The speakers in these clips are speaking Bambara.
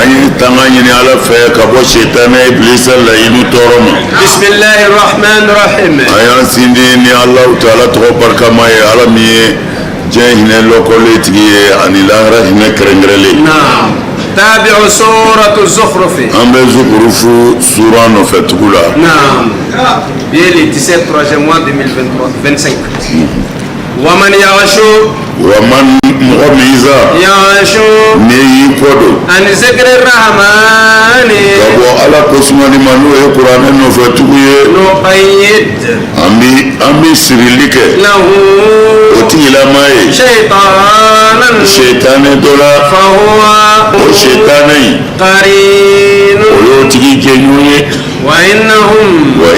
Ayi tangani ni ala fe kabo shetane iblis la ilu toroma. Bismillahir Rahmanir Rahim. Ayan sindi ni Allah Taala to barka mai ala mi jehne lokole tiye anila rahme krengrele. Naam. Tabi'u suratu Zukhruf. Ambe Zukhruf sura no fetukula. Naam. Bien le 17 3e mois 2023 25. Waman ya'ashu Waman mu'miza ya'ashu ne kodo an zikri rahmani kabo ala kosmani manu e Qur'an no fetuye no qayyid ambi sirilike lahu otila mai shaytanan dola fa huwa o shaytanai qarin o tigi kenyuye wa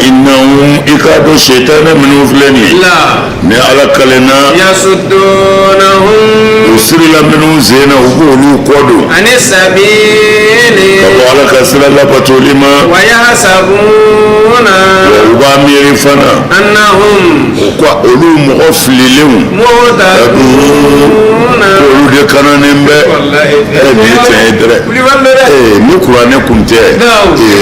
innahum ikado shaytanan min uflani la ne ala kalena yasuddunahum usrila min zena ubulu kodo anisabili kabo ala kasra la patolima wa yahsabuna wa ubamiri fana annahum kwa olu mu'aflilun muhtaduna olu de kananembe ni tedre ni Qur'an kunte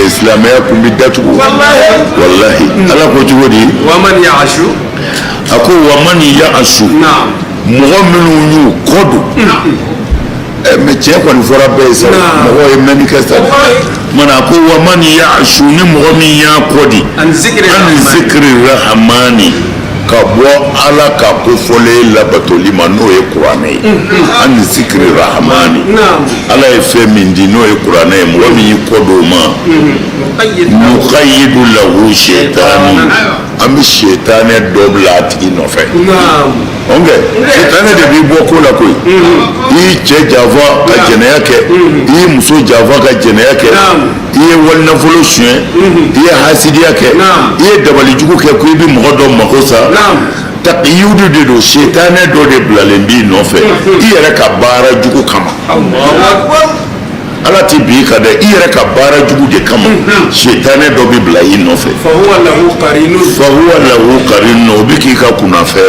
islamaya kumbi datu wallahi ala ko jodi waman ya'ashu ako waman ya'ashu na'am mu'minu kodu me che ko ni fora be sa mo e meni kasta mana ko waman ya'ashu ni mu'min ya kodi an zikri rahmani kabo ala ka ko fole la batoli mano e Qur'ane an zikri rahmani ala e fe min di no e Qur'ane mo mi kodo ma muqayyidu lahu shaytan am shaytan doblat inofe onge shaytan de bi boko la koy i che java ka jene yake i muso java ka jene yake i wal nafolo chien i hasidi yake i dabali jugu ke ko bi mo do makosa taqiyudu de do shaytan do de blalembi no fe i yere ka bara jugu kama Allahu akbar ala ti bi ka de i yere ka bara jugu de kama shaytan do bi bla yi no fe fa huwa lahu qarinun bi ki ka kuna fe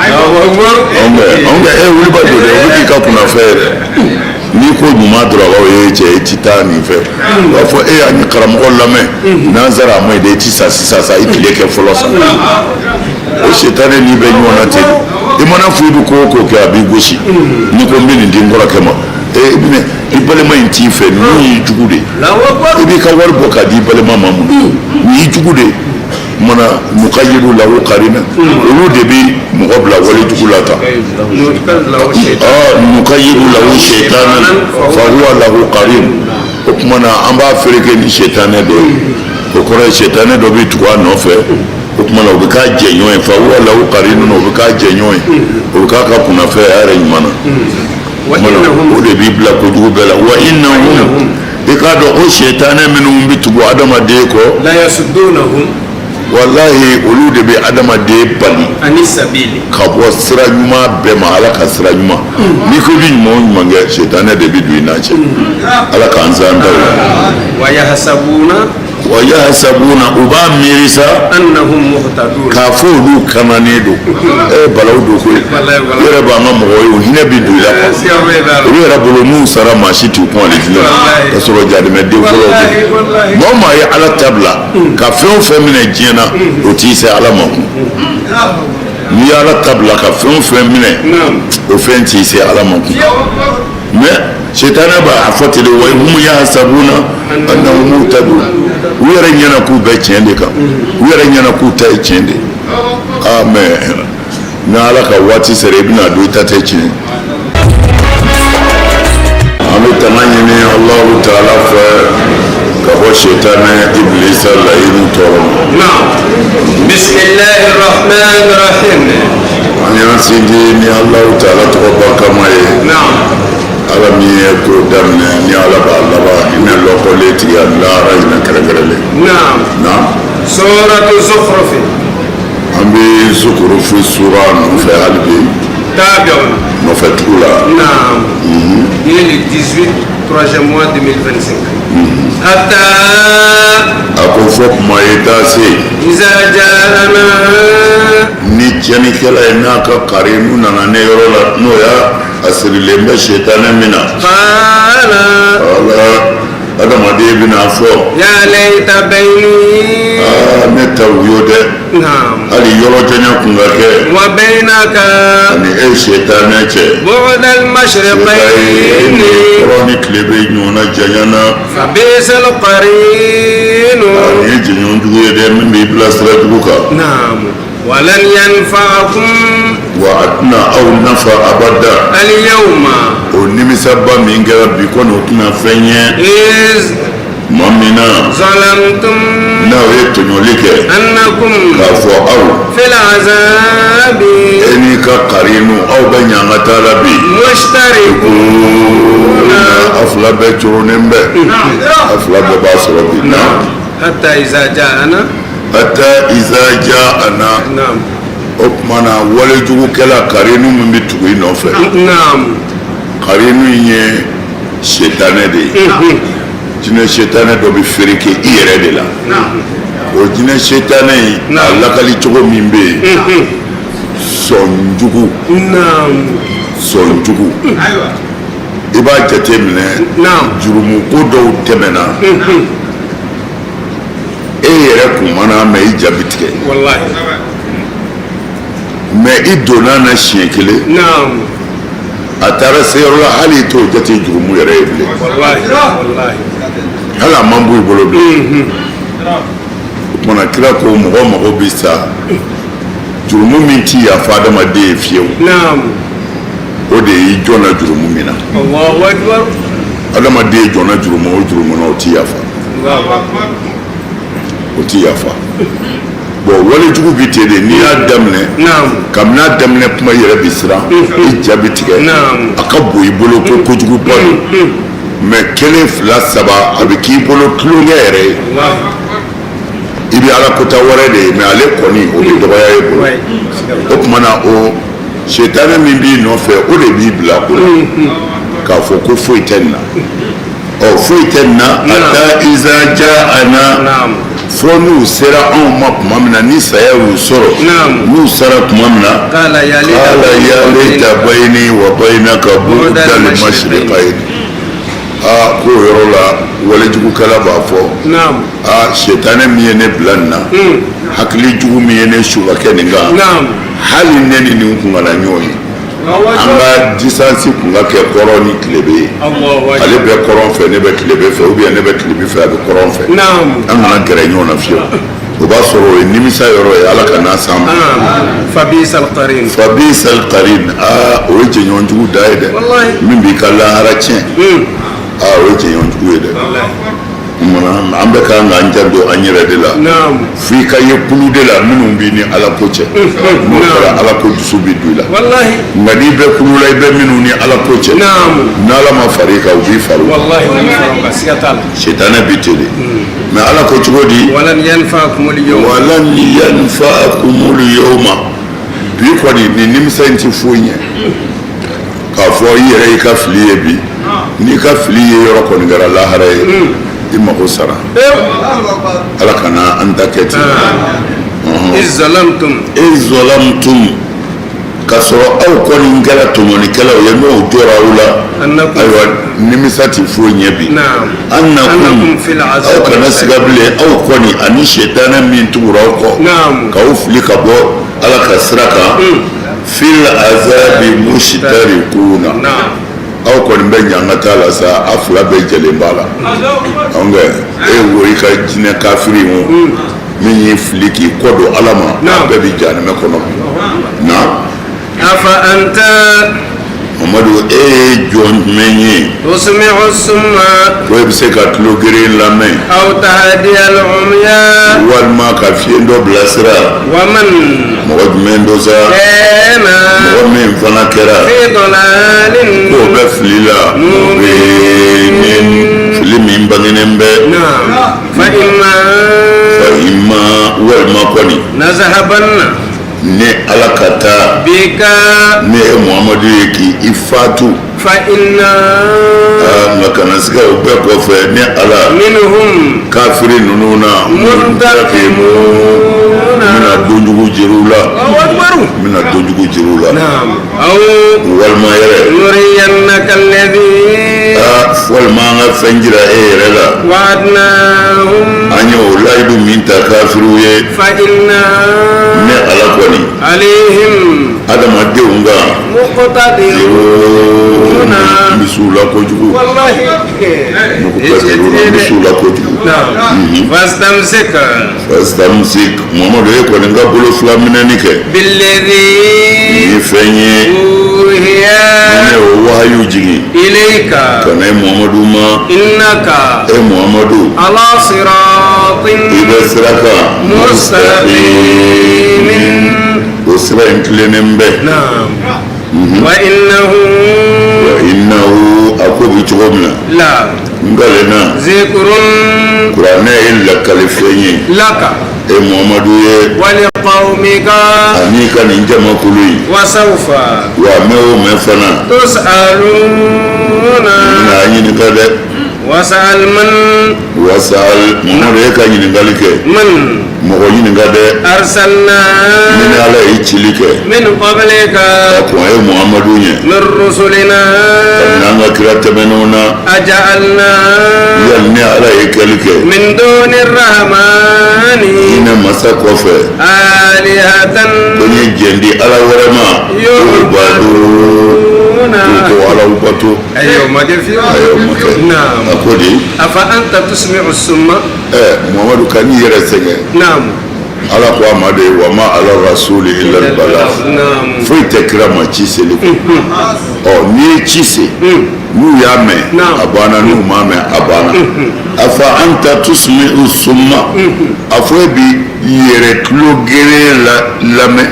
Allahu akbar onge wuli ba do de bi ki ka kuna fe ni ko duma dura wa ye je titani fe wa fo ani karamo lame nazara mai de ti sasa ikile ke folosa o shaytan ni be nyona te e mana fudu ko ke abi goshi ni ko mbini ndingora kema ibne ibalema inti fe ni jugude ibi ka war boka di balema mamu ni jugude mana muqayyidu lahu qarina ulu de bi muqabla wali jugulata muqayyidu lahu shaytanan fa huwa lahu qarin mana amba fereke ni shaytané do ko kora shaytané do bi tuwa no fe mana o ka jenyo fa huwa lahu qarin no ka jenyo o ka kuna fe are mana o de bibla ko jubela wa innahum ikado o shaytané minum bitugo adama de ko la yasuddunahum wallahi olu de be adama de bali anisabili kabo sira nyuma be ma ala ka sira nyuma ni ko bi mo mangi shaytané de bi duina che ala ka anzanda wa yahsabuna uba mirisa annahum muhtadun ka fulu kanane do balaw do ko yere ba ma mo yo hina bi du la ko yere bolo mu sara ma shiti ko le dina ka soro jadi me de folo mo ma ya ala tabla ka fe mine jina o ti se ala mo ni ala tabla ka fe mine o fe ti se ala mo mais shaytana ba afatile wa hum yahsabuna annahum muhtadun wiyara nyana ku be chende ka wiyara nyana ku ta chende amen na ala ka wati sere bina do ta ta chende amu tamani ni Allah Taala fa ka ho shaytan iblis la inu to na bismillahir rahmanir rahim anya sindi ni Allah Taala to barka mai na ala mi ko damne ni ala ba ina lokole ti Allah rajna karagarale naam suratu Zukhruf ambi Zukhruf sura no fa halbi tabi'un no fa tula naam il est 18 3e mois 2025 hatta ako fop maida se iza jana ni jani kala ina ka karinu na ne yoro la no ya asiri lembe shaytan mina qala bɛna fɔ يا ليت بيني ne ta wuyo dɛ نعم hali yɔrɔ janya kun ka kɛ وبينك ani setanɛ cɛ بعد المشرقين kɔrɔ ni tile bɛ ɲɔgɔnna janya na فبئس القرين nin ye jɛɲɔgɔn jugu ye dɛ min b'i bila sira jugu kan نعم ولن ينفعكم wa a tɛna aw nafa abada اليوم o nimisaba min kɛra bi kɔni o tɛna fɛn ye إذ ma min na ظلمتم n'aw ye tɔɲɔli kɛ أنكم k'a fɔ aw في العذاب e n'i ka karinu aw bɛ ɲanga t'a la bi مشتركون a fila bɛɛ coronen bɛ a fila bɛɛ b'a sɔrɔ bi na حتى إذا جاءنا hatta iza ja'ana نعم o tuma na walejugukɛla karinu min bɛ tugu i nɔfɛ نعم karinu in ye setanɛ de ye jinɛ setanɛ dɔ bɛ fereke i yɛrɛ de la o jinɛ setanɛ in a lakali cogo min bɛ yen sɔnjugu نعم sɔnjugu i b'a jate minɛ نعم jurumuko dɔw tɛmɛna e yɛrɛ kun mana mɛ i jabi tigɛ والله mɛ i donna na siɲɛ kelen نعم a taara se yɔrɔ la hali i t'o jate jurumu yɛrɛ ye bilen والله والله hali a man b'u bolo bilen o tumana kira ko mɔgɔ mago bɛ sa jurumu min ti yafa adamaden ye fiyewu نعم o de y'i jɔnna jurumu min na الله أكبر adamaden ye jɔnna jurumu o jurumu na o ti yafa الله أكبر o ti yafa bon walejugu bi ten de n'i y'a daminɛ نعم kabini a daminɛ kuma yɛrɛ bɛ siran i jaabi tigɛ Naam. a ka bon i bolo ko kojugu ba don mɛ kelen fila saba a bɛ k'i bolo tulonkɛ yɛrɛ ye الله i bɛ ala kota wɛrɛ de ye mɛ ale kɔni o bɛ dɔgɔya i bolo Ouais. o tuma na o setanɛ min b'i nɔfɛ o de b'i bila o la k'a fɔ ko foyi tɛ nin na ɔ foyi tɛ nin na hatta iza ja'ana نعم fɔ n'u sera anw ma tuma min na ni saya y'u sɔrɔ Naam. n'u sera tuma min na قال يا قال يا ليت بيني وبينك بعد المشرقين ko yɔrɔ la walejugukɛla b'a fɔ نعم setanɛ min ye ne bila nin na hakili jugu min ye ne suba kɛ nin kan نعم hali ne ni nin kun kana ɲɔgɔn ye an ka disansi kun ka kɛ kɔrɔ ni tilebe ye الله ale أكبر bɛ kɔrɔn fɛ ne bɛ tilebe fɛ ou bien ne bɛ tilebi fɛ a bɛ kɔrɔn fɛ نعم an kana gɛrɛ ɲɔgɔn na fiyewu o b'a sɔrɔ o ye nimisa yɔrɔ ye ala ka n'a s'an ma نعم فبئس القرين fabisa alqarin o ye jɛɲɔgɔn jugu da ye dɛ والله min b'i ka lahara tiɲɛ o ye jɛɲɔgɔn jugu ye dɛ والله an bɛ kan k'an janto an yɛrɛ de la نعم f'i ka ye kulu de la minnu b'i ni ala ko cɛ n'o kɛra ala ko dusu bɛ don i la والله nka n'i bɛ kulu la i bɛ minnu ni ala ko cɛ نعم n'ala ma far'i kan u b'i fari والله ونفرق سيطال setanɛ bɛ ten de mɛ ala ko cogo di ولن ينفعكم اليوم walan yanfa'akumul yawma bi kɔni nin nimisa in ti foyi ɲɛ k'a fɔ i yɛrɛ y'i ka fili ye bi n'i ka fili ye yɔrɔ kɔni kɛra lahara ye i mago sara ala kana an ta kɛ ten إذ ظلمتم e zɔlamtum k'a sɔrɔ aw kɔni kɛra tɔmɔnikɛlaw ye n'o jɔra aw la أنكم ayiwa nimisa ti foyi ɲɛ bi نعم annakum أنكم في aw العذاب kana siga bilen aw kɔni ani setanɛ min tugura aw kɔ نعم k'aw fili ka bɔ ala ka sira kan fil azabi mushtarikuna نعم aw kɔni bɛ ɲanga t'a la sa a fila bɛɛ jɛlen b'a la anw kɛ e wo i ka jinɛ kafiri wo min y'i fili k'i kɔ don ala ma a bɛɛ bi jahanɛmɛ kɔnɔ na أفأنت mamadu e ye jɔn jumɛn ye تسمع الصم ko e bɛ se ka tulo geren lamɛn أو تهدي العمي walima ka fiɲɛ dɔ bilasira ومن mɔgɔ jumɛn dɔ sa كان mɔgɔ min fana kɛra في ضلال ko bɛ fili la mubinin fili min bangenen bɛ نعم فإما ima walima kɔni نذهبن ne ala ka taa بك ne ye muhamadu ye k'i fatu فإنا nka kana siga o bɛɛ kɔfɛ ne ala منهم kafiri ninnu na منتقمون mina donjugu jiriw la الله أكبر mina donjugu jiriw la نعم أو walima yɛrɛ نرينك الذي ka walima an ka fɛn jira e yɛrɛ la وعدناهم an ye o layidu min ta kafiriw ye فإنا ne ala kɔni عليهم adamadenw kan مقتدرون misiw la kojugu والله misiw la kojugu فاستمسك fastamsik mamadu ye kɔni n ka bolo fila minɛni kɛ بالذي ni fɛn ye أوحي ne o wahayu jigin إليك ka na ye mamadu ma إنك e mamadu على صراط i bɛ sira kan مستقيم o sira in tilennen bɛ نعم وإنه innahu a ko bi cogo min na لا ngalena ذكر kuranɛ ye lakali fɛn ye لك e mamadu ye ولقومك ani ka nin jamakulu yi وسوف wa mɛ o mɛ fana تسألون na ɲininka dɛ وسأل من wasal mamadu ye ka ɲininkali kɛ من mɔgɔ ɲininka dɛ أرسلنا ni ala ye cili kɛ من قبلك a kun ye mamadu ɲɛ من رسلنا n'an ka kira tɛmɛnenw na أجعلنا yali ni ala ye kɛli kɛ من دون الرحمن hinɛ masa kɔfɛ آلهة ko n ye jɛn di ala wɛrɛ ma o bado ko alaw bato أيوة ما في ayo ma kɛ نعم a ko de أفأنت تسمع السم mamadu ka n'i yɛrɛ sɛgɛn نعم ala ko a ma de wa ma ala rasuli illa albala نعم foyi tɛ kira ma ci seli kɔ n'i ye ci se n'u y'a mɛn a banna n'u m'a mɛn a banna afa anta tusmi'u summa a fɔ e bi yɛrɛ tulo geren lamɛn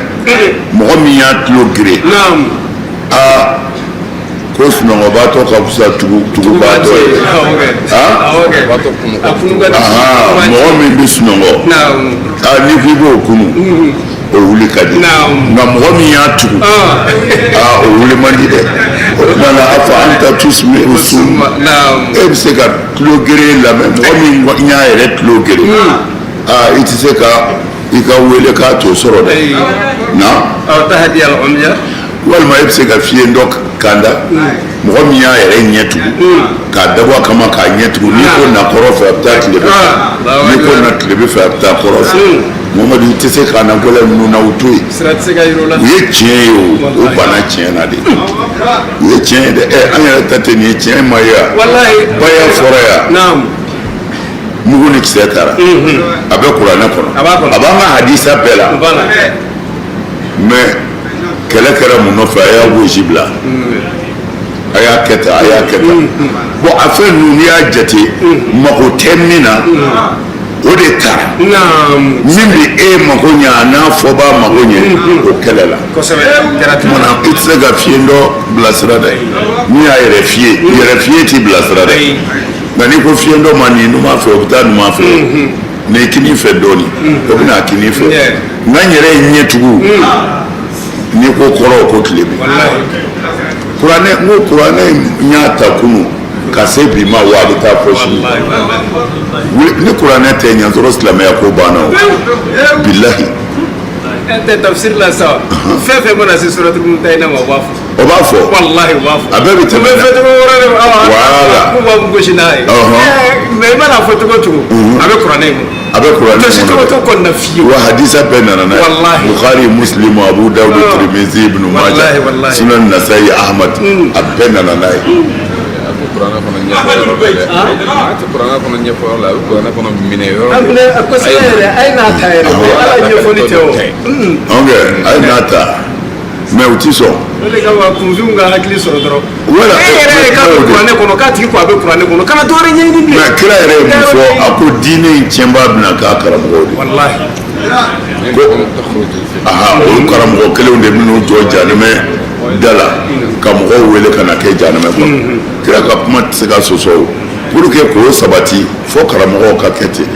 mɔgɔ min y'a tulo geren نعم ko sunɔgɔbatɔ ka fisa tugubatɔ ye mɔgɔ min bɛ sunɔgɔ n'i ko i b'o kunu o wuli ka di nka mɔgɔ min y'a tugu o wuli man di dɛ o tuma na a fɔ an ta tusumi o sun e bɛ se ka tulo geren lamɛn mɔgɔ min y'a yɛrɛ tulo geren i tɛ se ka i ka wele k'a t'o sɔrɔ dɛ na walima e bɛ se ka fiɲɛ dɔ kanda mɔgɔ min y'a yɛrɛ ɲɛ tugu k'a dabɔ a kama k'a ɲɛ tugu n'i ko na kɔrɔ fɛ a bɛ taa tilebe fɛ n'i ko na tilebe fɛ a bɛ taa kɔrɔ fɛ mamadu i tɛ se k'a na gɔlɛ ninnu na o to yen u ye tiɲɛ ye o bana tiɲɛ na de u ye tiɲɛ ye dɛ an yɛrɛ ta tɛ nin ye tiɲɛ ma ye yan ba y'a fɔra yan mugu ni kisɛ taara a bɛ kuranɛ kɔnɔ a b'an ka hadisa bɛɛ la mɛ kɛlɛ kɛra mun nɔfɛ a y'a gosi bila a y'a kɛ tan a y'a kɛ tan bɔn a fɛn ninnu n'i y'a jate mago tɛ min na o de taara min bɛ e mago ɲɛ a n'a fɔbaa mago ɲɛ o kɛlɛ la tuma na i tɛ se ka fiɲɛ dɔ bilasira dɛ min y'a yɛrɛ fiyɛ yɛrɛ fiyɛ t'i bilasira dɛ nka n'i ko fiɲɛ dɔ ma nin numan fɛ o bɛ taa numan fɛ nin kini fɛ dɔɔnin o bɛ n'a kini fɛ nka n yɛrɛ ye ɲɛ tugu n'i ko kɔrɔ o ko tile bi kuranɛ n ko kuranɛ n y'a ta kunu ka se bi ma wa a bɛ taa fɔ sini ni kuranɛ tɛ ɲɛ dɔrɔn silamɛya ko banna o bilahi tɛ tafsir la sa fɛn fɛn mana se suratul mumtahina ma o b'a fɔ o b'a fɔ wallahi o b'a fɔ a bɛɛ bɛ tɛmɛ fɛ cogo wɛrɛ de wala ko b'a gosi n'a ye mais i mana fɔ cogo cogo a bɛ kuranɛ in a bɛ kuranɛ jɔsi cogo to kɔni na fiyewu wa hadisa bɛɛ nana n'a ye bukhari muslim abu dawud tirmidhi ibn majah sunan nasa'i ahmad a bɛɛ nana n'a ye kuranɛ kɔnɔ ɲɛfɔ yɔrɔ bɛɛ dɛ a tɛ kuranɛ kɔnɔ ɲɛfɔ yɔrɔ la a bɛ kuranɛ kɔnɔ minɛ yɔrɔ bɛɛ a kosɛbɛ yɛrɛ a ye n'a ta yɛrɛ ala ɲɛfɔli tɛ o a ye n'a ta mɛ u ti sɔn o de kama kunfinw ka hakili sɔrɔ dɔrɔn wala e yɛrɛ ye k'a bɛ kuranɛ kɔnɔ k'a tigi ko a bɛ kuranɛ kɔnɔ kana dɔ wɛrɛ ɲɛɲini bilen mɛ kira yɛrɛ ye mun fɔ a ko diinɛ in tiɲɛba bɛna k'a karamɔgɔw de wallahi olu karamɔgɔ kelenw de minnu jɔ janɛmɛ da la ka mɔgɔw wele ka na kɛ janɛmɛ kɔnɔ kira ka kuma tɛ se ka sɔsɔ o pour que k'o sabati fo karamɔgɔw ka kɛ ten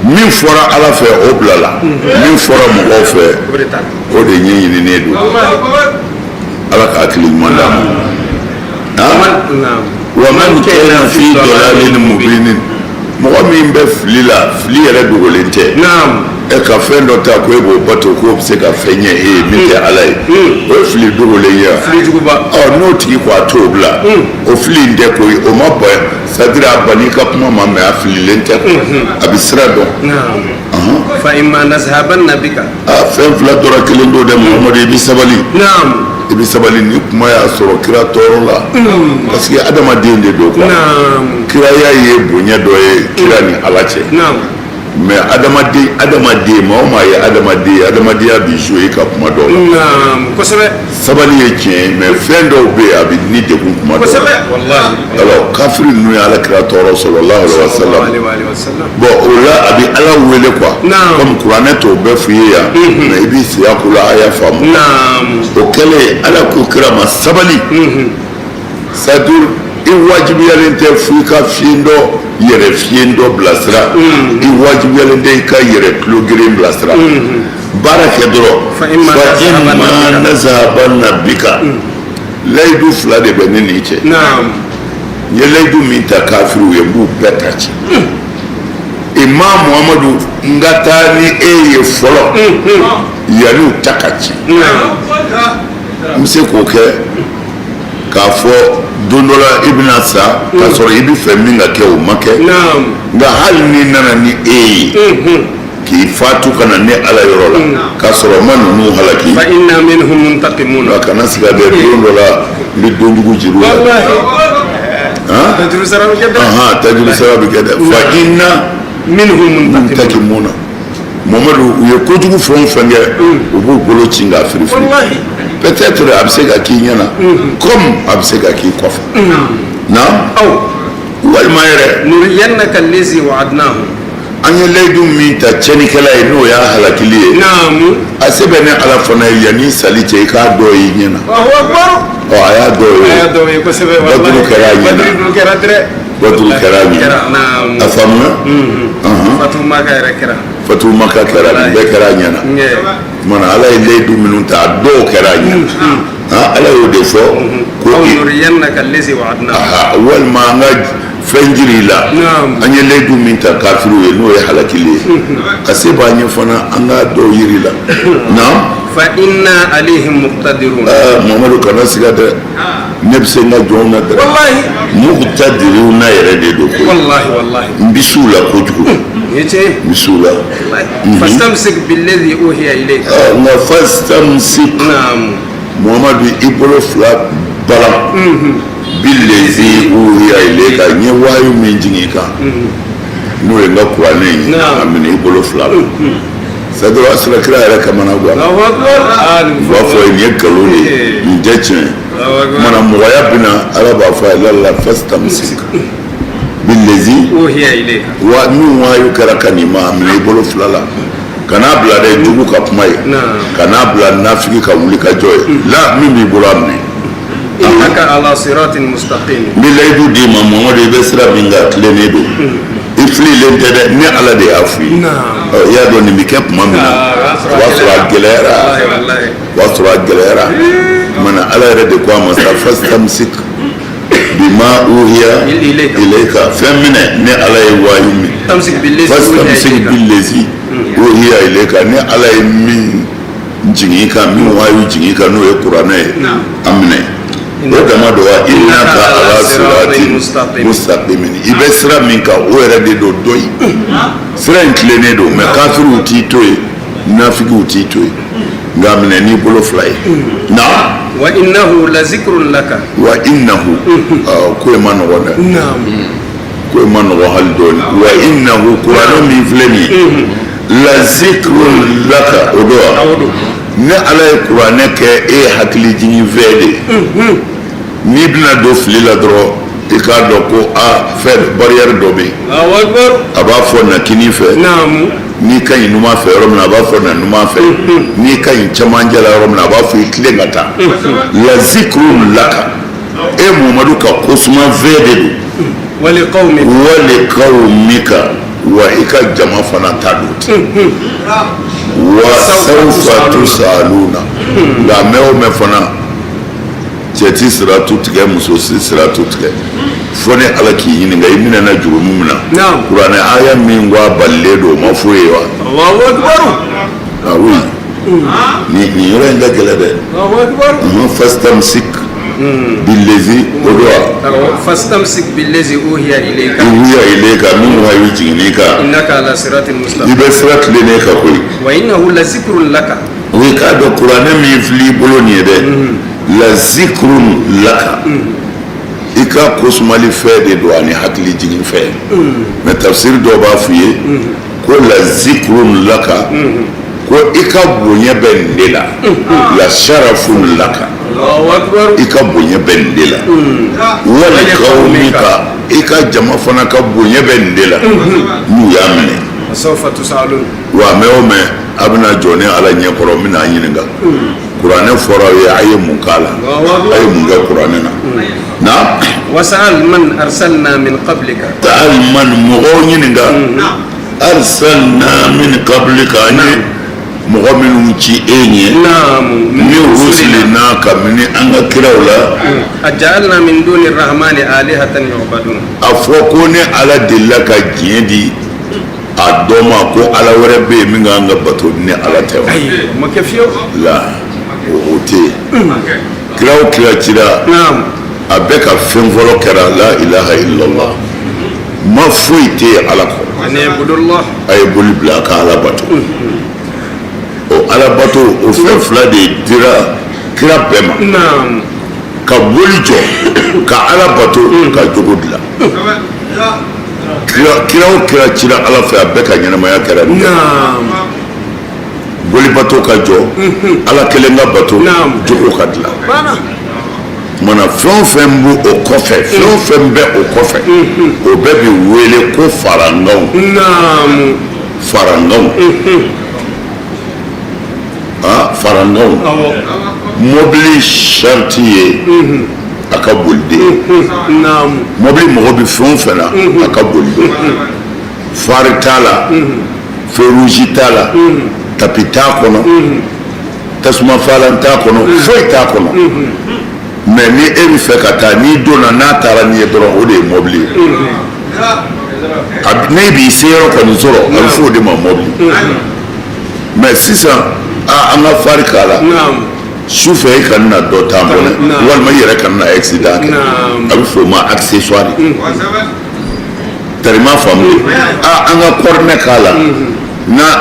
min fɔra ala fɛ o bila la min fɔra mɔgɔw fɛ o de ɲɛɲininen don ala ka hakili ɲuman d'a ma wa man kana fi dalalin mubinin mɔgɔ min bɛ fili la fili yɛrɛ dogolen tɛ e ka fɛn dɔ ta ko e b'o bato k'o bɛ se ka fɛn ɲɛ e ye min tɛ ala ye o ye fili dogolen ye n'o tigi ko a t'o bila o fili in tɛ koyi o ma bɔ c'est-à-dire a banni ka kuma ma mɛ a fililen tɛ a bɛ sira dɔn fa imma nazhabanna bika fɛn fila dɔrɔn kelen don dɛ Muhamadu i bɛ sabali i bɛ sabali ni kuma y'a sɔrɔ kira tɔɔrɔ la parce que adamaden de don quoi kiraya ye bonya dɔ ye kira ni ala cɛ mais adamaden maa o maa ye adamadenya bi jouer ka kuma dɔw la kosɛbɛ sabali ye tiɲɛ mais fɛn dɔw bɛ yen a bɛ ni degun kuma dɔw la alors kafiri ninnu ye ala kira tɔɔrɔ sallallahu alaihi wa sallam bon o la a bɛ ala wele quoi comme kuranɛ t'o bɛɛ f'i ye yan mais i b'i siya k'o la a y'a faamu o kɛlen ala ko kira ma sabali c'est-à-dire i wajibiyalen tɛ fo i ka fiɲɛ dɔ yɛrɛ fiɲɛ dɔ bilasira i wajibiyalen tɛ i ka yɛrɛ tulo geren bilasira baara kɛ dɔrɔn fa imma nazhabanna bika layidu fila de bɛ ne n'i cɛ n ye layidu min ta kafiriw ye n b'u bɛɛ ta ci ima Muhamadu n ka taa ni e ye fɔlɔ yanni u ta ka ci n bɛ se k'o kɛ k'a fɔ don dɔ la i bɛna sa k'a sɔrɔ i bɛ fɛ min ka kɛ o ma kɛ nka hali ni nana ni e ye k'i fatu ka na ne ala yɔrɔ la k'a sɔrɔ n ma ninnu halaki fa inna minhum muntaqimun nka kana siga dɛ don dɔ la n bɛ donjugu jiri la tajuru sara bɛ kɛ dɛ fa inna minhum muntaqimun Muhamadu u ye kojugu fɛn o fɛn kɛ u b'u bolo ci k'a firifiri peut-être a bɛ se ka k'i ɲɛna comme a bɛ se ka k'i kɔfɛ walima yɛrɛ nuriyannaka allazi wa'adnahu an ye layidu min ta cɛnikɛla ye n'o y'a halakili ye a se bɛ ne ala fana ye yanni sali cɛ i k'a dɔ y'i ɲɛna a y'a dɔ ye baduru kɛra a ɲɛna a faamuna fatu maka kɛra nin bɛɛ kɛra a ɲɛna mana ala ye layidu minnu ta a dɔw kɛra a ɲɛna ala y'o de fɔ ko walima an ka fɛn jiri la an ye layidu min ta kafiriw ye n'o ye halakili ye a se b'an ye fana an ka dɔw yiri la fa inna alayhim muqtadirun Muhamadu kana siga dɛ ne bɛ se n ka jɔnw na dɛ muqtadirun na yɛrɛ de don n bɛ s'u la kojugu n bɛ s'u la fastamsik billadhi uhiya ilayka nka fastamsik Muhamadu i bolo fila bala billadhi uhiya ilayka n ye wahyu min jigin i kan n'o ye n ka kuranɛ ye a minɛ i bolo fila la c'est-à-dire a sɔrɔ kira yɛrɛ kamana guwa u b'a fɔ nin ye nkalon de ye nin tɛ tiɲɛ mana mɔgɔya bɛna ala b'a fɔ a ye la fastamsik billadhi wa min wahyu kɛra ka nin ma a minɛ i bolo fila la kana bila dɛ jugu ka kuma ye kana bila nafigi ka wuli ka jɔ ye la min b'i bolo a minɛ innaka ala siratin mustaqim n bɛ layidu d'i ma Muhamadu i bɛ sira min kan tilennen don i fililen tɛ dɛ ni ala de y'a f'i ye i y'a dɔn nin bɛ kɛ tuma min na o b'a sɔrɔ a gɛlɛyara mana ala yɛrɛ de ko a ma sa fastamsik bima uhiya ilayka fɛn minɛ ni ala ye wahyu min fastamsik billadhi uhiya ilayka ni ala ye min jigin i kan min wahyu jigin i kan n'o ye kuranɛ ye a minɛ o dama dɔ wa innaka ala siratin mustaqimin i bɛ sira min kan o yɛrɛ de don dɔ ye sira in tilennen don mais kafiriw t'i to yen nafigiw t'i to yen nka minɛ n'i bolo fila ye wa innahu la zikrun laka wa innahu ko ye ma nɔgɔn dɛ ko ye ma nɔgɔn hali dɔɔni wa innahu kuranɛ min filɛ nin ye la zikrun laka o don wa ni ala ye kuranɛ kɛ e ye hakili jigin fɛn de ye n'i bɛna don fili la dɔrɔn i k'a dɔn ko fɛn barrière dɔ bɛ yen a b'a fɔ na kini fɛ n'i ka ɲi numan fɛ yɔrɔ min na a b'a fɔ na numan fɛ n'i ka ɲi cɛmancɛ la yɔrɔ min na a b'a fɔ i tilen ka taa la zikrun laka e Muhamadu ka ko suma fɛn de don wali qawmika wa i ka jama fana ta don ten wa sawfa tusaluna nka mɛ o mɛ fana cɛ ti sira tu tigɛ muso si sira tu tigɛ fo ni ala k'i ɲininka i minɛ na jurumu min na kuranɛ aya min ko a balilen don o ma foyi ye wa Allahu akbar ah oui nin yɔrɔ in ka gɛlɛn dɛ fastamsik billazi o do wa fastamsik billazi uhiya ilayka min wahayi jiginni kan innaka ala siratin i mustaqim bɛ sira tilennen kan koyi wa innahu la zikrun laka oui k'a dɔn kuranɛ min filɛ i bolo nin ye dɛ la zikrun laka i ka kosumali fɛn de don ani hakili jigin fɛn mais tafsir dɔw b'a f'i ye ko la zikrun laka ko i ka bonya bɛ nin de la la sharafun laka i ka bonya bɛ nin de la wali kawmika i ka jama fana ka bonya bɛ nin de la n'u y'a minɛ sawfa tusalun wa mɛ o mɛ a bɛna jɔ ni ala ɲɛkɔrɔ n bɛna a ɲininka kuranɛ fɔra aw ye a ye mun k'a la a ye mun kɛ kuranɛ na wasa'al man arsalna min qablika ta'al man mɔgɔw ɲininka arsalna min qablika an ye mɔgɔ minnu ci e ɲɛ ni rusulina kabini an ka kiraw la aj'alna min duni rahmani alihatan yu'badun a fɔ ko ni ala delila ka diɲɛ di a dɔ ma ko ala wɛrɛ bɛ yen min k'an ka bato ni ala tɛ wa ma kɛ fiyewu la o tɛ yen kira o kira cira a bɛɛ ka fɛn fɔlɔ kɛra la ilaha illallah ma foyi tɛ yen ala kɔ a ye boli bila a ka ala bato o ala bato o fɛn fila de dira kira bɛɛ ma ka boli jɔ ka ala bato ka jogo dilan kira o kira cira ala fɛ a bɛɛ ka ɲɛnamaya kɛra nin boli bato ka jɔ ala kelen ka bato jogo ka dilan mana fɛn o fɛn b'o o kɔfɛ fɛn o fɛn bɛ o kɔfɛ o bɛɛ bɛ wele ko faranganw faranganw mobili sariti ye a ka boliden mobili mɔgɔ bɛ fɛn o fɛn na a ka boliden fari t'a la feruzi t'a la tapi t'a kɔnɔ tasuma falan t'a kɔnɔ foyi t'a kɔnɔ mais ni e bɛ fɛ ka taa n'i donna n'a taara n'i ye dɔrɔn o de ye mobili ye ne b'i se yɔrɔ kɔni sɔrɔ a bɛ fɔ o de ma mobili mais sisan an ka fari k'a la sufɛ i kana na dɔ t'an bolo walima i yɛrɛ kana na accident kɛ a bɛ fɔ o ma accessoire tari ma faamu an ka kɔrinɛ k'a la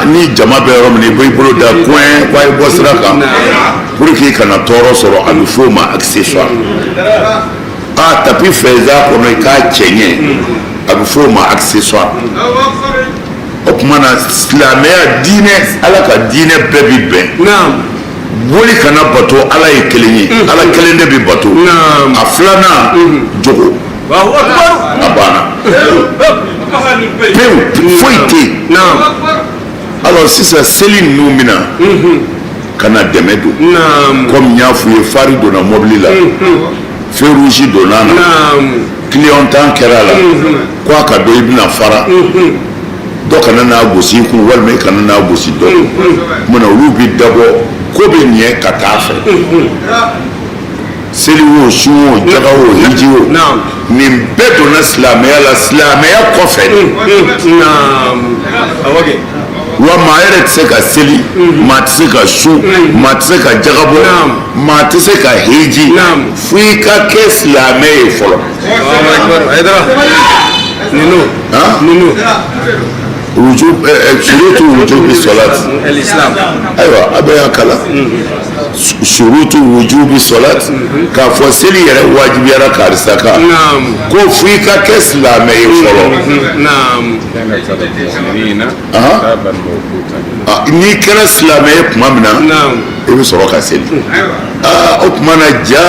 ni jama bɛ yɔrɔ min i b'i bolo da coin k'a ye bɔ sira kan pour que i kana tɔɔrɔ sɔrɔ a bɛ fɔ o ma accessoire tapi fɛza kɔnɔ i k'a cɛ ɲɛ a bɛ fɔ o ma accessoire o tuma na silamɛya diinɛ ala ka diinɛ bɛɛ bi bɛn boli kana bato ala ye kelen ye ala kelen de bɛ bato a filanan jogo a banna pewu foyi tɛ yen alors sisan seli ninnu bɛna ka na dɛmɛ don komi n y'a f'u ye fari donna mobili la feu rouge donna a la client tan kɛra a la ko a ka dɔn i bɛna fara dɔ kana n'a gosi i kun walima i kana n'a gosi dɔ mun na olu bi dabɔ ko bɛ ɲɛ ka taa fɛ seli o sun o jaga o hiji o nin bɛɛ donna silamɛya la silamɛya kɔfɛ wa maa yɛrɛ tɛ se ka seli maa tɛ se ka sun maa tɛ se ka jaga bɔ maa tɛ se ka hiji fo i ka kɛ silamɛ ye fɔlɔ shurutu wujubi salat ayiwa a bɛ y'a kala shurutu wujubi salat k'a fɔ seli yɛrɛ wajibiyara karisa kan ko fo i ka kɛ silamɛ ye fɔlɔ n'i kɛra silamɛ ye tuma min na i bɛ sɔrɔ ka seli o tuma na ja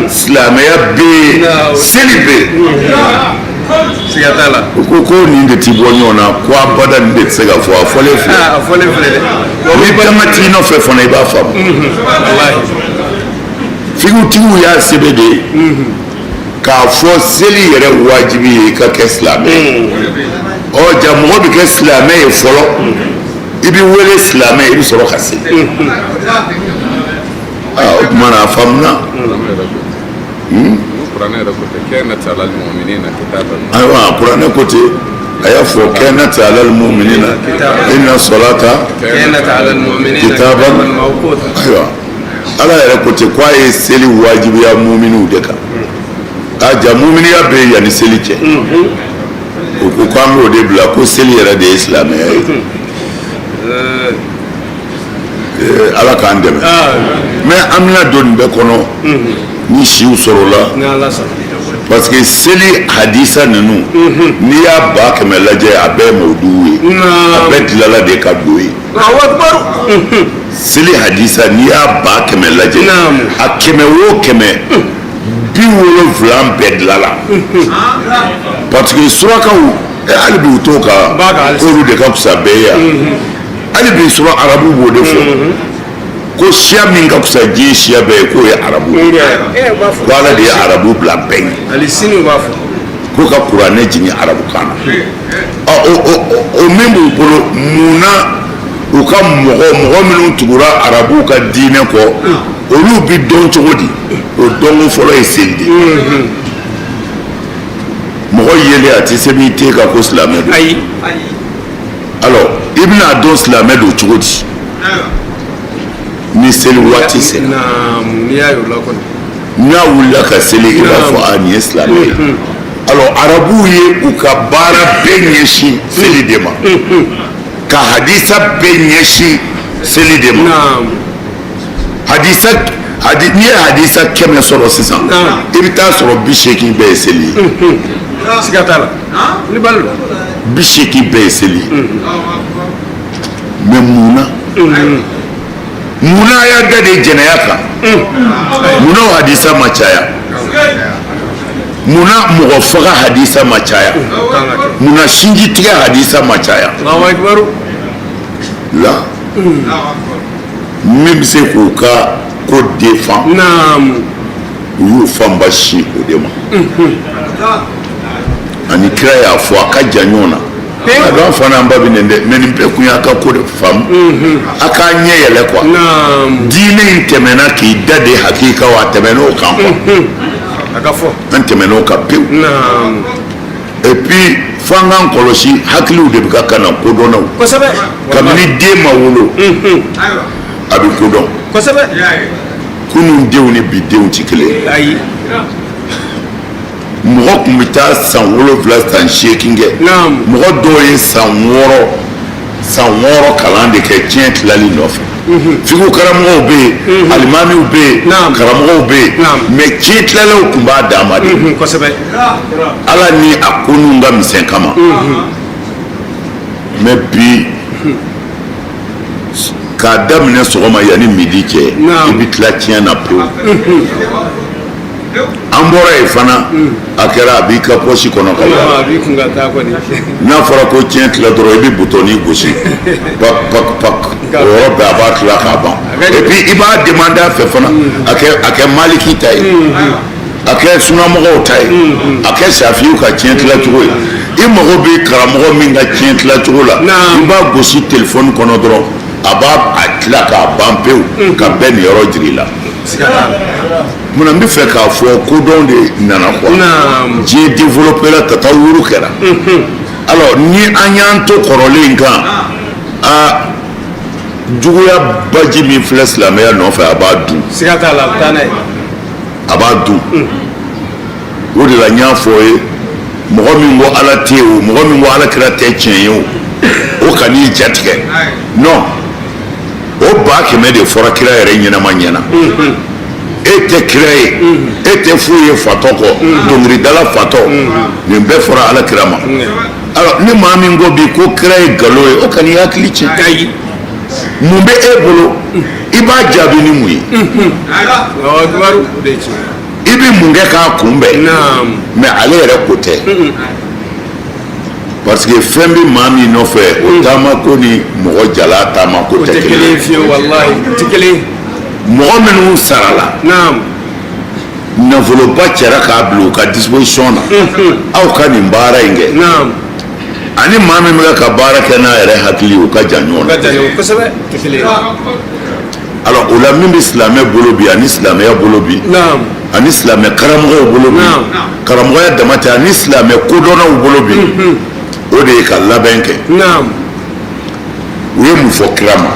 silamɛya bɛ yen seli bɛ yen ko nin de ti bɔ ɲɔgɔn na ko abada nin de tɛ se ka fɔ a fɔlen filɛ ni dama t'i nɔfɛ fana i b'a faamu figutigiw y'a sɛbɛn de k'a fɔ seli yɛrɛ wajibi ye i ka kɛ silamɛ ja mɔgɔ bɛ kɛ silamɛ ye fɔlɔ i bɛ wele silamɛ i bɛ sɔrɔ ka seli o tuma na a faamuna kuranɛ yɛrɛ ko tɛ kɛnat alal mu'minina kitaban ayiwa kuranɛ ko ten a y'a fɔ kɛnat alal mu'minina inna salata كانت على المؤمنين كتاباً كتابا موقوتا ayiwa ala yɛrɛ ko ten k'a ye seli wajibiya muminiw de kan a ja muminiya bɛ yanni seli cɛ o ko k'an b'o de bila ko seli yɛrɛ de ye silamɛya ye ala k'an dɛmɛ mais an bɛna don nin bɛɛ kɔnɔ ni siw sɔrɔla نعم صح parce que seli hadisa ninnu n'i y'a ba kɛmɛ lajɛ a bɛɛ ye mawudu ye a bɛɛ dilala de ka don ye الله أكبر seli hadisa n'i y'a ba kɛmɛ lajɛ Naamu. a kɛmɛ o kɛmɛ 70 bɛɛ dilala parce que surakaw hali bi u t'o ka B'a kan hali k'olu de ka fisa bɛɛ ye yan hali bi sura arabu b'o de fɔ ko siya min ka fisa diɲɛ siya bɛɛ ye k'o ye arabu ye إيه بافو ko ala de ye arabu bila bɛɛ ye السنين بافو ko ka kuranɛ jigin arabukan na o min b'u bolo munna u ka mɔgɔ minnu tugura arabuw ka diinɛ kɔ olu bi dɔn cogo di o dɔnko fɔlɔ ye seli de mɔgɔ yelen a tɛ se b'i te ka ko silamɛ don أي alors i bɛna dɔn silamɛ don cogo di ni seli waati sera نعم يا يولا كون n'a wulila ka seli i b'a fɔ a nin ye silamɛ ye alors arabuw ye u ka baara bɛɛ ɲɛsin seli de ma ka hadisa bɛɛ ɲɛsin seli de ma نعم n'i ye hadisa 100 sɔrɔ sisan i bɛ taa sɔrɔ 80 bɛɛ ye seli ye سكتالا لبالو 80 bɛɛ ye seli ye mais munna a y'a da de jɛnɛya kan munna o hadisa ma caya munna mɔgɔ faga hadisa ma caya munna sinji tigɛ hadisa ma caya الله أكبر la min bɛ se k'u ka ko defan نعم u y'u fanba sin o de ma ani kira y'a fɔ a ka jan ɲɔgɔn na a dɔn fana an ba bɛ nin dɛ mais nin bɛɛ kun y'a ka ko de faamu a k'a ɲɛ yɛlɛ quoi نعم diinɛ in tɛmɛna k'i da de hakika wa a tɛmɛn'o kan quoi أكفو an tɛmɛn'o kan pewu نعم et puis f'an k'an kɔlɔsi hakiliw de bɛ ka kana kodɔnnaw كسبة kabini den ma wolo a bɛ kodɔn كسبة kunun denw ni bi denw tɛ kelen ye أي mɔgɔ tun bɛ taa san 7 san 8 kɛ نعم mɔgɔ dɔw ye san 6 kalan de kɛ diɲɛ tilali nɔfɛ fiqhu karamɔgɔw bɛ yen alimamiw bɛ yen Naam. karamɔgɔw bɛ yen Naam. mais diɲɛ tilalaw tun b'a dan ma de كسبة ala ni a koninw ka misɛn kama mais bi k'a daminɛ sɔgɔma yanni midi cɛ Naam. i bɛ tila tiɲɛ na pewu an bɔra yen fana a kɛra a b'i ka pɔsi kɔnɔ ka yaala ما بيكم قاعد كوني n'a fɔra ko tiɲɛ tila dɔrɔn i bɛ butɔni gosi pak pak pak o yɔrɔ bɛɛ a b'a tila k'a ban et puis i b'a demander a fɛ fana a kɛ maliki ta ye a kɛ sunamɔgɔw ta ye a kɛ safiw ka tiɲɛ tila cogo ye i mago bɛ karamɔgɔ min ka tiɲɛ tila cogo la Naam. i b'a gosi telefɔni kɔnɔ dɔrɔn a b'a tila k'a ban pewu ka bɛɛ nin yɔrɔ jira i la munna n bɛ fɛ k'a fɔ kodɔn de nana quoi نعم diɲɛ développé la tatawuru kɛra alors ni an y'an to kɔrɔlen kan juguya baji min filɛ silamɛya nɔfɛ a b'a dun سكتالا تاني a b'a dun o de la n y'a fɔ ye mɔgɔ min ko ala tɛ yen o mɔgɔ min ko ala kira tɛ tiɲɛ ye o ka n'i jatigɛ non o 100 de fɔra kira yɛrɛ ɲɛnama ɲɛna e tɛ kira ye e tɛ foyi ye fatɔ kɔ dɔnkilidala fatɔ nin bɛɛ fɔra ala kira ma alors ni maa min ko bi ko kira ye nkalon ye o ka n'i hakili tiɲɛ أي mun bɛ e bolo i b'a jaabi ni mun ye الله أكبر i bɛ mun kɛ k'a kunbɛn نعم mais ale yɛrɛ ko tɛ parce que fɛn bɛ maa min nɔfɛ o taama ko ni mɔgɔ jala taama ko tɛ kelen وتكلين فيه والله تكلين mɔgɔ minnu sarala نعم nafoloba cɛra k'a bila u ka disposition na aw ka nin baara in kɛ نعم ani maa min bɛ ka baara kɛ n'a yɛrɛ hakili o ka jan ɲɔgɔn na قد كسبة تكلين alors o la min bɛ silamɛ bolo bi ani silamɛya bolo bi ani silamɛ karamɔgɔw bolo bi karamɔgɔya dama tɛ ani silamɛ kodɔnnaw bolo bi o de ye ka labɛn kɛ u ye mun fɔ kira ma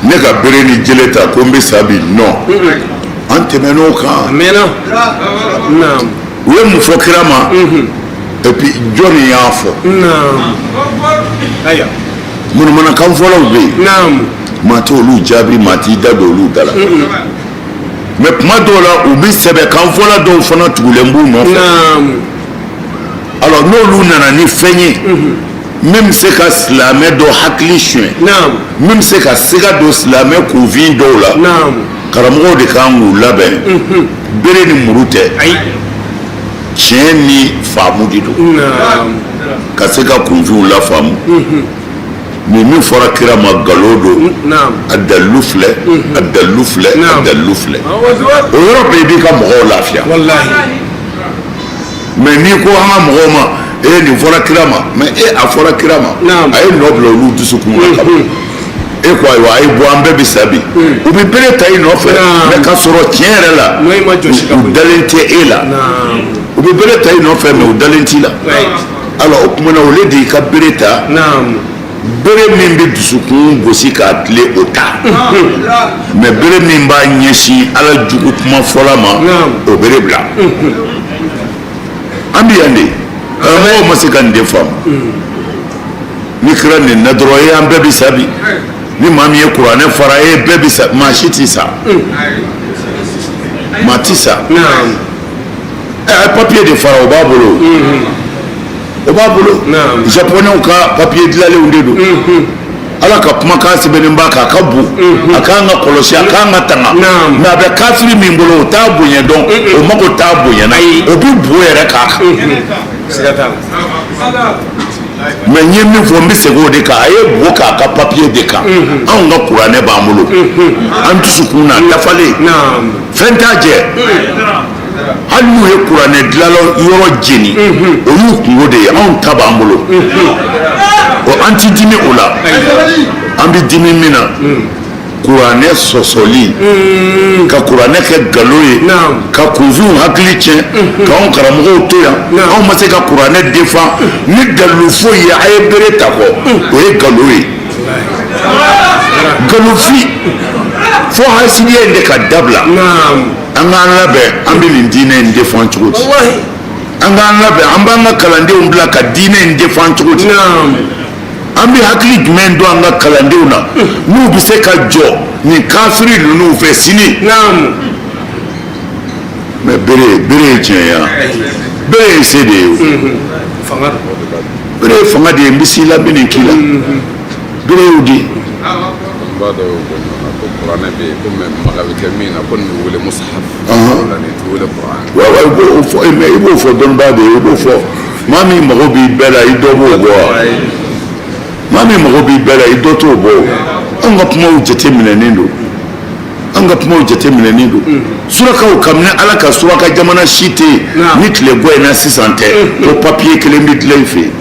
ne ka bere ni jele ta ko n bɛ sa bi non an tɛmɛn'o kan u ye mun fɔ kira ma et puis jɔnni y'a fɔ munumanakan fɔlɔw bɛ yen maa t'olu jaabi maa t'i da don olu da la mais kuma dɔw la u bɛ sɛbɛnkan fɔla dɔw fana tugulen b'u nɔfɛ alors n'olu nana ni fɛn ye min bɛ se ka silamɛ dɔ hakili suɲɛ min bɛ se ka siga don silamɛ kunfin dɔw la karamɔgɔw de kan k'u labɛn bere ni muru tɛ tiɲɛ ni faamu de don ka se ka kunfinw lafaamu ni min fɔra kira ma nkalon don a dalilu filɛ a dalilu filɛ a dalilu filɛ o yɔrɔ bɛɛ i b'i ka mɔgɔw lafiya mais n'i ko an ka mɔgɔw ma nin fɔra kira ma mais a fɔra kira ma a ye nɔ bila olu dusukun na ka ban e ko ayiwa a ye bɔ an bɛɛ bɛ sa bi u bɛ bere ta i nɔfɛ mais ka sɔrɔ tiɲɛ yɛrɛ la u dalen tɛ e la u bɛ bere ta i nɔfɛ mais u dalen t'i la alors o tuma na o le de y'i ka bere ta bere min bɛ dusukun gosi k'a tile o ta mais bere min b'a ɲɛsin ala jugu kuma fɔla ma o bere bila an bɛ yan de karamɔgɔw ma se ka nin de faamu ni kira nin na dɔrɔn e an bɛɛ bɛ sa bi ni maa min ye kuranɛ fara e bɛɛ bɛ sa maa si tɛ sa maa ti sa a ye papiye de fara o b'a bolo o b'a bolo japonɛw ka papiye dilanlenw de don ala ka kumakan sɛbɛnnen b'a kan a ka bon a k'an ka kɔlɔsi a k'an ka tanga mais a bɛ kafiri min bolo o t'a bonya dɔn o mago t'a bonya na o bɛ bo yɛrɛ k'a kan mais n ye min fɔ n bɛ segin o de kan a ye bo k'a ka papiye de kan anw ka kuranɛ b'an bolo an dusukun na dafalen fɛn t'a jɛ hali n'u ye kuranɛ dilanla yɔrɔ jeni o y'u kungo de ye anw ta b'an bolo an ti dimi o la an bɛ dimi min na kuranɛ sɔsɔli ka kuranɛ kɛ nkalon ye ka kunfinw hakili tiɲɛ k'anw karamɔgɔw to yan anw ma se ka kuranɛ defan ni nkalon foyi ye a ye bere ta kɔ o ye nkalon ye nkalonfin fo hasidiya in de ka dabila an k'an labɛn an bɛ nin diinɛ in defan cogo di an k'an labɛn an b'an ka kalandenw bila ka diinɛ in defan cogo di an bɛ hakili jumɛn don an ka kalandenw na n'u bɛ se ka jɔ nin kafiri ninnu fɛ sini mais bere ye tiɲɛ ye bere ye se de ye bere ye fanga de ye n bɛ s'i la n bɛ nin k'i la bere y'o di. b'a dɔn ko kuranɛ bɛ yen ko mɛ maga bɛ kɛ min na ko nin bɛ wele musahaf la nin tɛ wele kuran. wa i b'o fɔ mais i b'o fɔ dɔnnibaa de ye i b'o fɔ maa min mago b'i bɛɛ la i dɔ b'o bɔ wa maa min mago b'i bɛɛ la i dɔ t'o bɔ an ka kumaw jateminɛnen don an ka kumaw jateminɛnen don surakaw kabini ala ka suraka jamana si tɛ yen ni tile gɔ in na sisan tɛ ko papiye kelen bɛ dilan i fɛ yen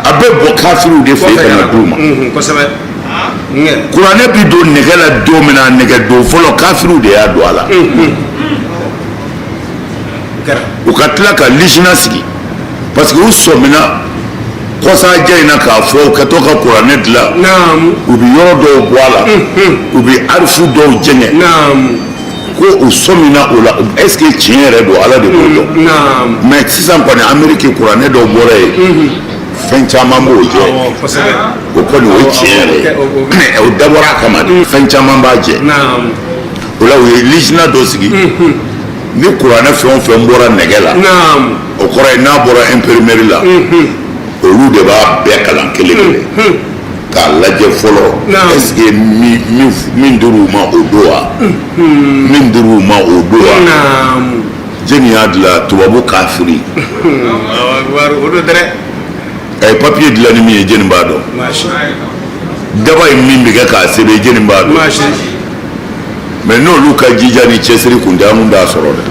a bɛ bɔ kafiriw de fɛ yen ka na d'u ma. kuranɛ bi don nɛgɛ la don min na nɛgɛ don fɔlɔ kafiriw de y'a don a la u ka tila ka lijina sigi parce que u sɔmina kɔsaja in na k'a fɔ u ka to ka kuranɛ dilan u bɛ yɔrɔ dɔw bɔ a la u bɛ arifu dɔw jɛngɛ ko u sɔmina o la est ce que tiɲɛ yɛrɛ don ala de b'o dɔn mais sisan kɔni ameriki kuranɛ dɔw bɔra yen fɛn caman b'o jɛ o kɔni o ye tiɲɛ yɛrɛ ye o dabɔra a kama de fɛn caman b'a jɛ o la u ye lijina dɔ sigi ni kuranɛ fɛn o fɛn bɔra nɛgɛ la o kɔrɔ ye n'a bɔra imprimerie la olu de b'a bɛɛ kalan kelen kelen k'a lajɛ fɔlɔ est ce que min dir'u ma o don wa min dir'u ma o don wa jeni y'a dilan tubabu kafiri a ye papiye dilan ni min ye jeni b'a dɔn daba ye min bɛ kɛ k'a sɛbɛn jeni b'a dɔn mais n'olu ka jija ni cɛsiri kun tɛ an kun t'a sɔrɔ dɛ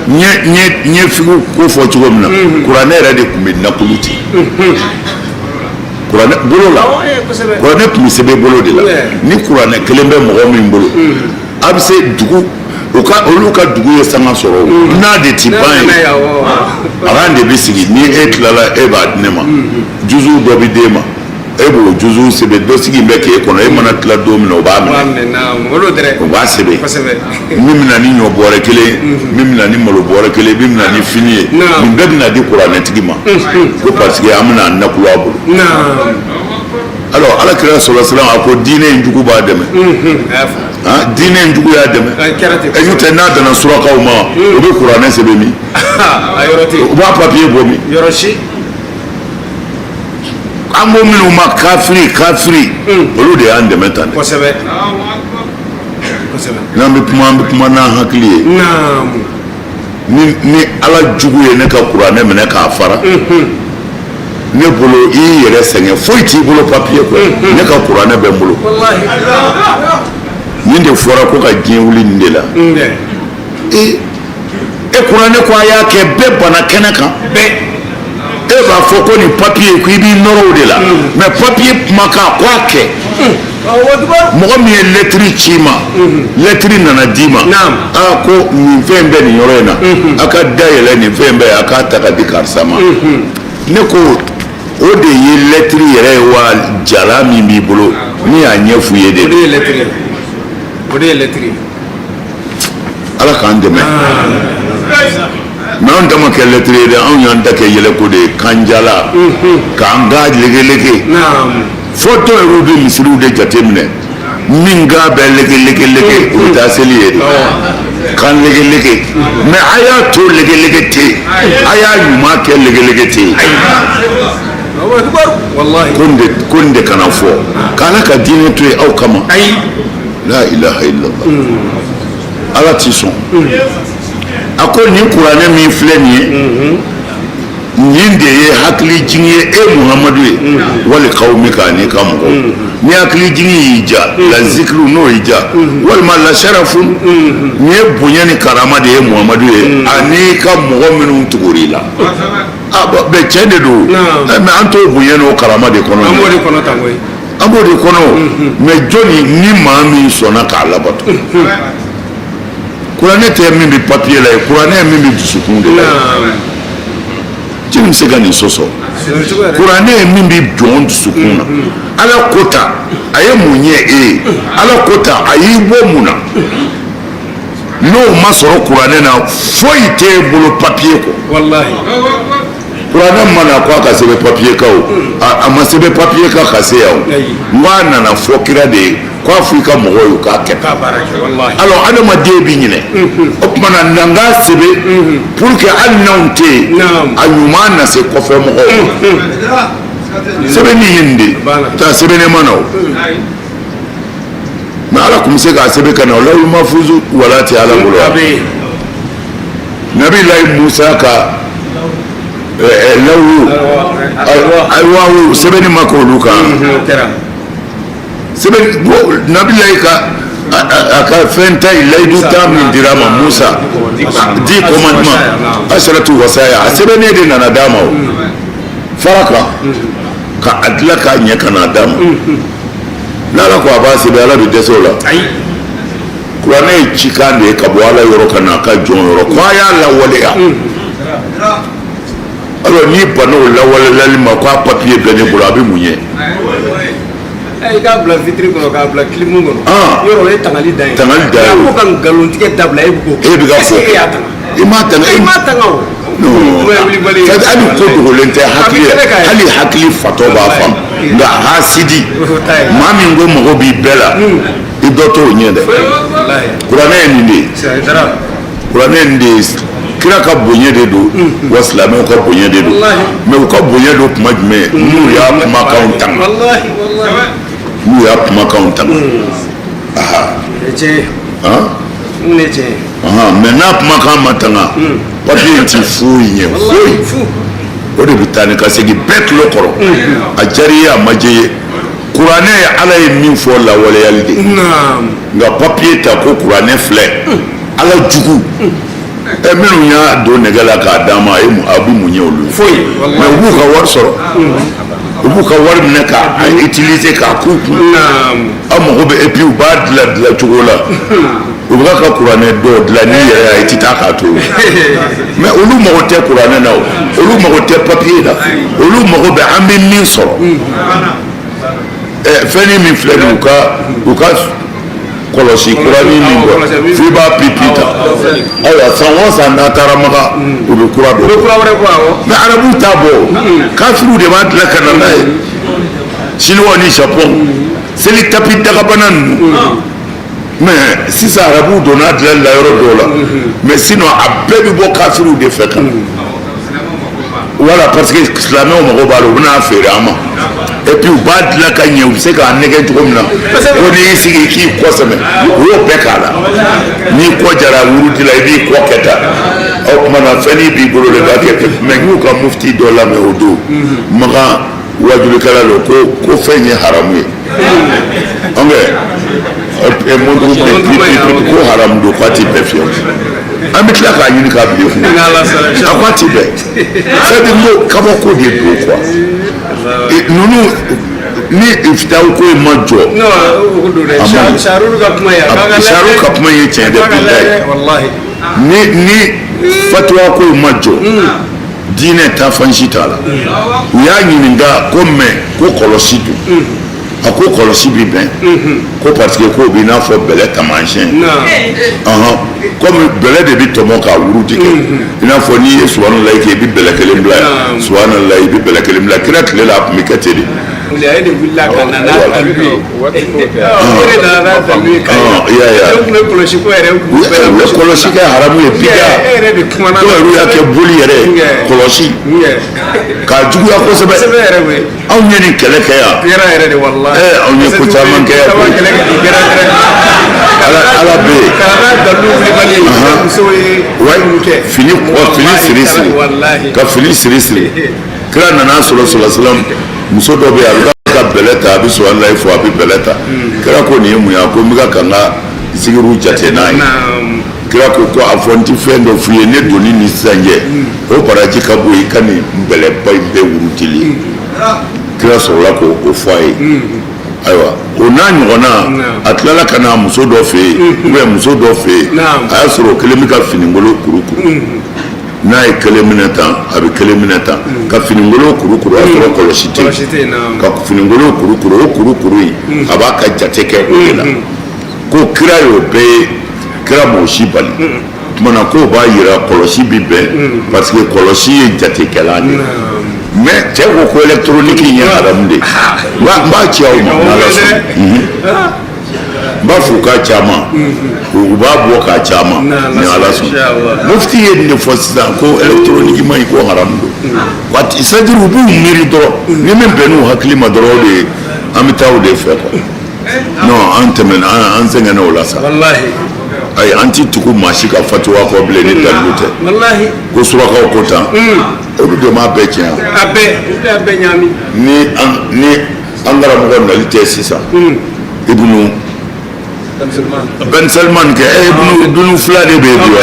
n ye figu ko fɔ cogo min na kuranɛ yɛrɛ de tun bɛ nakulu ten kuranɛ bolo la kuranɛ tun bɛ sɛbɛn bolo de la ni kuranɛ kelen bɛ mɔgɔ min bolo a bɛ se dugu olu ka dugu ye sanga sɔrɔ n'a de ti ban ye aran de bɛ sigi ni e tilala e b'a di ne ma juzu dɔ bɛ d'e ma e b'o juzu sɛbɛn dɔ sigi bɛ k'e kɔnɔ e mana tila don min na o b'a minɛ o b'a sɛbɛn min bɛna ni ɲɔ bɔrɛ kelen min bɛna ni malo bɔrɛ kelen min bɛna ni fini ye nin bɛɛ bɛna di kuranɛtigi ma ko parce que an bɛna nakulu a bolo alors alakira sallallahu alaihi wasallam a ko diinɛ in jugu b'a dɛmɛ diinɛ in jugu y'a dɛmɛ e n'o tɛ n'a dana surakaw ma o bɛ kuranɛ sɛbɛn min u b'a papiye bɔ min an ko minnu ma kafiri olu de y'an dɛmɛ tan dɛ n'an bɛ kuma an bɛ kuma n'an hakili ye ni ala jugu ye ne ka kuranɛ minɛ k'a fara ne bolo i yɛrɛ sɛgɛn foyi t'i bolo papiye kɔ ne ka kuranɛ bɛ n bolo nin de fɔra ko ka diɲɛ wuli nin de la e kuranɛ ko a y'a kɛ bɛɛ bana kɛnɛ kan e b'a fɔ ko nin papiye ko i b'i nɔrɔ o de la mais papiye kumakan ko a kɛ mɔgɔ min ye lɛtiri ci ma lɛtiri nana d'i ma ko nin fɛn bɛ nin yɔrɔ in na a ka dayɛlɛ nin fɛn bɛɛ a k'a ta ka di karisa ma ne ko o de ye lɛtiri yɛrɛ ye wa jala min b'i bolo ni y'a ɲɛ f'u ye de o de ye lɛtiri ala k'an dɛmɛ mais anw ta ma kɛ lɛtiri ye dɛ anw y'an ta kɛ yɛlɛko de ye kanjala k'an ga legelege fo dɔw yɛrɛ bɛ misiriw de jateminɛ min ga bɛ legelege o bɛ taa seli ye de kan legelege mais a y'a to legelege tɛ yen a y'a ɲuman kɛ legelege tɛ yen ko nin de kana fɔ k'ala ka diinɛ to yen aw kama la ilaha illallah ala t'i sɔn a ko nin kuranɛ min filɛ nin ye nin de ye hakili jigin ye e muhamadu ye wali kawmi ka ni ka mɔgɔ ni hakili jigin y'i ja la zikiru n'o y'i ja walima la sharafun nin ye bonya ni karama de ye muhamadu ye ani ka mɔgɔ minnu tugur'i la bɛɛ cɛ de don mais an t'o bonya n'o karama de kɔnɔ an b'o de kɔnɔ mais jɔnni ni maa min sɔnna k'a labato kuranɛ tɛ min bɛ papiye la ye kuranɛ ye min bɛ dusukun de la jeli bɛ se ka nin sɔsɔ kuranɛ ye min bɛ jɔn dusukun na ala ko ta a ye mun ɲɛ e ye ala ko ta a y'i bɔ mun na n'o ma sɔrɔ kuranɛ na foyi t'e bolo papiye kɔ kuranɛ mana ko a ka sɛbɛn papiye kan o a ma sɛbɛn papiye kan ka se yan o n k'a nana fɔ kira de ye k'a fɔ i ka mɔgɔw ye k'a kɛ tan alors adamaden b'i ɲinɛ o tuma na n'an k'a sɛbɛn pour que hali n'anw tɛ yen a ɲuman na se kɔfɛ mɔgɔw ma sɛbɛnni ye nin de taa sɛbɛnnen na o mais ala tun bɛ se k'a sɛbɛn ka na o lawul mahfuzu wala tɛ ala bolo nabi layi musa ka lawul alwahu sɛbɛnni ma k'olu kan sɛbɛn nabi layi ka a ka fɛn ta yi layidu ta min dira ma musa di commandement asharatu wasaya a sɛbɛnnen de nana d'a ma o fara kan ka a dilan k'a ɲɛ ka na d'a ma n'ala ko a b'a sɛbɛn ala bɛ dɛsɛ o la kuranɛ ye cikan de ye ka bɔ ala yɔrɔ ka na a ka jɔn yɔrɔ ko a y'a lawaleya alors n'i banna o lawaleyali ma ko a papiye bɛ ne bolo a bɛ mun ye i k'a bila vitiri kɔnɔ k'a bila kilimu kɔnɔ yɔrɔ o ye tangali dan ye a ko ka nkalontigɛ dabila e bɛ k'o kɛ e bɛ ka fɔ e y'a tanga i m'a tanga o hali ko dogolen tɛ hali hakili fatɔ b'a faamu nka hasidi maa min ko mago b'i bɛɛ la i dɔ t'o ɲɛ dɛ kuranɛ ye nin de ye kuranɛ ye nin de ye kira ka bonya de don wa silamɛw ka bonya de don mais u ka bonya don kuma jumɛn n'u y'a kumakanw tanga n'u y'a kumakanw tanga mais n'a kumakan ma tanga papiye ti foyi ɲɛ foyi o de bɛ taa ni ka segin bɛɛ tulo kɔrɔ a diyara i ye a ma diya i ye kuranɛ ala ye min fɔ lawaleyali de nka papiye ta ko kuranɛ filɛ ala jugu minnu y'a don nɛgɛ la k'a d'a ma a bɛ mun ye olu foyi mais u b'u ka wari sɔrɔ u b'u ka wari minɛ k'a utiliser k'a k'u kun aw mago bɛ et puis u b'a dilan cogo la u bɛ ka kuranɛ dɔw dilan n'i yɛrɛ y'a ye i tɛ taa k'a to mais olu mago tɛ kuranɛ na o olu mago tɛ papier la olu mago bɛ an bɛ min sɔrɔ fɛn min filɛ nin u ka kɔlɔsi kurani min bɔ f'i b'a pipi ta ayiwa san o san n'a taara maga u bɛ kura dɔ mais arabu t'a bɔ kafiriw de b'a dilan ka na n'a ye chinois ni japon seli tapi dagabana ninnu mais sisan arabu donna dilanli la yɔrɔ dɔw la mais sinon a bɛɛ bɛ bɔ kafiriw de fɛ kan voilà parce que silamɛw mago b'a la u bɛna feere an ma et puis u b'a dilan ka ɲɛ u bɛ se k'a nɛgɛ cogo min na ko n'i y'i sigi k'i kɔ sɛmɛ u y'o bɛɛ k'a la n'i kɔ jara wuruti la i b'i kɔ kɛ tan o tuma na fɛn b'i bolo de b'a kɛ mais n'u ka mufti dɔ lamɛn o don makan wajulikɛla don ko fɛn ye haramu ye ko haramu don k'a ti bɛɛ fiyɛ an bɛ tila k'a ɲini k'a bila kun a k'a ti bɛɛ c'est-à-dire ko kabako de don quoi ninnu ni ifitaw ko in ma jɔ saru ka kuma ye tiɲɛ de bilayi ni fatuwa ko in ma jɔ diinɛ taa fan si t'a la u y'a ɲininka ko mais ko kɔlɔsi dun a ko kɔlɔsi bi bɛn ko parce que ko b'i n'a fɔ bɛlɛ taamasiyɛn komi bɛlɛ de bi tɔmɔ k'a wuruti kɛ i n'a fɔ n'i ye subhanallah kɛ i bi bɛlɛ kelen bila yan subhanallah i bi bɛlɛ kelen bila kira tile la a tun bɛ kɛ ten de. ale de wulila ka na n'a dalu ye e de nana n'a dalu ye e kun bɛ kɔlɔsi ko yɛrɛ u ye kɔlɔsi kɛ haramu ye bida e yɛrɛ de kumana dɔw yɛrɛ y'a kɛ boli yɛrɛ kɔlɔsi k'a juguya kosɛbɛ anw ye nin kɛlɛ kɛ yan yɛrɛ de walahi anw ye ko caman kɛ yan ala bɛ yen fini siri siri ka fini siri siri kira nana sɔrɔ salam muso dɔ bɛ yen a bɛ ka bɛlɛ ta a bɛ subahanallahi fɔ a bɛ bɛlɛ ta kira ko nin ye mun ye a ko n bɛ ka n ka zikiriw jate n'a ye kira ko a fɔ n tɛ fɛn dɔ f'i ye ne donni ni sisan cɛ o baraji ka bon i ka nin bɛlɛba in bɛɛ wurutili kira sɔrɔla k'o fɔ a ye ayiwa o n'a ɲɔgɔnna a tilala ka na muso dɔ fɛ yen muso dɔ fɛ yen a y'a sɔrɔ o kelen bɛ ka finikolon kurukuru n'a ye kelen minɛ tan a bɛ kelen minɛ tan ka finikolon kurukuru a sɔrɔ kɔlɔsi tɛ yen ka finikolon kurukuru o kurukuru in a b'a ka jate kɛ o de la ko kira y'o bɛɛ ye kira m'o si bali tumana k'o b'a yira kɔlɔsi bi bɛn parce que kɔlɔsi ye jatekɛla de mais cɛ ko ko électronique in ye haramu de ye n b'a ci aw ma n'Ala sɔnna n b'a fɔ k'a caman u b'a bɔ k'a caman ni Ala sɔnna mufti ye nin de fɔ sisan ko électronique ma ɲi ko haramu don c'est-à-dire u b'u miiri dɔrɔn ni min bɛnn'u hakili ma dɔrɔn o de an bɛ taa o de fɛ quoi non an tɛmɛna an sɛgɛnna o la sa ayi an ti tugu maa si ka fatuwa kɔ bilen ni dalilu tɛ ko surakaw ko tan olu de m'a bɛɛ tiɲɛ ni an karamɔgɔ nali tɛ sisan ibunu Ben Salman kɛ ibunu fila de bɛ yen bi wa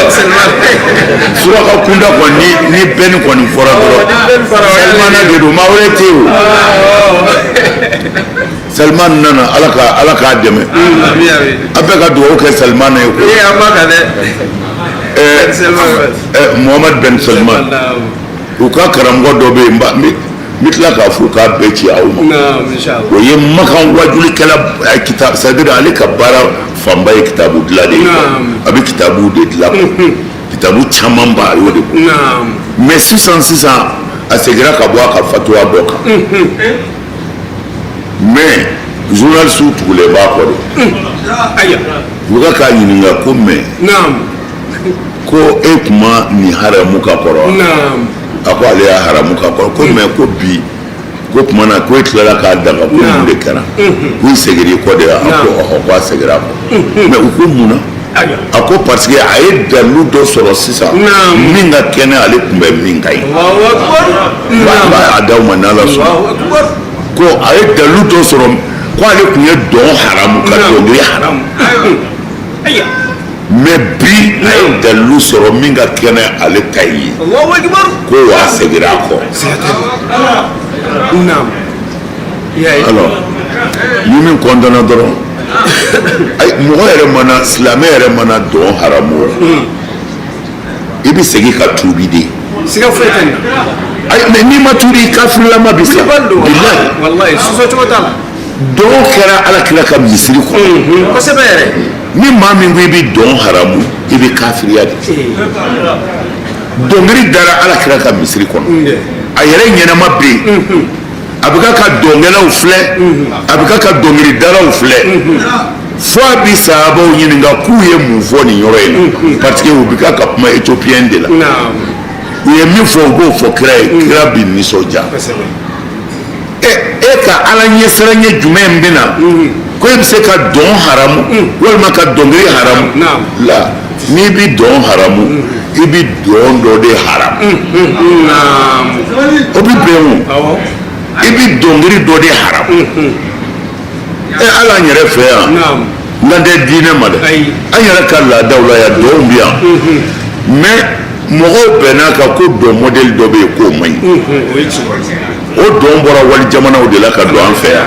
suraka kunda kɔni ni bɛni kɔni fɔra dɔrɔn Salmana de don maa wɛrɛ tɛ yen o Salman nana ala k'a dɛmɛ a bɛɛ ka dugawu kɛ Salman ye ko Mohammed Ben Salman u ka karamɔgɔ dɔ bɛ yen n bɛ tila k'a fɔ k'a bɛɛ ci aw ma o ye Makan wajulikɛla c'est-à-dire ale ka baara fanba ye kitabu dilan de ye a bɛ kitabu de dilan kitabu caman ba a y'o de bɔ mais sisan a seginna ka bɔ a ka fatuwa dɔ kan mais journaliste tugulen b'a kɔ de u ka k'a ɲininka ko mais ko e kuma nin haramu ka kɔrɔ a ko ale y'a haramu ka kɔrɔ ko mais ko bi ko tuma na ko e tilala k'a daga ko mun de kɛra ko i seginna i kɔ de a ko ɔhɔ ko a seginna a kɔ mais u ko mun na a ko parce que a ye dalilu dɔ sɔrɔ sisan min ka kɛnɛ ale tun bɛ min ka ɲi b'a d'aw ma n'Ala sɔnna ko a ye dalilu dɔ sɔrɔ ko ale tun ye dɔn haramu ka dɔn ye haramu mais bi a ye dalilu sɔrɔ min ka kɛnɛ ale ta ye ko wa seginna a kɔ alors ni min kɔntana dɔrɔn mɔgɔ yɛrɛ mana silamɛ yɛrɛ mana dɔn haramu i bɛ segin ka tuubi de siga foyi tɛ nin na mais n'i ma tuubi i kafirlama bi sa wallahi sɔsɔ cogo t'a la dɔn kɛra alakira ka misiri kɔnɔ kosɛbɛ yɛrɛ ni maa min ko i bɛ dɔn haramu i bɛ kafiriya de dɔnkili dara alakira ka misiri kɔnɔ a yɛrɛ ɲɛnama bɛ yen a bɛ ka dɔnkɛlaw filɛ a bɛ ka dɔnkili daraw filɛ fo a bi sahabaw ɲininka k'u ye mun fɔ nin yɔrɔ in parce que u bɛ ka kuma éthiopien de la u ye min fɔ u b'o fɔ kira ye kira bi nisɔndiya e ka ala ɲɛsiranɲɛ jumɛn bɛ na ko e bɛ se ka dɔn haramu walima ka dɔnkili haramu la n'i bi dɔn haramu i bi dɔn dɔ de haramu o bi bɛn o i bi dɔnkili dɔ de haramu ala an yɛrɛ fɛ yan n'an tɛ diinɛ ma dɛ an yɛrɛ ka laadaw la yan dɔnw bɛ yan mais mɔgɔw bɛnn'a kan ko dɔn modèle dɔ bɛ yen k'o man ɲi o dɔn bɔra wali jamanaw de la ka don an fɛ yan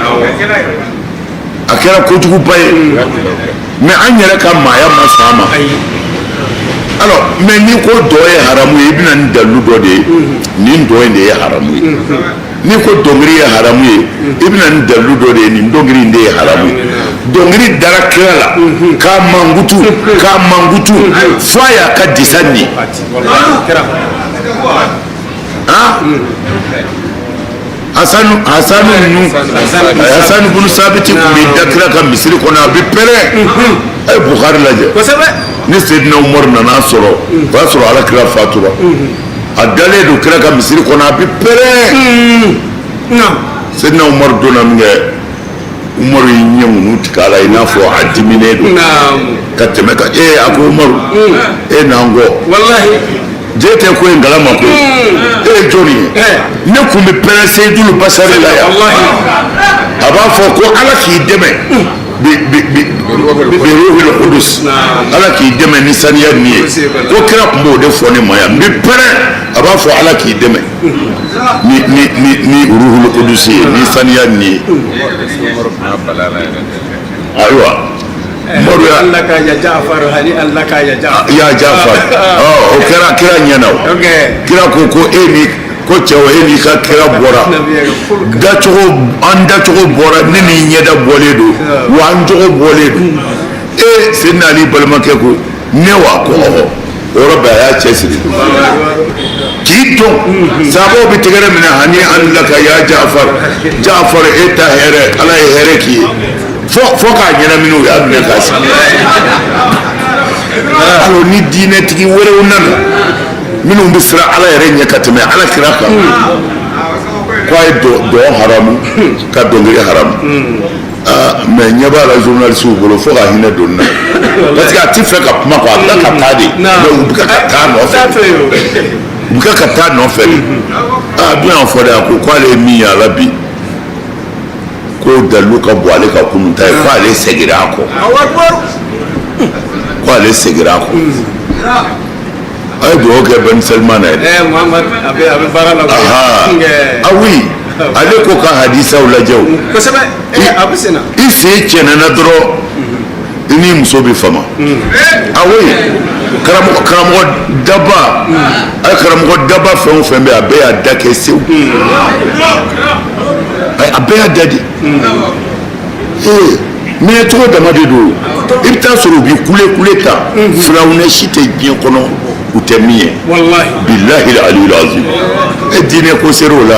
a kɛra kojuguba ye mais an yɛrɛ ka maaya ma sɔn a ma alors mais n'i ko dɔn ye haramu ye i bɛna ni dalilu dɔ de ye nin dɔn in de ye haramu ye n'i ko dɔnkili ye haramu ye i bɛna ni dalilu dɔ de ye nin dɔnkili in de ye haramu ye dɔnkili dara kira la k'a mankutu fo a y'a ka disa nin Hassan bunu Sabiti kun bɛ da kira ka misiri kɔnɔ a bɛ pɛrɛn a ye Bukhari lajɛ ni Seydina Umaru nana sɔrɔ o y'a sɔrɔ alakira fatura a dalen don kira ka misiri kɔnɔ a bɛ pɛrɛn Seydina Umaru donna min kɛ Umaru y'i ɲɛ ŋunu tigɛ a la i n'a fɔ a diminen don ka tɛmɛ ka a ko Umaru n'an kɔ jɛ tɛ ko in galama ko ye jɔnni ye ne kun bɛ pɛrɛn Seyidul Basari la yan a b'a fɔ ko ala k'i dɛmɛ bi ruhil qudus ala k'i dɛmɛ ni saniya nin ye ko kira tun b'o de fɔ ne ma yan n bɛ pɛrɛn a b'a fɔ ala k'i dɛmɛ ni ruhul qudus ye ni saniya nin ye ayiwa Umaru Allah ka ya Jafar hali Allah ka ya Jafar ya Jafar o kɛra kira ɲɛna o kira ko ni ko cɛw n'i ka kira bɔra an dacogo bɔra ne ni ɲɛda bɔlen don wa an jogo bɔlen don Seydina Ali balimakɛ ko ne wa ko o yɔrɔ bɛɛ a y'a cɛsiri k'i dɔn sahabaw bɛ tɛgɛrɛ minɛ hani Allah ka ya Jafar e ta hɛrɛ ala ye hɛrɛ k'i ye fo k'a ɲɛnamini o y'a minɛ k'a sigi alors ni diinɛtigi wɛrɛw nana minnu bɛ siran ala yɛrɛ ɲɛ ka tɛmɛ ala kira kan ko a ye dɔn haramu ka dɔnkili haramu mais ɲɛ b'a la journalisiw bolo fo ka hinɛ don na parce que a ti fɛ ka kuma quoi a bɛ ka taa de mais u bɛ ka taa nɔfɛ u bɛ ka taa nɔfɛ de a bɛ yan fɔ de a ko k'ale ye min ye a la bi ko dalilu ka bɔ ale ka kunun ta ye ko ale segira a kɔ a ye dugawu kɛ Ben Salman na ye oui ale ko ka hadisaw lajɛ o i sen cɛnɛna dɔrɔn i ni muso bɛ fama oui karamɔgɔ daba a ye karamɔgɔ daba fɛn o fɛn bɛ a bɛɛ y'a da kɛ sewu a bɛɛ y'a da di minɛ cogo dama de don i bɛ taa sɔrɔ u b'i kule ta firawuna si tɛ diɲɛ kɔnɔ u tɛ min ye bilahi aliyul azim diinɛ ko ser'o la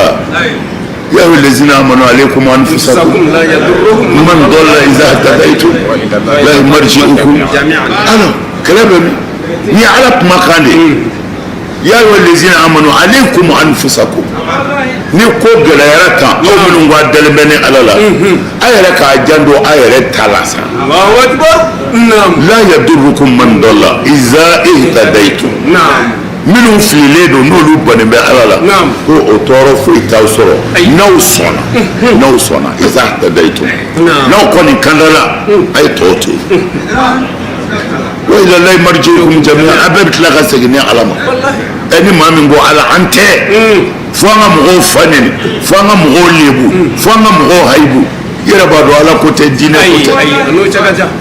ya ayyuhal lazina amanu alaykum anfusakum man dalla idha ihtadaytum la marji'ukum alors kɛlɛ bɛ min ni ala kumakan de ya ayyuhal lazina amanu alaykum anfusakum ni ko gɛlɛyara kan aw minnu ko a dalen bɛ ni ala la a yɛrɛ k'a janto a yɛrɛ ta la sa la yadurrukum man dalla idha ihtadaytum minnu fililen don n'olu bannen bɛ ala la ko o tɔɔrɔ foyi t'aw sɔrɔ n'aw sɔnna idha ihtadaytum n'aw kɔni kandala a ye tɔw to yen wa ila Allahi marji'ukum jami'an a bɛɛ bɛ tila ka segin ni ala ma ni maa min ko ala an tɛ fo an ka mɔgɔw fa neni fo an ka mɔgɔw lebu fo an ka mɔgɔw hayibu yɛrɛ b'a dɔn ala ko tɛ diinɛ ko tɛ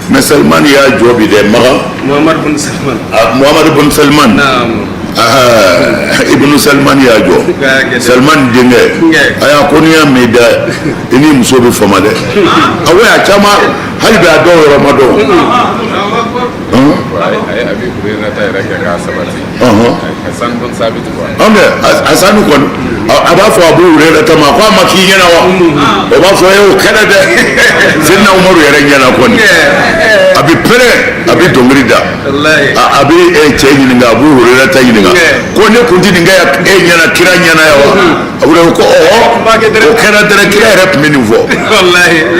mais Salman y'a jɔ bi dɛ maga Muhamadu bun Salman Ibnu Salman y'a jɔ Salman denkɛ a y'a ko n'i y'a mɛn da i ni muso bɛ fama dɛ a we a caman hali bi a dɔw yɔrɔ ma dɔn Hasani kɔni a b'a fɔ Abu Hurairata ma ko a ma k'i ɲɛna wa o b'a fɔ o kɛnɛ dɛ Seydina Umaru yɛrɛ ɲɛna kɔni a bɛ pɛrɛn a bɛ dɔnkili da a bɛ cɛ ɲininka Abu Hurairata ɲininka ko ne kun tɛ nin kɛ e ɲɛna kira ɲɛna ya wa a bɛ ko o kɛra dɛrɛ kira yɛrɛ tun bɛ nin fɔ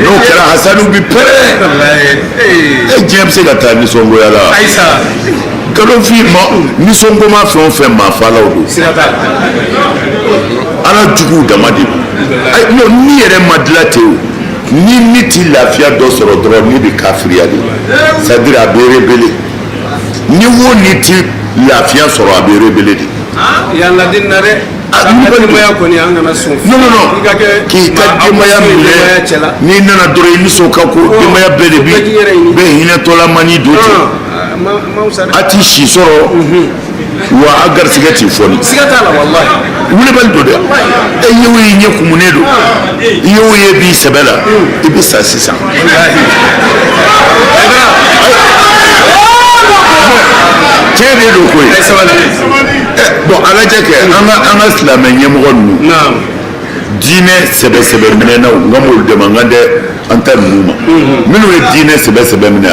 n'o kɛra Hasani bɛ pɛrɛn diɲɛ bɛ se ka taa nisɔngoya la kalofin ma nisɔngoma fɛn o fɛn maafalaw don ala juguw dama de don ni yɛrɛ ma dilan ten o ni ti lafiya dɔ sɔrɔ dɔrɔn ni bɛ kafiriya de c'est à dire a bɛ rebelle ni wo ni ti lafiya sɔrɔ a bɛ rebelle de yalla din na dɛ denbaya kɔni an kana sɔn non k'i ka denbaya minɛ n'i nana dɔrɔn i nisɔn ka ko denbaya bɛɛ de bɛ hinɛtɔla mani don ten a ti si sɔrɔ wa a garisɛgɛ t'i fɔni siga t'a la wallahi wulibali don dɛ e ye o ye ɲɛ kumunen don i ye o ye b'i sɛbɛ la i bɛ sa sisan tiɲɛ de don koyi bon a lajɛ kɛ an ka silamɛ ɲɛmɔgɔ ninnu diinɛ sɛbɛsɛbɛ minɛnaw n ka m'olu dɛmɛ n ka dɛ an ta ninnu ma minnu ye diinɛ sɛbɛsɛbɛ minɛ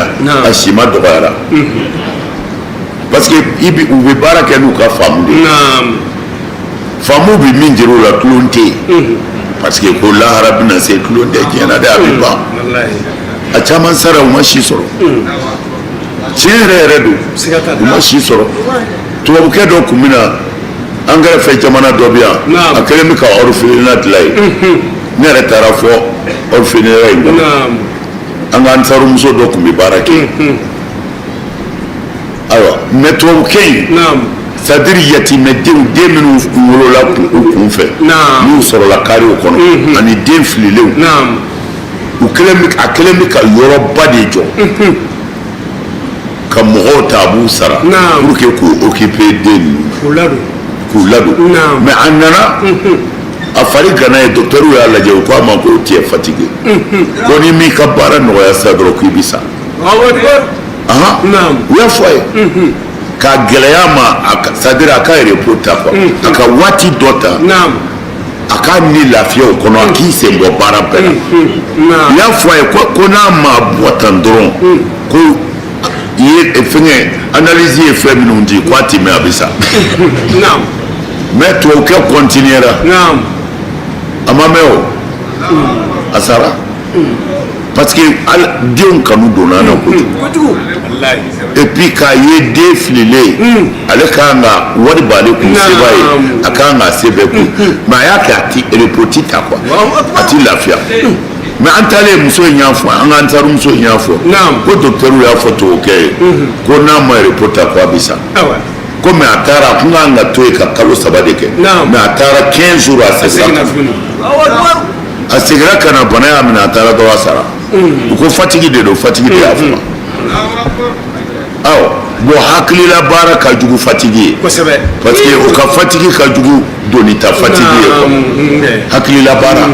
a si ma dɔgɔyara parce que u bɛ baara kɛ n'u ka faamu de faamu bɛ min jira o la tulon tɛ yen parce que ko lahara bɛna se tulon tɛ diɲɛ na dɛ a bɛ ban a caman sara u ma si sɔrɔ tiɲɛ yɛrɛ yɛrɛ don u ma si sɔrɔ tubabukɛ dɔ kun bɛ na an kɛrɛfɛ jamana dɔ bɛ yan a kɛlen bɛ ka orphelinat dilan yen ne yɛrɛ taara fɔ orphelinat in kɔnɔ an ka ansarumuso dɔ kun bɛ baara kɛ ayiwa mɛ tubabukɛ in c'est à dire yatimɛdenw den minnu wolola u kun fɛ n'u sɔrɔla kariw kɔnɔ ani den fililenw a kɛlen bɛ ka yɔrɔba de jɔ ka mɔgɔw ta a b'u sara pour que k'u occuper den ninnu k'u ladon mais a nana a fari gana ye docteur y'a lajɛ u ko a ma ko tu es fatigué ko ni m'i ka baara nɔgɔya sisan dɔrɔn k'i bɛ sa u y'a fɔ a ye k'a gɛlɛya ma c'est à dire a ka repos ta quoi a ka waati dɔ ta a k'a ni lafiya o kɔnɔ a k'i sen bɔ baara bɛɛ la u y'a fɔ a ye ko n'a ma bɔ tan dɔrɔn ko i ye fɛngɛ analyse ye fɛn minnu di ko a ti mɛn a bɛ sa mais tubabukɛ continuera a ma mɛn o a sara parce que denw kanu donna na kojugu et puis k'a ye den fililen ale kan ka wari b'ale kun se b'a ye a kan ka se bɛɛ kun mais a y'a kɛ a ti repos ti ta quoi a ti lafiya mais an taalen muso in y'a fɔ an ka ansarumuso in y'a fɔ ko docteur y'a fɔ tubabukɛ ye ko n'a ma repos ta ko a bɛ sa ko mais a taara a kun kan ka to yen ka kalo 3 de kɛ mais a taara 15 jours a seginna a seginna ka na bana y'a minɛ a taara dɔrɔn a sara u ko fatigi de don fatigi de y'a fɔ awɔ bon hakilila baara ka jugu fatigi ye parce que o ka fatigi ka jugu doni ta fatigi ye quoi hakilila baara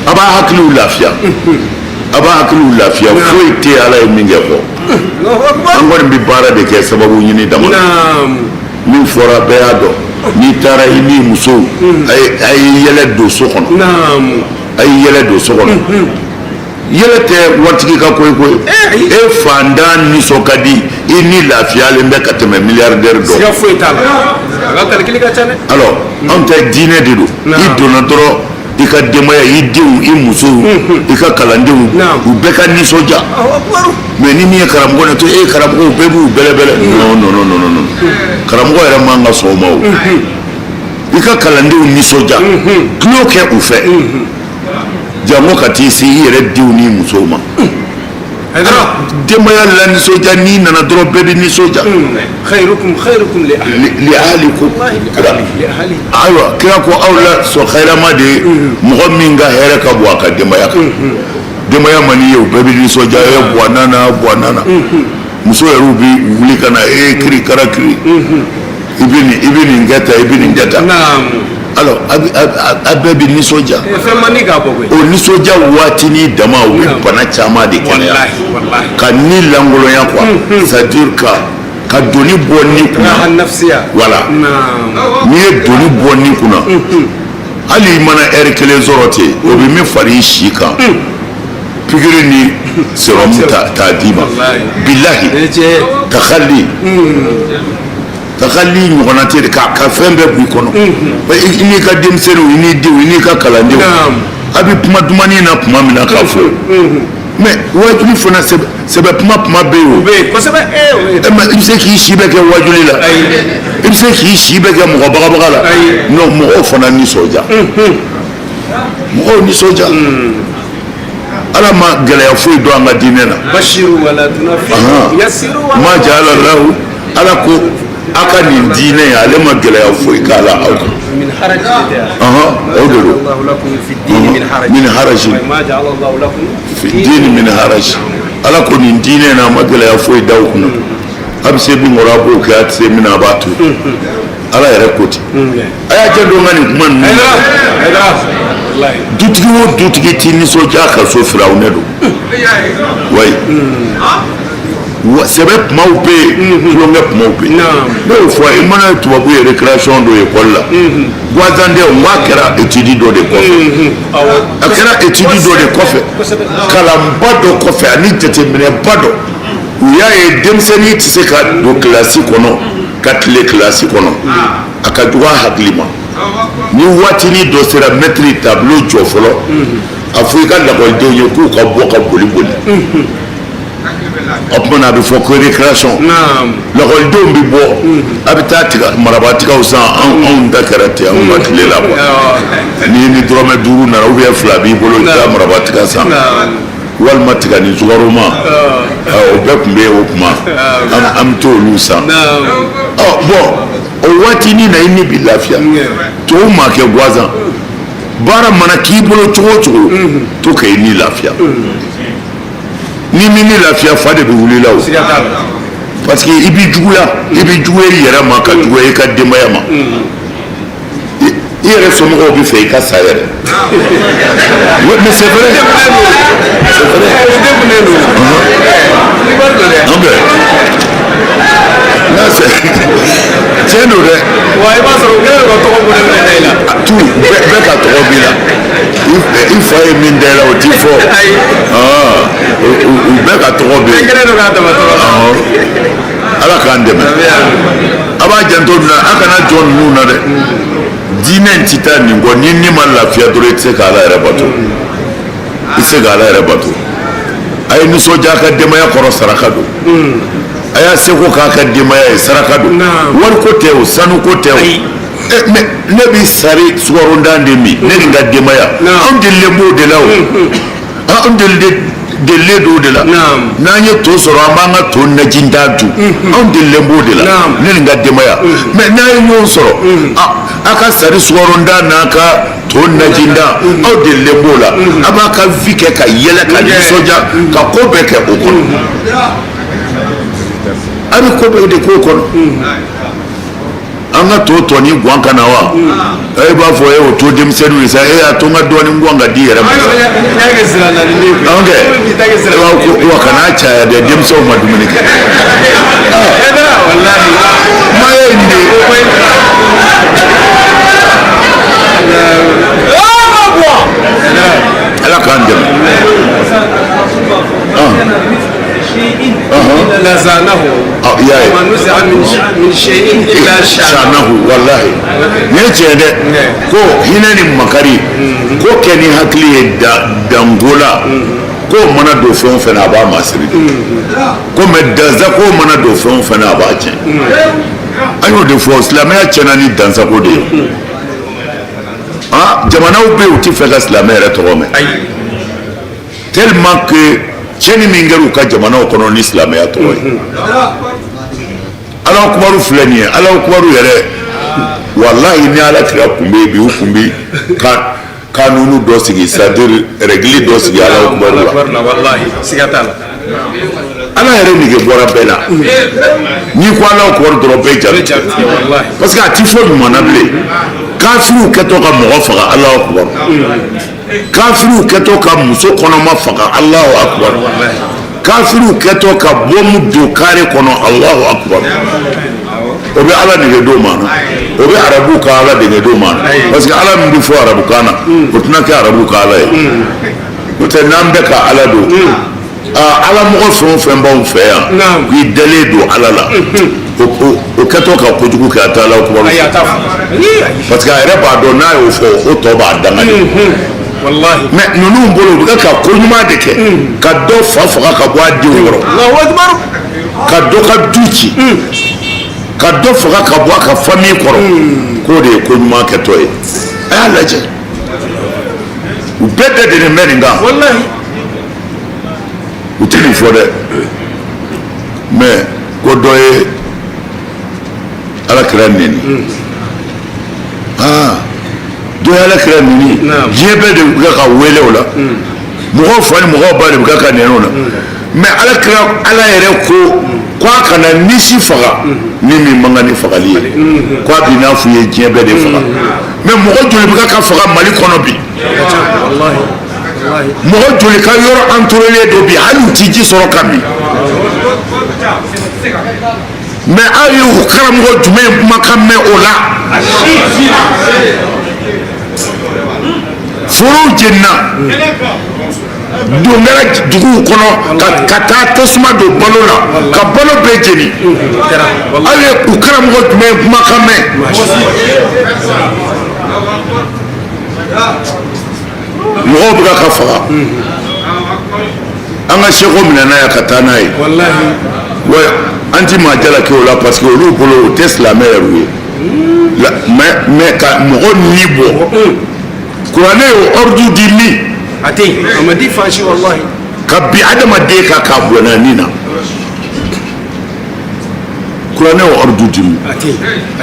a b'a hakiliw lafiya foyi tɛ ala ye min kɛ fɔ an kɔni bɛ baara de kɛ sababu ɲini dama min fɔra bɛɛ y'a dɔn n'i taara i n'i musow a ye yɛlɛ don so kɔnɔ yɛlɛ tɛ waritigi ka koyi koyi e fantan nisɔn ka di i ni lafiyalen bɛ ka tɛmɛ milliardaire dɔ alors anw tɛ diinɛ de don i donna dɔrɔn i ka denbaya i denw i musow i ka kalandenw u bɛɛ ka nisɔndiya mais ni min ye karamɔgɔ na to e karamɔgɔw bɛɛ b'u bɛlɛbɛlɛ non karamɔgɔ yɛrɛ man ka sɔn o ma o i ka kalandenw nisɔndiya tulo kɛ u fɛ jango ka t'i se i yɛrɛ denw ni musow ma denbaya la nisɔndiya n'i nana dɔrɔn bɛɛ bɛ nisɔndiya. khairukum li ahlikum ayiwa kira ko aw la sɔn hɛrɛma de ye mɔgɔ min ka hɛrɛ ka bon a ka denbaya kan. denbaya man di ye o bɛɛ bɛ nisɔndiya bɔ a nana muso yɛrɛ bɛ wuli ka na kiri kara kiri i bɛ nin kɛ tan i bɛ nin kɛ tan. alors a bɛɛ bɛ nisɔndiya. fɛn man di k'a bɔ koyi. o nisɔndiya waati ni dama o bɛ bana caman de kɛnɛya ka ni langolonya quoi c'est à dire ka doni bɔ ni kunna voilà n'i ye doni bɔ ni kunna hali i mana heure kelen sɔrɔ ten o bɛ min fari i si kan pikiri ni sérum t'a d'i ma bilahi takali ɲɔgɔnna tɛ de ka fɛn bɛɛ b'i kɔnɔ i n'i ka denmisɛnninw i n'i denw i n'i ka kalandenw a bɛ kuma dumuni na tuma min na k'a fɔ mais wajuli fana sɛbɛ kuma bɛ yen o mais i bɛ se k'i si bɛɛ kɛ wajuli la i bɛ se k'i si bɛɛ kɛ mɔgɔ bagabaga la non mɔgɔw fana nisɔndiya mɔgɔw nisɔndiya ala ma gɛlɛya foyi don an ka diinɛ na ma ja'ala lahu ala ko a ka nin diinɛ ale ma gɛlɛya foyi k'a la aw kan o de don min haraji fi diini min haraji ala ko nin diinɛ na a ma gɛlɛya foyi da aw kunna a bɛ se min kɔrɔ a b'o kɛ a tɛ se min na a b'a to ala yɛrɛ ko ten a y'a jɛ don ka nin kuma ninnu dutigi o dutigi t'i nisɔndiya ka so firawunɛ don wayi sɛbɛ kumaw bɛ yen tulonkɛ kumaw bɛ yen ne y'o fɔ i mana tubabu ye récréation dɔ école la guazandɛ o m'a kɛra étude dɔ de kɔfɛ a kɛra étude dɔ de kɔfɛ kalanba dɔ kɔfɛ ani jateminɛba dɔ u y'a ye denmisɛnnin tɛ se ka don kilasi kɔnɔ ka tile kilasi kɔnɔ a ka jugu a hakili ma ni waatinin dɔ sera mɛtiri tableau jɔ fɔlɔ a fɔ i ka lakɔlidenw ye k'u ka bɔ ka boli o tumana a bɛ fɔ ko récréation lakɔlidenw bɛ bɔ a bɛ taa marabaatigaw san anw ta kɛra ten anw ka tile la quoi ni dɔrɔmɛ 5 nana ou bien 2 b'i bolo i taa marabaatiga san walima tiga ni sukaroma o bɛɛ tun bɛ yen o kuma an bɛ t'olu san bon o waatinin na i ni bɛ lafiya tubabu maa kɛ guazan baara mana k'i bolo cogo o cogo to k'i ni lafiya ni min ni lafiya fa de bɛ wuli la o parce que i b'i juguya i yɛrɛ ma ka juguya i ka denbaya ma i yɛrɛ somɔgɔw bɛ fɛ i ka sa yɛrɛ mais c'est vrai tiɲɛ don dɛ wa i b'a sɔrɔ u kɛlen ka tɔgɔ bɔ ne la tout bɛɛ ka tɔgɔ b'i la i fa ye min da i la o t'i fɔ u bɛɛ ka tɔgɔ b'i la ala k'an dɛmɛ a b'a janto nin na a kana jɔ ninnu na dɛ diinɛ in ti taa nin kɔ ni ma lafiya dɔrɔn i tɛ se k'ala yɛrɛ bato i tɛ se k'ala yɛrɛ bato a ye nisɔndiya a ka denbaya kɔrɔ saraka don a y'a seko k'a ka denbaya ye saraka don wariko tɛ o sanuko tɛ o mais ne bɛ sari sukarondan de min ne ni n ka denbaya anw delilen b'o de la o anw delilen don o de la n'an ye to sɔrɔ an b'an ka to najinda dun anw delilen b'o de la ne ni n ka denbaya mais n'an ye ɲɔgɔn sɔrɔ a ka sari sukarondan n'a ka to najinda aw delilen b'o la a b'a ka vie kɛ ka yɛlɛ ka nisɔndiya ka ko bɛɛ kɛ o kɔnɔ a bɛ ko bɛɛ de k'o kɔnɔ an ka to tɔ ni guwan ka na wa e b'a fɔ o to denmisɛnninw ye sa a to n ka dɔɔnin guwan ka di yɛrɛ ma wa kana caya dɛ denmisɛnw ma dumuni kɛ ma ye nin de ala k'an dɛmɛ لزانه وما نزع من شيء إلا شانه والله نيجي ko hinɛ ni makari ko kɛ ni hakili ye dangola ko mana don fɛn o fɛn na a b'a masiri ko mais danzako mana don fɛn o fɛn na a b'a tiɲɛ an y'o de fɔ silamɛya tiɲɛna ni danzako de ye jamanaw bɛ yen u tɛ fɛ ka silamɛ yɛrɛ tɔgɔ mɛn tellement que tiɲɛni min kɛra u ka jamanaw kɔnɔ ni silamɛya tɔgɔ ye Alahu Akibaru filɛ nin ye Alahu Akibaru yɛrɛ wallahi ni Ala kira kun bɛ yen bi u kun bɛ kanunu dɔ sigi c'est-à-dire règle dɔ sigi Alahu Akibaru la wallahi siga t'a la Ala yɛrɛ nege bɔra bɛɛ la n'i ko Alahu Akibaru dɔrɔn bɛɛ jaabi parce que a ti fɔ ɲuman na bilen kafiriw kɛtɔ ka mɔgɔ faga Alahu Akibaru kafiriw kɛtɔ ka muso kɔnɔma faga Allahu Akibaru kafiriw kɛtɔ ka bɔmu don kare kɔnɔ Allahu Akibaru o bɛ Ala nege d'o ma o bɛ arabu ka Ala nege d'o ma parce que Ala min bɛ fɔ arabukan na o tɛna kɛ arabu ka Ala ye n'o tɛ n'an bɛ ka Ala don Ala mɔgɔ fɛn o fɛn b'anw fɛ yan k'i dalen don Ala la o kɛtɔ ka kojugu kɛ a tɛ Alahu Akibaru parce que a yɛrɛ b'a dɔn n'a y'o fɔ o tɔ b'a danga wallahi mais ninnu bolo u bɛ ka ko ɲuman de kɛ ka dɔ fa faga ka bɔ a denw kɔrɔ ka dɔ ka du ci ka dɔ faga ka bɔ a ka famille kɔrɔ k'o de ye ko ɲuman kɛtɔ ye a y'a lajɛ u bɛɛ dɛdɛlen bɛ nin kan u tɛ nin fɔ dɛ mais ko dɔ ye Alakira neni dɔ ye Alakira neni diɲɛ bɛɛ de bɛ ka wele o la mɔgɔw fa ni mɔgɔw ba de bɛ ka nɛni o la mais Alakira Ala yɛrɛ ko a kana nisi faga ni min man kan ni fagali ye ko a b'i n'a fɔ i ye diɲɛ bɛɛ de faga mais mɔgɔ joli bɛ ka faga Mali kɔnɔ bi mɔgɔ joli ka yɔrɔ entouré don bi hali u ti ji sɔrɔ ka min mais aw ye u karamɔgɔ jumɛn ye kumakan mɛn o la forow jenina don kɛra duguw kɔnɔ ka taa tasuma don balo la ka balo bɛɛ jeni aw ye u karamɔgɔ jumɛn ye kumakan mɛn mɔgɔw bɛ ka faga an ka seko minɛna yan ka taa n'a ye wa an ti maa jalaki o la parce que olu bolo o tɛ silamɛ yɛrɛ ye mais ka mɔgɔ ni bɔ kuranɛ y'o ordre di min a tɛ yen a ma di fan si wallahi ka bin adamaden kan k'a bɔnna nin na kuranɛ y'o ordre di min a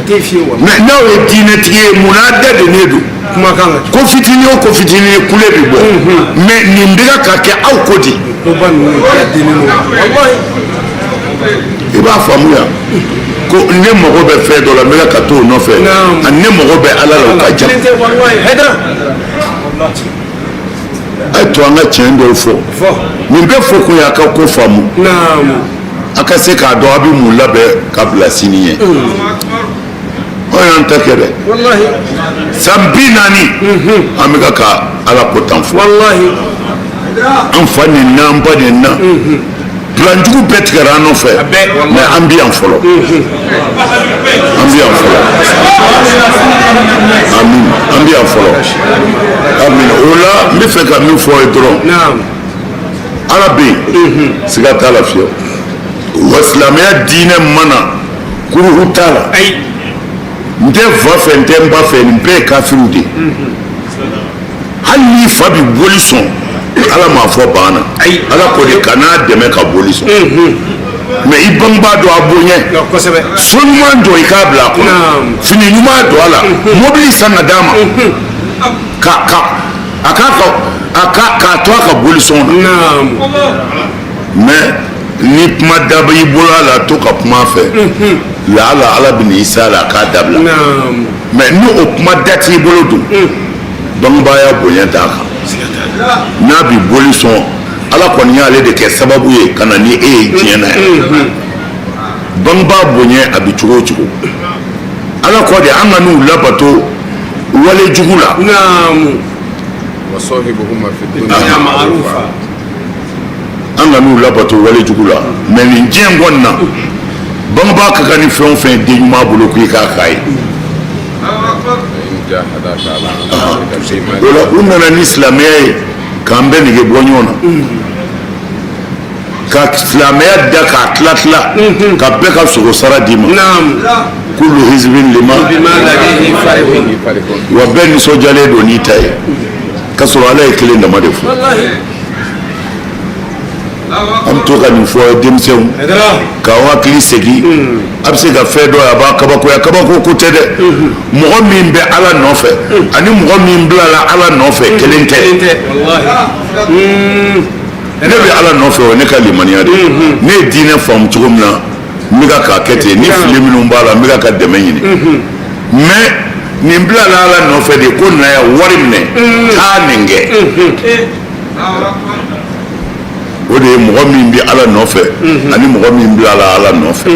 tɛ yen fiyewu mais n'aw ye diinɛtigi ye munna dɛdɛnnen don kumakan ka ko fitini o ko fitini kule bɛ bɔ mais nin bɛ ka kɛ aw ko di ko ba ninnu dɛdɛnnen don wallahi i b'a faamu yan ko ne mago bɛ fɛn dɔ la n bɛ ka t'o nɔfɛ ani ne mago bɛ Ala la o ka jan a ye to an ka tiɲɛ dɔw fɔ nin bɛɛ fɔ kun ye a ka ko faamu a ka se k'a dɔn a bɛ mun labɛn ka bila sini ye anw y'an ta kɛ dɛ san 40 an bɛ ka Ala ko tan fɔ an fa nin na an ba nin na planjugu bɛɛ tigɛra an nɔfɛ mais an bɛ yan fɔlɔ amin an bɛ yan fɔlɔ amin o la n bɛ fɛ ka min fɔ ye dɔrɔn Ala bɛ yen siga t'a la fiyewu wa silamɛya diinɛ mana kuruhu t'a la n tɛ fa fɛ n tɛ n ba fɛ nin bɛɛ ye kafiriw de hali n'i fa bɛ boli sɔn Ala m'a fɔ banna Ala ko de kana dɛmɛ ka boli sɔn mais i bangebaa dɔ a bonya so ɲuman dɔ i k'a bila a kɔnɔ fini ɲuman dɔ a la mobili san ka d'a ma k'a to a ka boli sɔn na mais ni kuma daba i bolo a la to ka kuma fɛ Ala bɛ n'i sa la a k'a dabila mais ni o kuma da t'i bolo dun bangebaaya bonya t'a kan n'a bɛ boli sɔn Ala kɔni y'ale de kɛ sababu ye ka na ni e ye diɲɛ na yan bangebaa bonya a bɛ cogo o cogo Ala kɔ de an ka n'u labato wale jugu la an ka n'u labato wale jugu la mais nin diɲɛ kɔni na bangebaa ka kan ni fɛn o fɛn den ɲuman bolo k'i k'a k'a ye o la u nana ni silamɛya ye k'an bɛɛ nege bɔ ɲɔgɔn na ka silamɛya da k'a tila ka bɛɛ ka sogo sara d'i ma kullu hizbin lima wa bɛɛ nisɔndiyalen don n'i ta ye k'a sɔrɔ Ala ye kelen dama de fɔ an bɛ to ka nin fɔ denmisɛnw k'aw hakili segin a bɛ se ka fɛn dɔ a b'a kabakoya kabako ko tɛ dɛ mɔgɔ min bɛ ala nɔfɛ ani mɔgɔ min bilala ala nɔfɛ kelen tɛ ne bɛ ala nɔfɛ o ne ka limaniya de ne ye diinɛ faamu cogo min na n bɛ ka k'a kɛ ten ni fili minnu b'a la n bɛ ka dɛmɛ ɲini mais nin bilala ala nɔfɛ de ko na ya wari minɛ taa nin kɛ o de ye mɔgɔ min bɛ ala nɔfɛ ani mɔgɔ min bilala ala nɔfɛ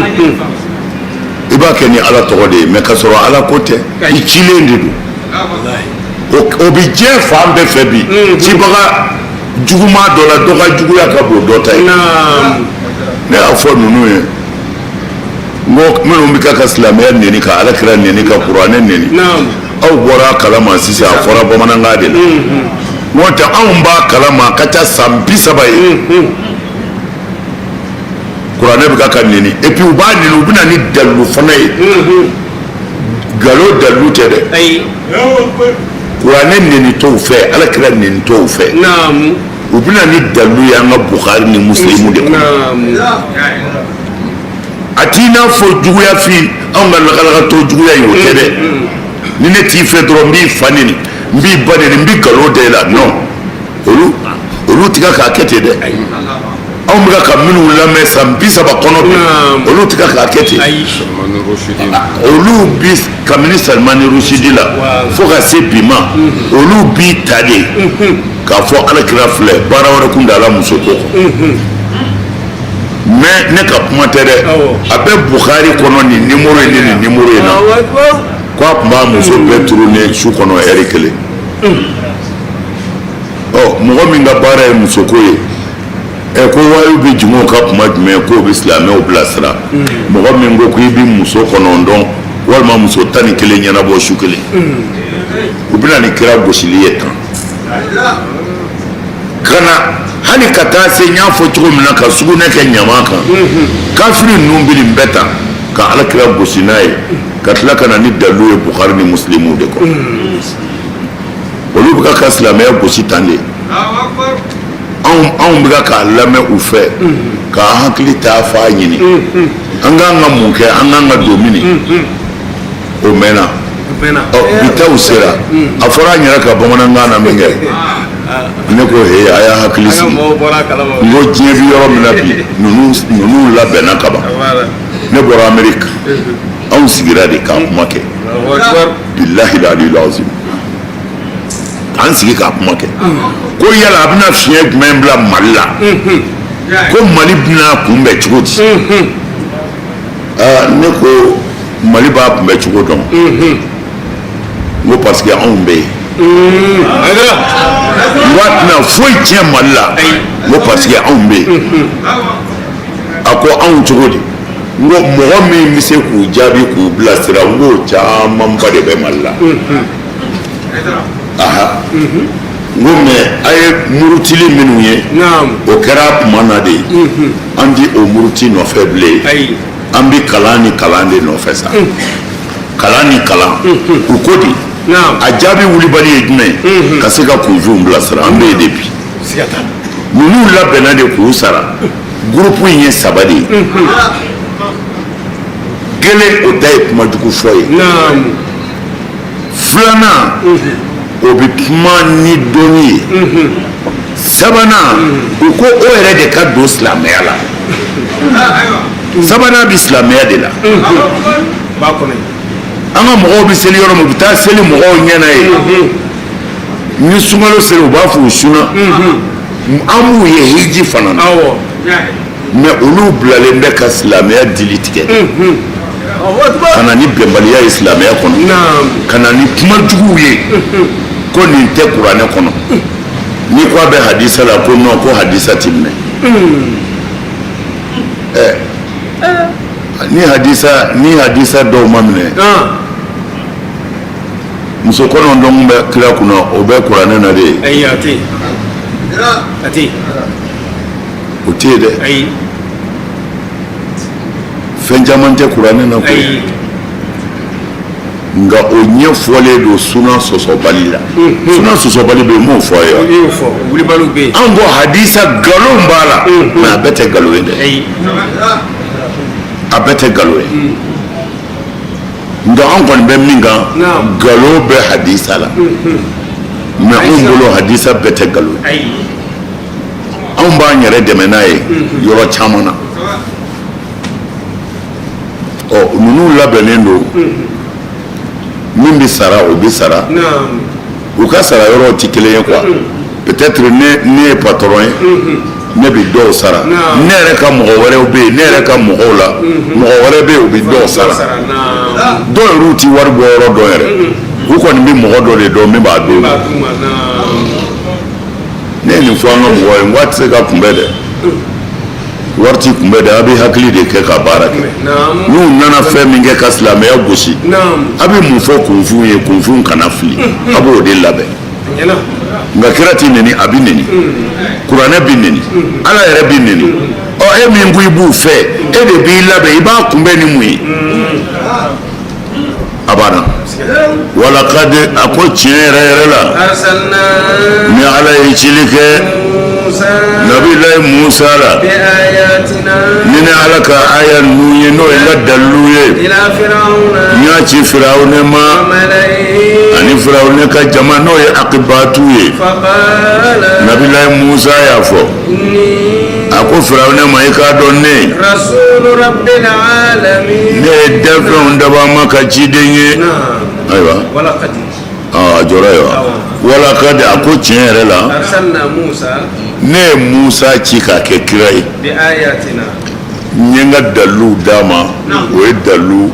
i b'a kɛ ni ala tɔgɔ de ye mais k'a sɔrɔ ala ko tɛ i cilen de don o bɛ diɲɛ fan bɛɛ fɛ bi cibaga juguman dɔ la dɔ ka juguya ka bon dɔ ta ye ne y'a fɔ ninnu ye n ko minnu bɛ ka silamɛya neni ka alakira neni ka kuranɛ neni aw bɔra a kalama sisan a fɔra bamanankan de la n'o tɛ anw b'a kalama a ka ca san 30 ye kuranɛ bɛ ka neni et puis u b'a neni u bɛ na ni dalilu fana ye nkalon dalilu tɛ dɛ kuranɛ neni t'o fɛ alakira neni t'o fɛ u bɛ na ni dalilu ye an ka Bukhari ni Muslimu de kɔnɔ a t'i n'a fɔ juguya fi anw ka lakalakatɔ juguya ye o tɛ dɛ ni ne t'i fɛ dɔrɔn n b'i fa neni n b'i ba neni n b'i nkalon da i la non olu tɛ k'a kɛ ten dɛ anw bɛ ka minnu lamɛn san 30 kɔnɔ bi olu tɛ k'a kɛ ten olu bi kabini Salimani Rushdie la fo ka se bi ma olu b'i ta de k'a fɔ alakira filɛ baara wɛrɛ kun t'a la muso ko mais ne ka kuma tɛ dɛ a bɛ Bukhari kɔnɔ nin numéro ye nin numéro in na ko a tun b'a muso bɛɛ turu ne su kɔnɔ heure kelen mɔgɔ min ka baara ye musoko ye ko wayiw bɛ jigin o ka kuma jumɛn k'o bɛ silamɛw bilasira mɔgɔ min ko k'i bɛ muso 9 walima muso 11 ɲɛnabɔ su kelen u bɛna ni kira gosili ye tan kana hali ka taa se n y'a fɔ cogo min na ka sugunɛ kɛ ɲama kan kafiri ninnu bɛ nin bɛɛ ta ka alakira gosi n'a ye ka tila ka na ni dalilu ye Bukhari ni Muslimu de kɔ olu bɛ ka silamɛya gosi tan de anw bɛ k'a lamɛn u fɛ k'a hakili ta f'a ɲini an k'an ka mun kɛ an k'an ka don mini o mɛnna bi taw sera a fɔra an yɛrɛ ka bamanankan na min kɛ ne ko he a y'a hakili sigi n ko diɲɛ bɛ yɔrɔ min na bi ninnu labɛnna ka ban ne bɔra Amérique anw sigira de k'a kuma kɛ bilahi aliyul azim k'an sigi k'a kuma kɛ ko yala a bɛna fiɲɛ jumɛn bila Mali la ko Mali bɛna kunbɛn cogo di ne ko Mali b'a kunbɛn cogo dɔn n ko parce que anw bɛ yen n ko a tɛna foyi tiɲɛ Mali la n ko parce que anw bɛ yen a ko anw cogo di n ko mɔgɔ min bɛ se k'u jaabi k'u bilasira n ko camanba de bɛ Mali la aha n ko mais a ye murutili minnu ye o kɛra tuma na de an di o muruti nɔfɛ bilen an bɛ kalan ni kalan de nɔfɛ sa kalan ni kalan u ko di a jaabi wulibali ye jumɛn ka se ka kunfiw bilasira an bɛ yen de bi ninnu labɛnna de k'u sara gurupu in ye 3 de ye kelen o ta ye kuma jugu fɔ ye filanan o bɛ kuma ni dɔnni ye sabanan u ko o yɛrɛ de ka don silamɛya la sabanan bɛ silamɛya de la an ka mɔgɔw bɛ seli yɔrɔ min u bɛ taa seli mɔgɔw ɲɛna ye ni sunkalo sera u b'a fɔ u sunna an b'u ye hiji fana na mais olu bilalen bɛ ka silamɛya dili tigɛ ka na ni bɛnbaliya ye silamɛya kɔnɔ ka na ni kuma juguw ye ko nin tɛ kuranɛ kɔnɔ ni ko a bɛ hadisa la ko non ko hadisa tɛ minɛ ni hadisa dɔw ma minɛ muso 9 bɛ kira kunna o bɛ kuranɛ na de ye o tɛ yen dɛ fɛn caman tɛ kuranɛ na koyi nga o ɲɛfɔlen don sunan sɔsɔbali la sunan sɔsɔbali bɛ yen m'o fɔ a ye an ko hadisa nkalon b'a la mais a bɛɛ tɛ nkalon ye dɛ a bɛɛ tɛ nkalon ye nga an kɔni bɛ min kan nkalon bɛ hadisa la mais anw bolo hadisa bɛɛ tɛ nkalon ye anw b'an yɛrɛ dɛmɛ n'a ye yɔrɔ caman na ninnu labɛnnen don min bɛ sara o bɛ sara u ka sara yɔrɔw tɛ kelen ye quoi peut-être ne ye patron ye ne bɛ dɔw sara ne yɛrɛ ka mɔgɔ wɛrɛw bɛ yen ne yɛrɛ ka mɔgɔw la mɔgɔ wɛrɛ bɛ yen u bɛ dɔw sara dɔw yɛrɛ ti wari bɔ yɔrɔ dɔn yɛrɛ u kɔni bɛ mɔgɔ dɔ de dɔn min b'a d'u ma ne ye nin fɔ an ka mɔgɔ ye n ko a tɛ se ka kunbɛn dɛ wari t'i kunbɛn dɛ a bɛ hakili de kɛ ka baara kɛ n'u nana fɛn min kɛ ka silamɛya gosi a bɛ mun fɔ kunfin ye kunfin kana fili a b'o de labɛn nka kira t'i neni a bɛ neni kuranɛ bɛ neni ala yɛrɛ bɛ neni e min ko i b'u fɛ e de b'i labɛn i b'a kunbɛn ni mun ye a banna walakad a ko tiɲɛ yɛrɛ yɛrɛ la ni ala ye cili kɛ nabilayi musa la ni ne ala ka aya ninnu ye n'o ye n ka dalilu ye n y'a ci firawuna ma ani firawuna ka jama n'o ye akibatu ye nabilayi musa y'a fɔ a ko firawuna ma i k'a dɔn ne ye dafɛnw dabama ka ciden ye ayiwa a jɔra ye wa walakad a ko tiɲɛ yɛrɛ la ne ye musa ci k'a kɛ kira ye n ye n ka dalilu d'a ma o ye dalilu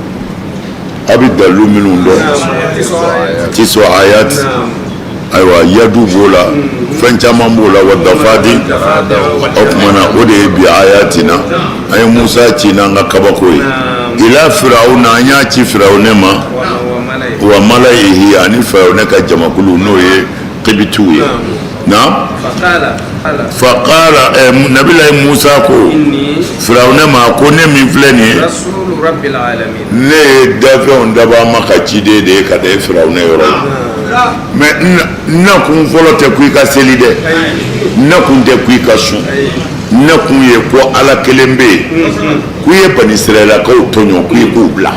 a bɛ dalilu minnu dɔn tisɔ ayat ayiwa yadu b'o la fɛn caman b'o la wa dafadi o tumana o de ye bi ayatina an ye musa ci n'an ka kabako ye ila firawuna an y'a ci firawuna ma wa malayihi ani firawuna ka jamakulu n'o ye qibitiw ye na faqala nabilayi musa ko firawuna ma ko ne min filɛ nin ye ne ye dafɛnw dabama ka ciden de ye ka da e firawuna yɔrɔ la mais n na kun fɔlɔ tɛ ko i ka seli dɛ n na kun tɛ ko i ka sun n na kun ye ko ala kelen bɛ yen k'u ye bani israɛlakaw tɔɲɔ k'u ye k'u bila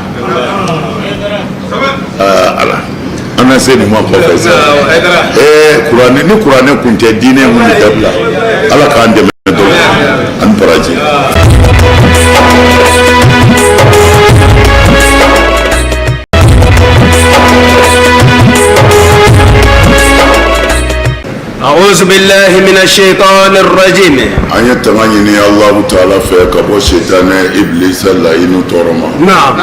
ala an na se nin ma kɔfɛ sa kuranɛ ni kuranɛ kun tɛ diinɛ mun bɛ dabila ala k'an dɛmɛ dɔrɔn ani baraji. أعوذ بالله من الشيطان الرجيم. أن يتمنى الله تعالى فيك أبو شيطان إبليس اللعين تورما. نعم.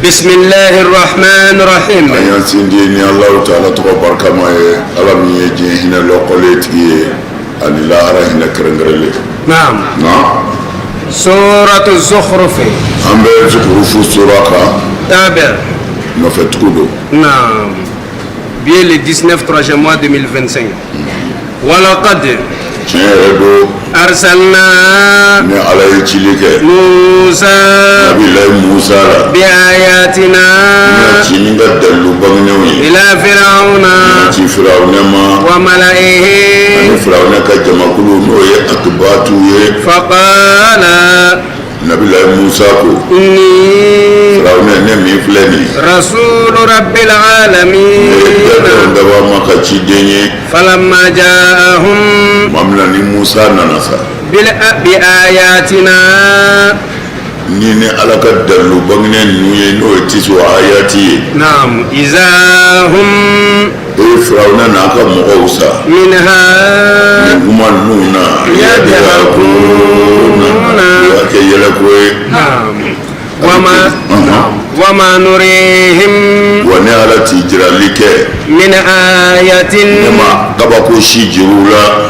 بسم الله الرحمن الرحيم. أن يسندني الله تعالى تبارك ما على من يجي هنا لقلتي أن لا أرى هنا كرنجرلي. نعم. نعم. سورة الزخرف. أم بزخرف سورة. تابع. نفتقده. نعم. Bien le 19 3e mois 2025. ولقد أرسلنا موسى بآياتنا إلى فرعون وملئه فقال إني رسول رب العالمين فلما جاءهم بآياتنا نعم إذا هم منها يضحكون وما نريهم من آية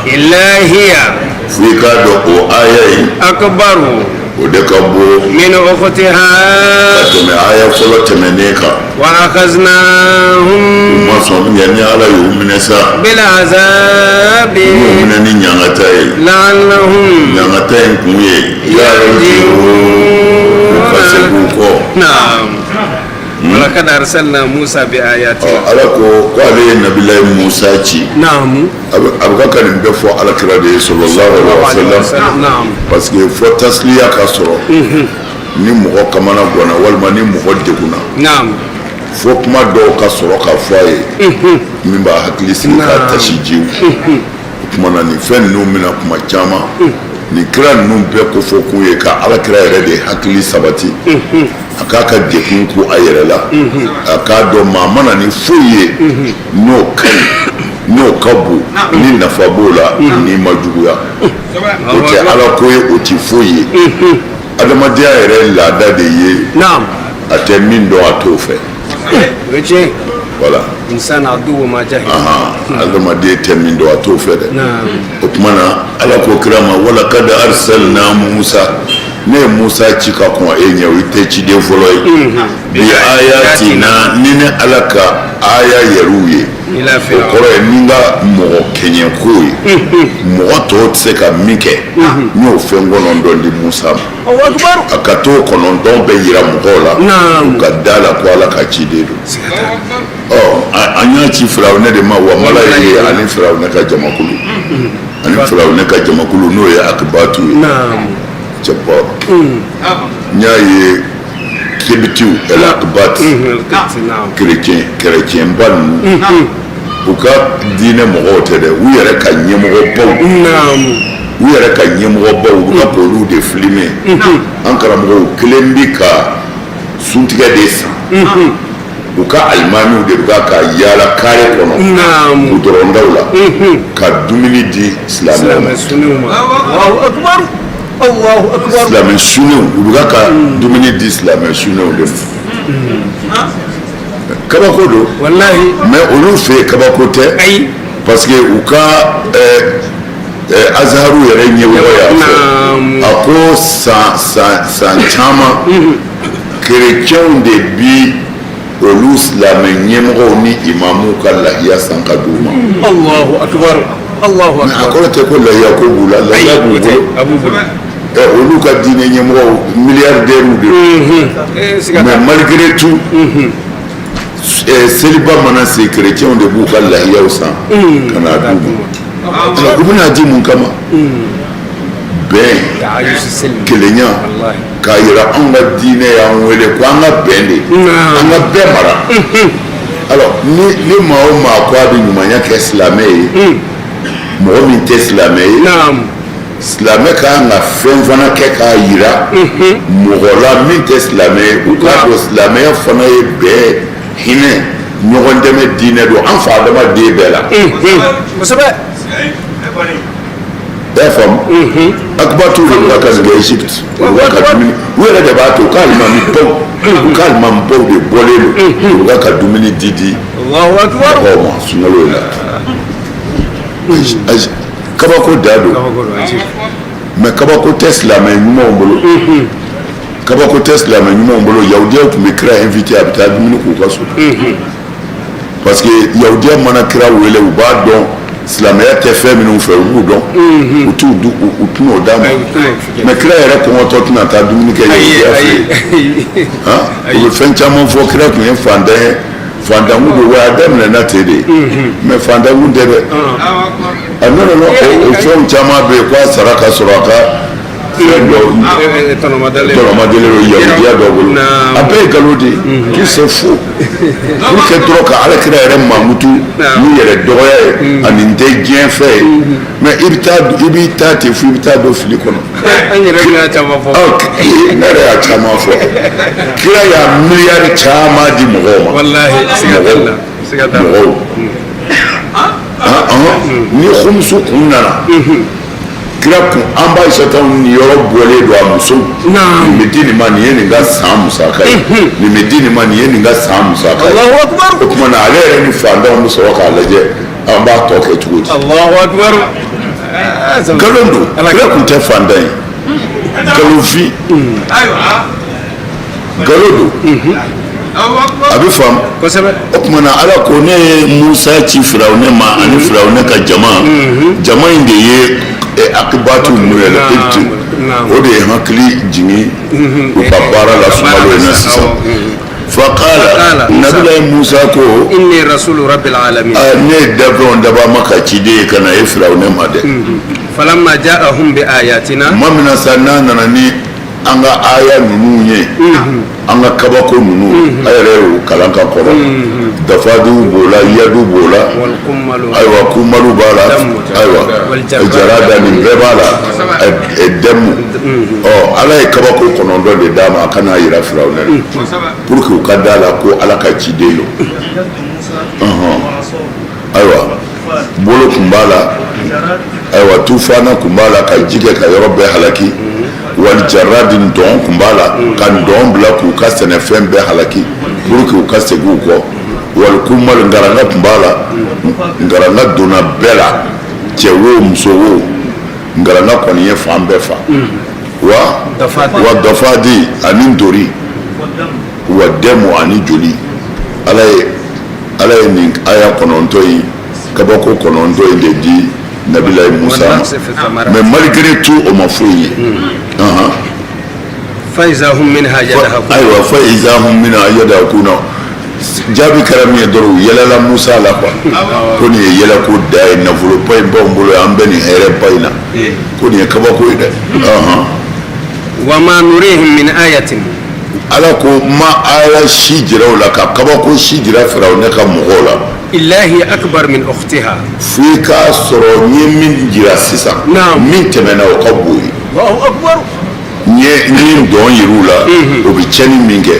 إلا هي أكبر من أختها وأخذناهم بالعذاب لعلهم يرجعون. نعم. walaqad arsalna Musa bi ayatina ala ko ale ye nabilahi Musa ci naam a bɛ ka nin bɛɛ fɔ alakira de ye sallallahu alaihi wasallam naam parce que fo tasliya ka sɔrɔ ni mɔgɔ kamana gwana walima ni mɔgɔ degunna naam fo kuma dɔw ka sɔrɔ ka fɔ a ye min b'a hakili sigi k'a tasi jiw o tuma na nin fɛn ninnu bɛna kuma caman nin kira ninnu bɛɛ ko fɔ kun ye ka alakira yɛrɛ de hakili sabati a k'a ka dekun ku a yɛrɛ la a k'a dɔn maa mana ni foyi ye n'o ka ɲi n'o ka bon ni nafa b'o la n'i ma juguya o tɛ ala ko ye o ti foyi ye adamadenya yɛrɛ laada de ye a tɛ min dɔn a t'o fɛ voilà insana aduwwu ma jahil adamaden tɛ min dɔn a t'o fɛ dɛ o tuma na ala ko kira ma walaqad arsalna Musa ne ye Musa ci ka kɔn e ɲɛ o tɛ ciden fɔlɔ ye bi ayatina ni ne ala ka aya yɛrɛw ye o kɔrɔ ye ni n ka mɔgɔ kɛɲɛko ye mɔgɔ tɔw tɛ se ka min kɛ n y'o fɛn kɔnɔntɔn di Musa ma a ka t'o kɔnɔntɔn bɛɛ yira mɔgɔw la u ka da la ko ala ka ciden don an y'a ci Firawuna de ma wa mala ye ani Firawuna ka jamakulu ani Firawuna ka jamakulu n'o ye akibatu ye cɛbɔ n y'a ye kibitiw ɛlɛ akibatu kerecɛnba ninnu u ka diinɛ mɔgɔw tɛ dɛ u yɛrɛ ka ɲɛmɔgɔbaw u ka k'olu de filime an karamɔgɔw kelen bi ka suntigɛ de san u ka alimamiw de bɛ ka yaala kare kɔnɔ gudɔrɔndaw la ka dumuni di silamɛw ma silamɛ sunew u bɛ ka dumuni di silamɛ sunew de ma kabako don mais olu fɛ yen kabako tɛ parce que u ka azaharu yɛrɛ ɲɛmɔgɔ y'a fɔ a ko san caman kerecɛnw de bi olu silamɛ ɲɛmɔgɔw ni imamuw ka lahiya san ka d'u ma mais a kɔrɔ tɛ ko lahiya ko b'u la lahiya b'u bolo olu ka diinɛ ɲɛmɔgɔw miliyardɛriw de don mais malgré tout seliba mana se kerecɛnw de b'u ka lahiyaw san ka n'a d'u ma u bɛna di mun kama bɛn kelenya k'a yira anw ka diinɛ y'an wele ko an ka bɛn de an ka bɛɛ mara alors ni maa o maa ko a bɛ ɲumanya kɛ silamɛ ye mɔgɔ min tɛ silamɛ ye silamɛ kan ka fɛn fana kɛ k'a yira mɔgɔ la min tɛ silamɛ ye u k'a dɔn silamɛya fana ye bɛɛ hinɛ ɲɔgɔn dɛmɛ diinɛ don an fa adamaden bɛɛ la i y'a faamu akibatu de b'a ka nin kɛ Egypte u b'a ka dumuni u yɛrɛ de b'a to k'alimamibaw de bɔlen don u b'a ka dumuni di mɔgɔw ma sunkalo la kabako da don mais kabako tɛ silamɛ ɲumanw bolo kabako tɛ silamɛ ɲumanw bolo yahudiyaw tun bɛ kira invité a bɛ taa dumuni k'u ka so parce que yahudiya mana kira wele u b'a dɔn silamɛya tɛ fɛn minnu fɛ u b'u dɔn u t'o d'a ma mais kira yɛrɛ kɔngɔtɔ tɛna taa dumuni kɛ yahudiya fɛ yen u bɛ fɛn caman fɔ kira tun ye fantan ye fantanku don wa a daminɛna ten de mais fantanku tɛ dɛ a nana o fɛnw caman bɛ yen ko a sara ka sɔrɔ a ka fɛn dɔ tɔnɔmadelen don yahudiya dɔ bolo a bɛɛ ye nkalon de ye qui c'est faux pour que dɔrɔn ka alakira yɛrɛ mankutu n'u yɛrɛ dɔgɔya ye ani n tɛ diɲɛ fɛ ye mais i b'i ta ten fo i bɛ taa don fili kɔnɔ ne yɛrɛ y'a caman fɔ kira y'a miliyari caman di mɔgɔw ma mɔgɔw ni khumusu kun nana kira kun an b'a Aisata ni yɔrɔ bɔlen don a muso nin bɛ di nin ma nin ye nin ka san musaka ye nin bɛ di nin ma nin ye nin ka san musaka ye o tuma na ale yɛrɛ ni fantanw bɛ sɔrɔ k'a lajɛ an b'a tɔ kɛ cogo di nkalon don kira kun tɛ fantan ye nkalonfin nkalon don a bɛ faamu o tuma na ala ko ne ye Musa ci Firawuna ma ani Firawuna ka jama in de ye akibatu ninnu yɛrɛ Egypte o de ye hakili jigin u ka baara la sunkalo in na sisan faqala nabilahi musa ko inni rasulu rabbil alamin ne dabon daba maka cide kana Firawuna ma de falamma ja'ahum bi ayatina mamina sanna nani anga aya nunu nye anga kabako nunu ayere kalanka koro dafadu bola yadu bola aywa kumalu bala aywa jarada ni bebala edemu ala e kabako konondo de dama kana yira Firawuna pour que ukadala ko ala ka cidelo aywa bolo kumbala aywa tufana kumbala ka jike ka yoro be halaki wal jaradin don kumbala kan don bla ku ka sɛnɛfɛn bɛɛ halaki pour que u ka segin kɔ wal kumal ngaranga kumbala ngaranga donna bɛɛ la cɛ wo muso wo ngaranga kɔni ye fan bɛɛ fa wa dafadi ani dori wa dɛmu ani joli ala ye nin aya kɔnɔntɔn yi kabako kɔnɔntɔn yi de di nabilahi musa mais malgré tout o ma foyi ye فإذا هم منها يضحكون أيوة فإذا هم منها يضحكون jaabi kɛra min ye dɔrɔn yɛlɛla musa la quoi ko nin ye yɛlɛ ko da ye nafolo ba in b'anw bolo an bɛ nin hɛrɛ ba in na ko nin ye kabako ye dɛ wa ma nurihim min ayatin ala ko ma aya si jira o la ka kabako si jira Firawuna ka mɔgɔw la illahi akbar min ukhtiha f'i k'a sɔrɔ n ye min jira sisan min tɛmɛna o ka bon ye n ye dɔn yir'u la o bɛ tiɲɛni min kɛ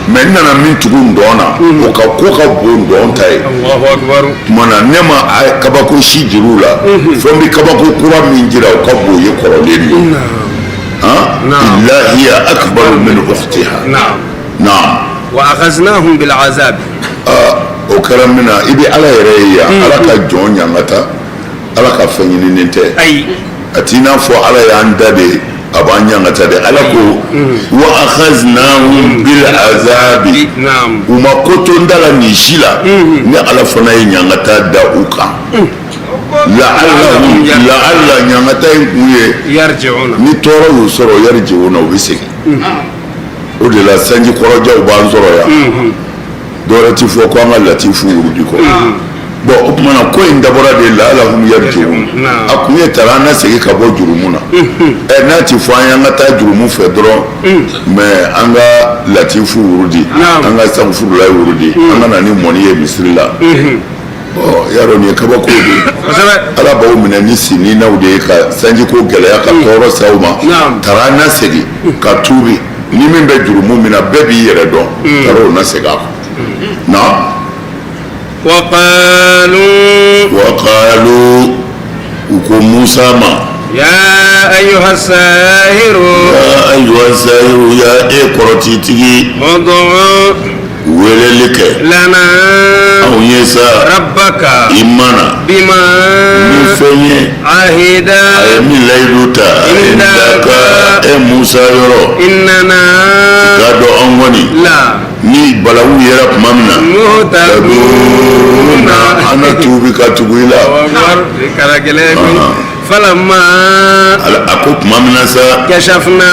mais n nana min tugu dɔn na o ka ko ka bon dɔn ta ye tuma na ne ma kabako si jir'u la fɛn bɛ kabako kura min jira o ka bon ye kɔrɔlen min illahi akbar min ukhtiha naam wa akhaznahum bil azab o kɛra min na i bɛ ala yɛrɛ ye yan ala ka jɔn ɲangata ala ka fɛn ɲininen tɛ a t'i n'a fɔ ala y'an da de a b'an ɲangata de ala ko wa akhaznahum bil azabi u ma ko to n da la nin si la ni ala fana ye ɲangata da u kan la'alla ɲangata in kun ye ni tɔɔrɔ y'u sɔrɔ yarji'una u bɛ segin o de la sanji kɔrɔjaw b'an sɔrɔ yan dɔwɛrɛ ti fɔ ko an ka latifu wurudi kɔ bon o tumana ko in dabɔra de la'allahum yarji'un a kun ye tara an na segin ka bɔ jurumu na n'a ti fɔ an ye an ka taa jurumu fɛ dɔrɔn mais an ka latifu wurudi an ka sanfurulayi wurudi an ka na ni mɔni ye misiri la y'a dɔn nin ye kabako de ala b'aw minɛ ni sininaw de ye ka sanji ko gɛlɛya ka tɔɔrɔ se aw ma tara an na segin ka tuubi ni min bɛ jurumu min na bɛɛ b'i yɛrɛ dɔn tara o na segin a kan na وقالوا وكو موسى ما يا أيها الساحر يا إكرتيتي وللك لنا أو يسا ربك إيمانا بما نفني عهدا من ليلوتا عندك موسى يرو إننا كادو أنوني لا ni balawu yɛrɛ tuma min na ana tuubi ka tugu i la falamma a ko tuma min na sa kashafna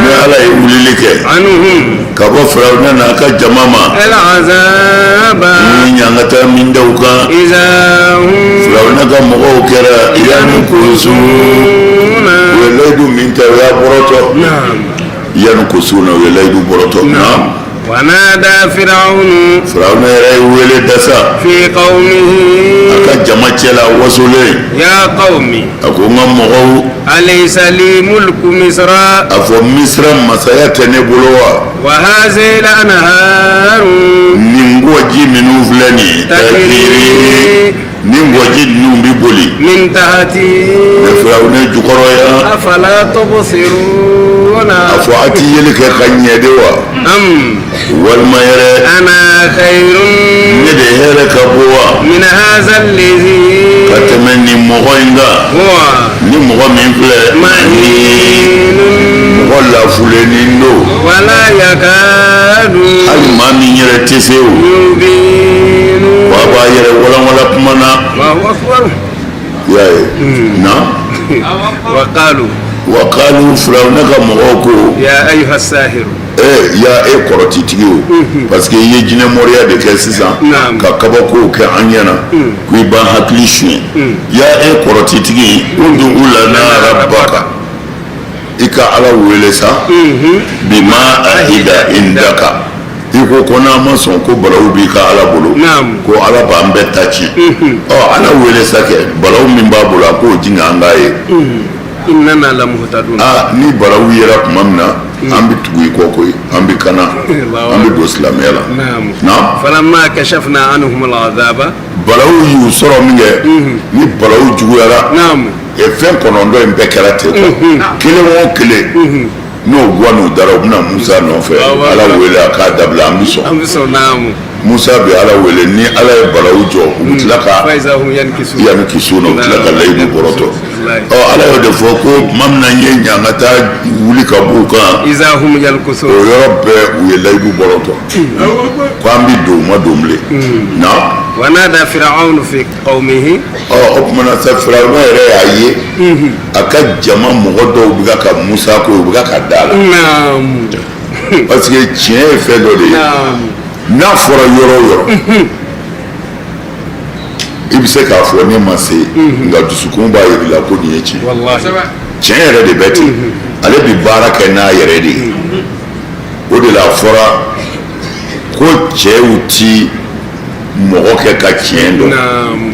ni ala ye wulili kɛ anhum ka bɔ Firawuna n'a ka jama ma al-azaba ni ɲangata min da u kan Firawuna ka mɔgɔw kɛra yanni kusuna u ye layidu min kɛ o y'a bɔrɔtɔ yanni kusuna u ye layidu bɔrɔtɔ ونادى فرعون يرى دسا في قومه أكا جماعة وصولي يا قومي أكو مغو أليس لي ملك مصر أفو مصر مسايا نبلوا وهذه الأنهار نمو جي منو فلاني تكيري نمو جي نمو بولي من تحتي فرعون جكرويا أفلا تبصرون أفو أتي يلك خنيا دوا والما يرى أنا خير ندهر كبوا من هذا الذي كتمني مغوينغا هو نمغو من فلا مهين مغلا فلانينو ولا يكاد ما من يرى تسيو يبين بابا يرى ولا كمانا وهو أكبر يا نعم وقالوا فرعون كمغوكو يا أيها الساحر ya kɔrɔtitigi o parce que i ye jinɛ mɔriya de kɛ sisan ka kabakow kɛ an ɲɛna ko i b'an hakili suɲɛ ya kɔrɔtitigi udu lana rabbaka i ka ala wele sa bima ahida indaka i ko ko n'a ma sɔn ko balawu b'i ka ala bolo ko ala b'an bɛɛ ta ci ala wele sa kɛ balawu min b'a bolo a k'o jigin an k'a ye innana lamuhtadun ni balawu yera tuma min na an bɛ tugu i kɔ koyi an bɛ kana an bɛ don silamɛya la falamma kashafna anhum al'adaba balawu y'u sɔrɔ min kɛ ni balawu juguyara fɛn kɔnɔntɔn in bɛɛ kɛra ten kelen o kelen n'o guwa n'u dara u bɛna Musa nɔfɛ ala wele a k'a dabila an bɛ sɔn Musa bɛ ala wele ni ala ye balawu jɔ u bɛ tila ka yanni kisu na u bɛ tila ka layidu bɔrɔtɔ ala y'o de fɔ ko tuma min na n ye ɲa an ka taa wuli ka b'u kan o yɔrɔ bɛɛ u ye layidu bɔrɔtɔ ko an bɛ don u ma don bilen na wanada Fir'aun fi qawmihi o tuma na sa Firawuna yɛrɛ y'a ye a ka jama mɔgɔ dɔw bɛ ka Musa ko u bɛ ka da la parce que tiɲɛ ye fɛn dɔ de ye n'a fɔra yɔrɔ o yɔrɔ i bɛ se k'a fɔ ne ma se nka dusukun b'a yɛrɛ la ko nin ye tiɲɛ tiɲɛ yɛrɛ de bɛ ten ale bɛ baara kɛ n'a yɛrɛ de ye o de la a fɔra ko cɛw ti mɔgɔ kɛ ka tiɲɛ dɔn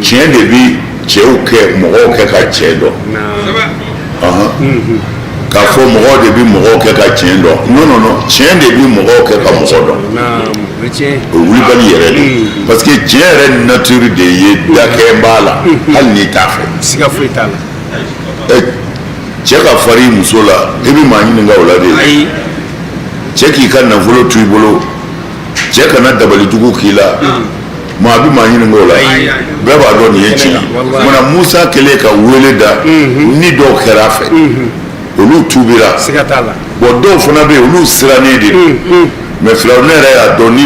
tiɲɛ de bi cɛw kɛ mɔgɔw kɛ ka tiɲɛ dɔn k'a fɔ mɔgɔw de bi mɔgɔw kɛ ka tiɲɛ dɔn non tiɲɛ de bi mɔgɔw kɛ ka mɔgɔ dɔn o wulibali yɛrɛ de parce que tiɲɛ yɛrɛ nature de ye dakɛ b'a la hali n'i t'a fɛ siga foyi t'a la cɛ ka farin muso la i bɛ maa ɲininka o la de cɛ k'i ka nafolo to i bolo cɛ kana dabalijugu k'i la maa bɛ maa ɲininka o la bɛɛ b'a dɔn nin ye tiɲɛ mana Musa kɛlen ka wele da ni dɔw kɛra a fɛ olu tubira bon dɔw fana bɛ yen olu sirannen de mais Firawuna yɛrɛ y'a dɔn ni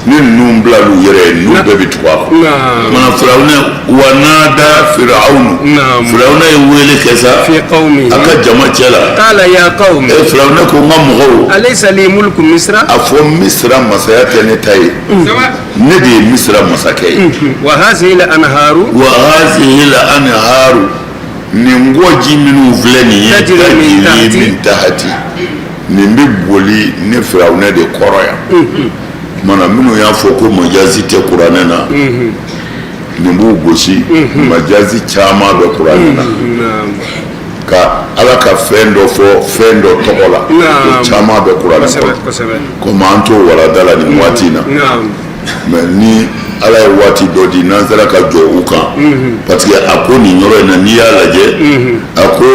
ninnu bila l'u yɛrɛ ye ninnu bɛɛ bɛ tugu a kɔ mana Firawuna wanada Firawuna ye wele kɛ sa a ka jama cɛ la qala ya qawmi Firawuna ko n ka mɔgɔw alaysa li mulku misra a fɔ Misira masaya tɛ ne ta ye ne de ye Misira masakɛ ye wa hazihi al-anharu nin gɔji minnu filɛ nin ye tajiri min tahati nin bɛ boli ne Firawuna de kɔrɔ yan mana minnu y'a fɔ ko majazi tɛ kuranɛ na nin b'u gosi majazi caman bɛ kuranɛ na ka ala ka fɛn dɔ fɔ fɛn dɔ tɔgɔ la ko caman bɛ kuranɛ kɔnɔ komi an t'o walada la nin waati in na mais ni ala ye waati dɔ di n'an sera ka jɔ u kan parce que a ko nin yɔrɔ in na n'i y'a lajɛ a ko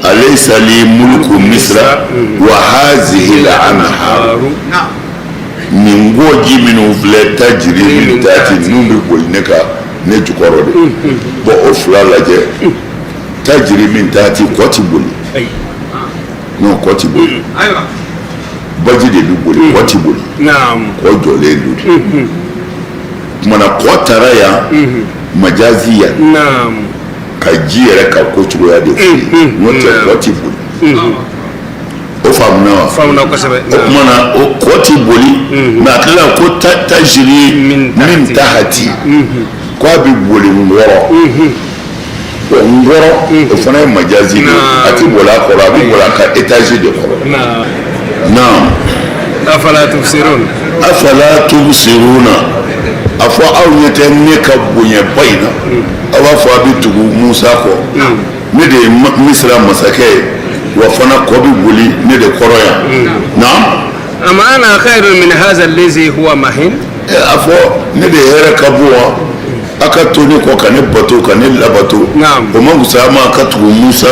alaysa li mulku misra wa hazihi al-anharu nin gɔji minnu filɛ tajiri min taati ninnu bɛ boli ne jukɔrɔ de bon o fila lajɛ tajiri min taati kɔ ti boli non kɔ ti boli baji de bɛ boli kɔ ti boli kɔ jɔlen don kumana kɔ taara yan majazi yan ka ji yɛrɛ ka ko cogoya de f'i n'o tɛ kɔ ti boli o faamuna wa o kumana o kɔ ti boli mais a tilala ko tajiri min tahati ko a bɛ boli ngɔrɔ o fana ye majazi de a ti boli a kɔrɔ a bɛ boli a ka étage de kɔrɔ naam afala tubsiruna a fɔ aw ɲɛ tɛ ne ka bonyaba in na aw b'a fɔ a bɛ tugu Musa kɔ ne de ye Misira masakɛ ye wa fana kɔ bɛ boli ne de kɔrɔ yan naam ama ana khairun min hadha allazi huwa mahin a fɔ ne de hɛrɛ ka bon wa a ka to ne kɔ ka ne bato ka ne labato o ma fusa ma ka tugu Musa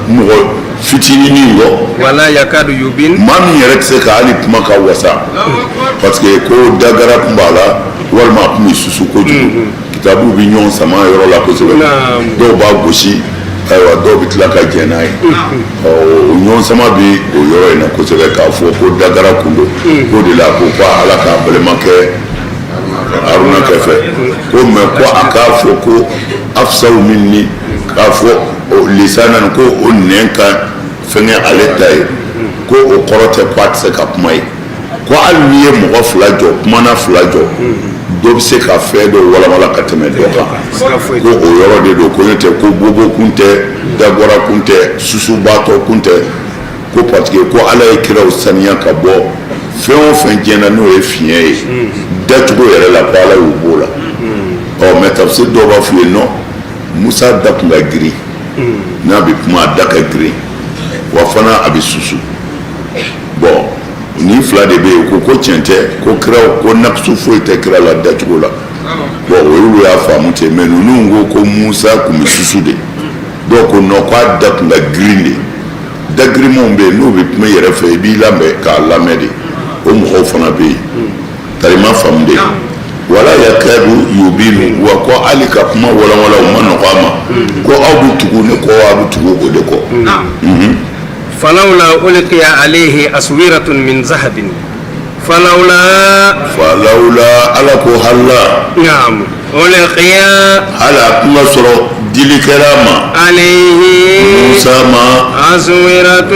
mɔgɔ fitinin kɔ wala yakadu yubin maa min yɛrɛ tɛ se ka hali kuma ka wasa parce que ko dagara tun b'a la walima a tun bɛ susu kojugu kitabu bɛ ɲɔgɔn sama yɔrɔ la kosɛbɛ dɔw b'a gosi ayiwa dɔw bɛ tila ka jɛn n'a ye o ɲɔgɔn sama bɛ o yɔrɔ in na kosɛbɛ k'a fɔ ko dagara kun don k'o de la ko ala k'a balimakɛ Haruna kɛfɛ ko mɛ ko a k'a fɔ ko afsaw minni k'a fɔ lisanan ko o nɛn ka fɛngɛ ale ta ye ko o kɔrɔ tɛ ko a tɛ se ka kuma ye ko hali n'i ye mɔgɔ fila jɔ kumana fila jɔ dɔ bɛ se ka fɛn dɔ walawala ka tɛmɛ dɔ kan ko o yɔrɔ de don ko ne tɛ ko bobo kun tɛ dabɔra kun tɛ susubaatɔ kun tɛ ko parce que ko ala ye kiraw saniya ka bɔ fɛn o fɛn diɲɛna n'o ye fiɲɛ ye dacogo yɛrɛ la ko ala y'o b'o la mɛ tafsir dɔw b'a f'i ye non Musa da tun ka girin n'a bɛ kuma a da ka girin wa fana a bɛ susu bon ni fila de bɛ yen ko tiɲɛ tɛ ko kiraw ko naqsu foyi tɛ kira la dacogo la bon olu y'a faamu ten mais ninnu ko Musa kun bɛ susu de dɔw ko non ko a da tun ka girin de dagirimanw bɛ yen n'o bɛ kuma i yɛrɛ fɛ i b'i lamɛn k'a lamɛn de o mɔgɔw fana bɛ yen tari ma faamu de wala yakadu yubinu wa ko hali ka kuma walawala o ma nɔgɔ a ma ko aw bɛ tugu ne kɔ aw bɛ tugu o de kɔ. فلولا ألقي عليه أسورة من ذهب فلولا على كو هلا نعم ألقي على كما سرو ديلي كرامة عليه موسى ما أسورة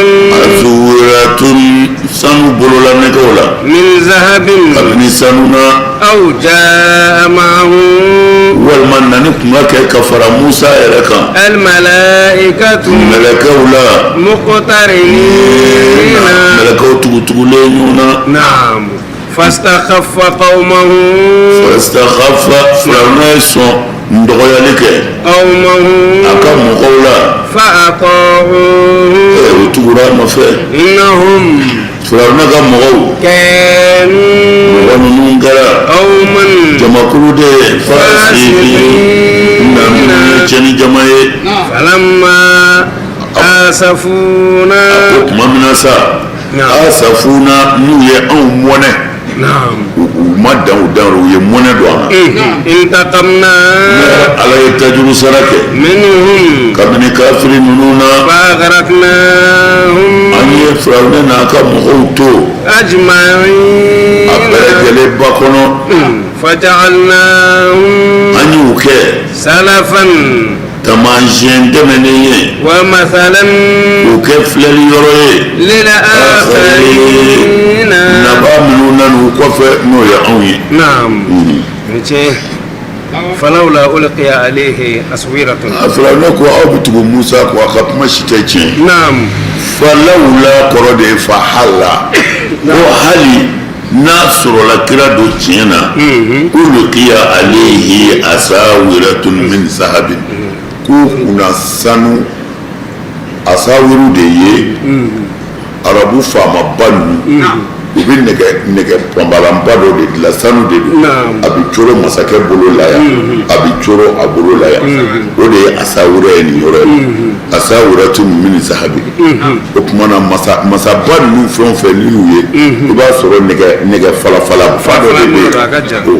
سانو بلولا نكولا من ذهب أبني سانونا أو جاء معه والمن نكما كفر موسى يركا الملائكة ملكولا مقترنين ملكو تغلينونا نعم فاستخف قومه فرعون ndogoyali kɛ a ka mɔgɔw la فأطاعوه u tugura nɔfɛ إنهم firawuna ka mɔgɔw كانوا mɔgɔ ninnu kɛra قوما jamakulu de fasiqin na cɛni jama ye فلما آسفونا a ko tuma min na sa asafuna n'u ye anw mɔnɛ u ma dan u dan u ye mɔnɛ don an na انتقمنا ala ye tajuru sara kɛ منهم kabini kafiri ninnu na فأغرقناهم an ye firawuna n'a ka mɔgɔw to أجمعين a bɛɛ lajɛlen ba kɔnɔ فجعلناهم an y'u kɛ سلفا taamasiyɛn tɛmɛnen ye ومثلا k'u kɛ filɛli yɔrɔ ye للآخرين naba minnu nan'u kɔfɛ n'o ye anw ye نعم فلولا ألقي عليه أسورة a firawuna ko aw bɛ tugu musa ko a ka kuma si tɛ tiɲɛ نعم falawula kɔrɔ de ye fa hala ko hali n'a sɔrɔla kira dɔ tiɲɛ na ulukiya alehi asawiratun min sahabin ko kunna sanu asawiru de ye arabu faamaba ninnu u bɛ nɛgɛ pɔnbalanba dɔ de dilan sanu de don a bɛ coro masakɛ bolo la yan a bɛ coro a bolo la yan o de ye asawura ye nin yɔrɔ ye asawuratu min sahabi o tuma na masaba ninnu fɛn o fɛn n'i y'u ye i b'a sɔrɔ nɛgɛ falafala fa dɔ de bɛ yen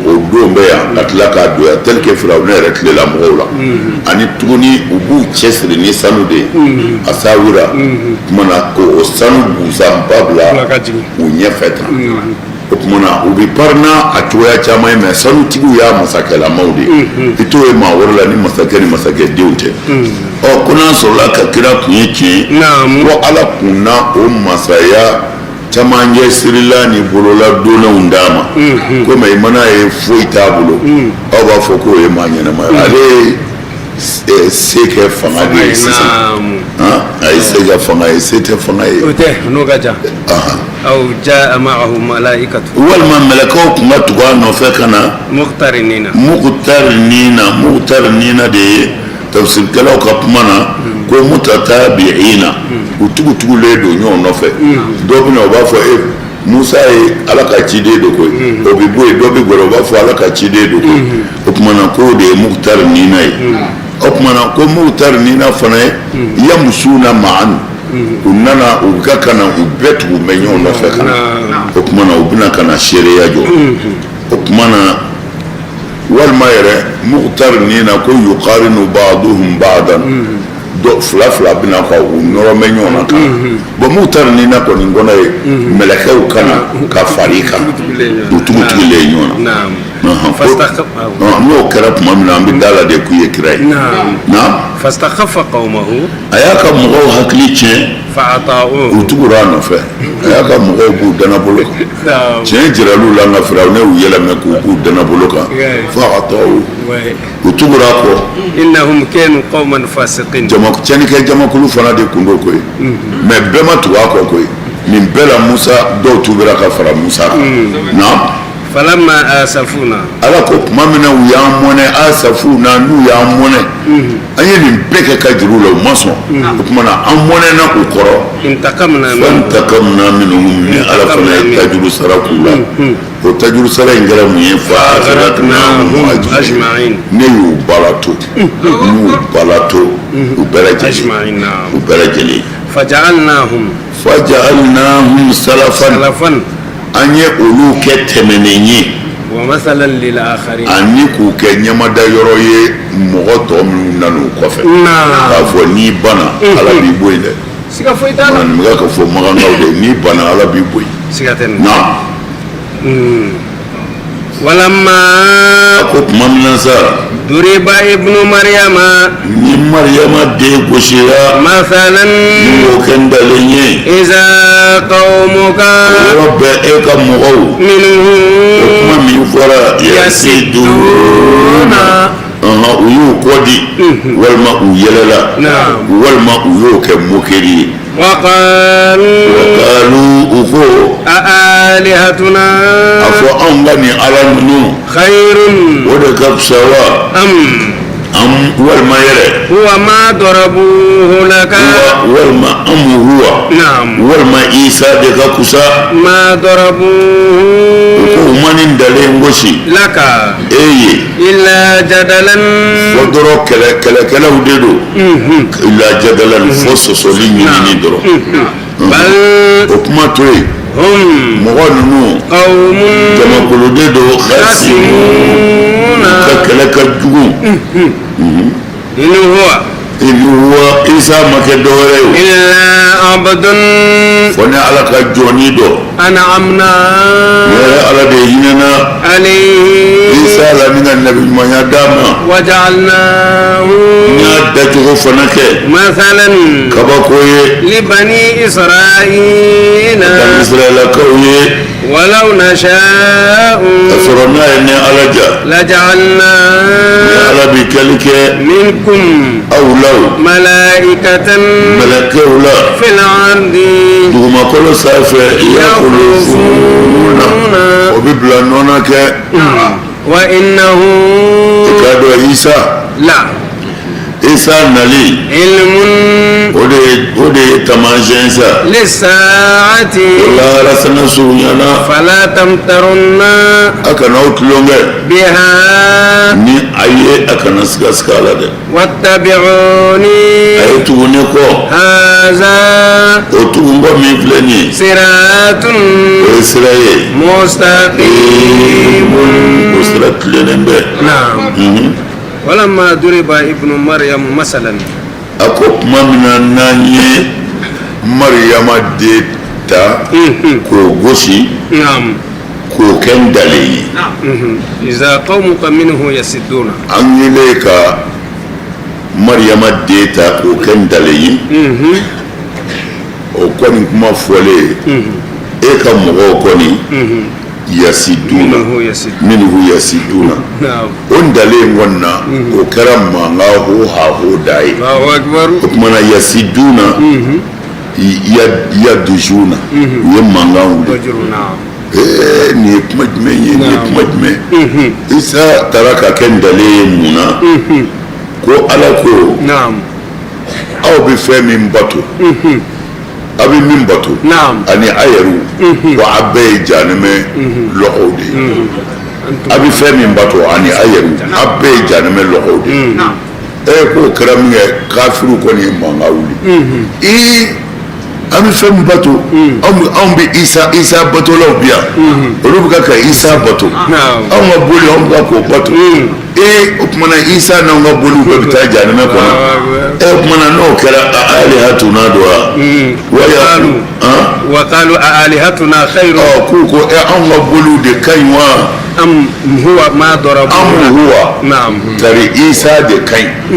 o don bɛ yan ka tila k'a don yan tel que firawuna yɛrɛ tilela mɔgɔw la ani tuguni u b'u cɛsiri ni sanu de ye asawura tuma na ko o sanu busanba bila u ɲɛfɛ o tuma na u bɛ parina a cogoya caman ye mɛ sanutigiw y'a masakɛlamaw de ye i t'o ye maa wɛrɛ la ni masakɛ ni masakɛdenw tɛ ko n'a sɔrɔla ka kira kun ye tiɲɛ ko ala kunna o masaya camancɛ sirila ni bololadonnaw d'a ma komi i mana ye foyi t'a bolo aw b'a fɔ k'o ye maa ɲɛnama ye ale ye se kɛ fanga de ye sisan a ye se kɛ fanga ye se tɛ fanga ye أو جاء معه ملائكة walima mɛlɛkɛw tun ka tugu a nɔfɛ ka na مقترنين mugtarinina de ye tafsirkɛlaw ka kuma na ko mutatabi'ina u tugutugulen don ɲɔgɔn nɔfɛ dɔw bɛ na u b'a fɔ musa ye ala ka ciden de koyi o bɛ bɔ yen dɔw bɛ gɛrɛ u b'a fɔ ala ka ciden de koyi o tuma na k'o de ye mugtarinina ye o tuma na ko mugtarinina fana ye yamusuna ma'an u nana u ka kana u bɛɛ tugu bɛ ɲɔgɔn nɔfɛ ka na o tuma na u bɛna ka na seereya jɔ o tuma na walima yɛrɛ mugtarinina ko yuqarinu ba'duhum ba'dan dɔ fila bɛna ka u nɔrɔ bɛ ɲɔgɔn na kan bon mugtarinina kɔni kɔnɔ ye mɛlɛkɛw kana ka fari kan u tugutigilen ɲɔgɔn na n'o kɛra tuma min na an bɛ da la de k'u ye kira ye فاستخف قومه a y'a ka mɔgɔw hakili tiɲɛ فأطاعوه. u tugura a nɔfɛ a y'a ka mɔgɔw b'u danabolo kan نعم. tiɲɛ jiral'u la nka Firawuna y'u yɛlɛmɛ k'u k'u danabolo kan fo a ka tɔw u tugura a kɔ إنهم كانوا قوما فاسقين. tiɲɛnikɛ jamakulu fana de kun do koyi mɛ bɛɛ ma tugu a kɔ koyi nin bɛɛ la Musa dɔw tubira ka fara Musa kan na فلما آسفونا ala ko tuma min na u y'an mɔnɛ asafuna n'u y'an mɔnɛ an ye nin bɛɛ kɛ ka juru la u ma sɔn o tuma na an mɔnɛna u kɔrɔ انتقمنا منهم fantakamna minhum ni ala fana ye tajuru sara k'u la o tajuru sara in kɛra mun ye fa فأغرقناهم ajma'in أجمعين. ne y'u balato n'u balato u bɛɛ lajɛlen أجمعين. نعم. u bɛɛ lajɛlen فجعلناهم faja'alnahum salafan سلفا an ye olu kɛ tɛmɛnen ye ومثلا للآخرين. ani k'u kɛ ɲɛmada yɔrɔ ye mɔgɔ tɔ minnu nan'u kɔfɛ نعم. k'a fɔ n'i banna ala b'i bɔ yen dɛ سيغا فويتانا. mana nin bɛ ka fɔ magankaw de n'i banna ala b'i bɔ yen سيغاتن. na ولما a ko tuma min na sa ضرب ابن مريم ni mariyama den gosira مثلا ni y'o kɛ n dalen ye إذا قومك yɔrɔ bɛɛ e ka mɔgɔw o منهم kuma min fɔra يسدون. u y'u kɔdi walima u yɛlɛla نعم. walima u y'o kɛ mokeri ye وقالوا kalu u ko أآلهتنا a fɔ anw ka nin ala ninnu خير o de ka fisa wa أم walima yɛrɛ هو ما ضربوه لك walima amu huwa نعم walima isa de ka kusa ما ko ضربوه u ma nin dalen gosi لك e ye إلا جدلا fo dɔrɔn kɛlɛkɛlaw de don lajadalan fo sɔsɔli ɲinini dɔrɔn بل o kuma to yen هم mɔgɔ ninnu قوم jamakulu de don khasimu خاسمون ka kɛlɛ ka jugu إن هو huwa isa ma kɛ dɔwɛrɛ ye إلا عبد fo ni ala ka jɔni dɔ أنعمنا yɛrɛ ala de hinɛna عليه isa la ni ka nabiɲumanya d'a ma وجعلناه n y'a dacogo fana kɛ مثلا kabako ye لبني إسرائيل ka israɛlakaw ye ولو نشاء ka sɔrɔ n'a ye ni ala ja لجعلنا ni ala bi kɛli kɛ منكم aw law ملائكة mɛlɛkɛw la في الأرض dugumakolo sanfɛ yakulufuna o bi bila nɔnɔ kɛ وإنه i k'a dɔn isa لا isa nali علم o de ye taamasiyɛn sa للساعة lahara sanga surunyana فلا تمترن a kana aw tulonkɛ بها ni a ye a kana sigasika a la dɛ واتبعوني a ye tuguni kɔ هذا o tugunkɔ min filɛ nin ye صراط o ye sira ye مستقيم. o sira tilennen bɛ نعم. ولما ضرب ابن مريم مثلا a ko tuma min na n'an ye mariyama den ta k'o gosi نعم k'o kɛ n dalen ye إذا قومك منه يسدون an yelen ka mariyama den ta k'o kɛ n dalen ye o kɔni kuma fɔlen e ka mɔgɔw kɔni yasiduna منه يسد minnu yasiduna نعم o n dalen kɔni na o kɛra mankan ho ha ho da ye الله أكبر o kumana yasiduna yadujuna u ye mankan wuli وجر نعم nin ye kuma jumɛn ye nin ye kuma jumɛn isa taara ka kɛ n dalen ye mun na ko ala ko نعم aw bɛ fɛn min bato aw bɛ min bato نعم ani a yɛrɛw ko a bɛɛ ye janɛmɛ lɔgɔw de ye a bɛ fɛn min bato ani a yɛrɛw a bɛɛ ye janɛmɛ lɔgɔw de ye k'o kɛra min kɛ kafiriw kɔni ye mankan wuli an bɛ fɛn min bato anw bɛ isa batolaw bi yan olu bɛ ka isa bato anw ka boli anw bɛ ka k'o bato o kumana isa n'anw ka boliw bɛɛ bɛ taa janɛmɛ kɔnɔ o kumana n'o kɛra alihatuna dɔ wa وقالوا أآلهتنا خير k'u ko anw ka boliw de ka ɲi wa أم هو ما ضربوه amu huwa نعم tari isa de ka ɲi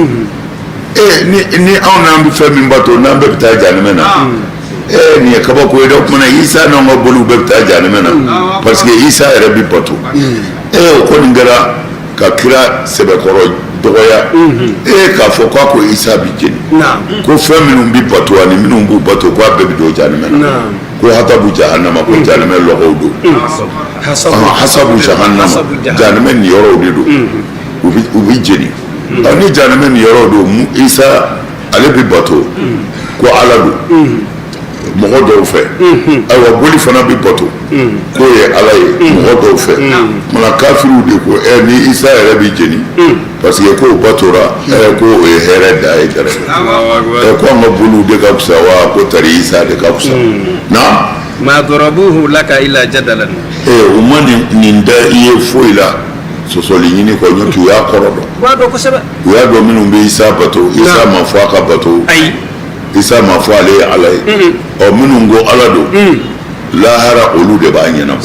ni anw n'an bɛ fɛn min bato n'an bɛɛ bɛ taa janɛmɛ na nin ye kabako ye dɛ o kumana Isa n'anw ka boliw bɛɛ bɛ taa janɛmɛ na parce que Isa yɛrɛ bɛ bato o kɔni kɛra ka kira sɛbɛkɔrɔ dɔgɔya k'a fɔ k'a ko Isa bi jeni ko fɛn minnu bɛ bato ani minnu b'u bato k'a bɛɛ bɛ don janɛmɛ na ko hatabu jahannama ko janɛmɛ lɔgɔw don hasabu jahannama janɛmɛ niyɔrɔw de don u bɛ jeni ni janɛmɛ niyɔrɔw don Isa ale bɛ bato ko Ala don mɔgɔ dɔw fɛ ayiwa boli fana bɛ bato k'o ye Ala ye mɔgɔ dɔw fɛ mana kafiriw de ko ni Isa yɛrɛ bɛ jeni parce que k'o batora ko o ye hɛrɛ da ye gɛrɛ ko an ka boliw de ka fisa wa ko tari Isa de ka fisa na ma darabuhu laka illa jadalan u ma nin da i ye foyi la sɔsɔli ɲini kɔ ɲɔ t'u y'a kɔrɔ dɔn u y'a dɔn minnu bɛ Isa bato Isa ma fɔ a ka bato Isa ma fɔ ale ye Ala ye minnu ko Ala don lahara olu de b'a ɲɛnabɔ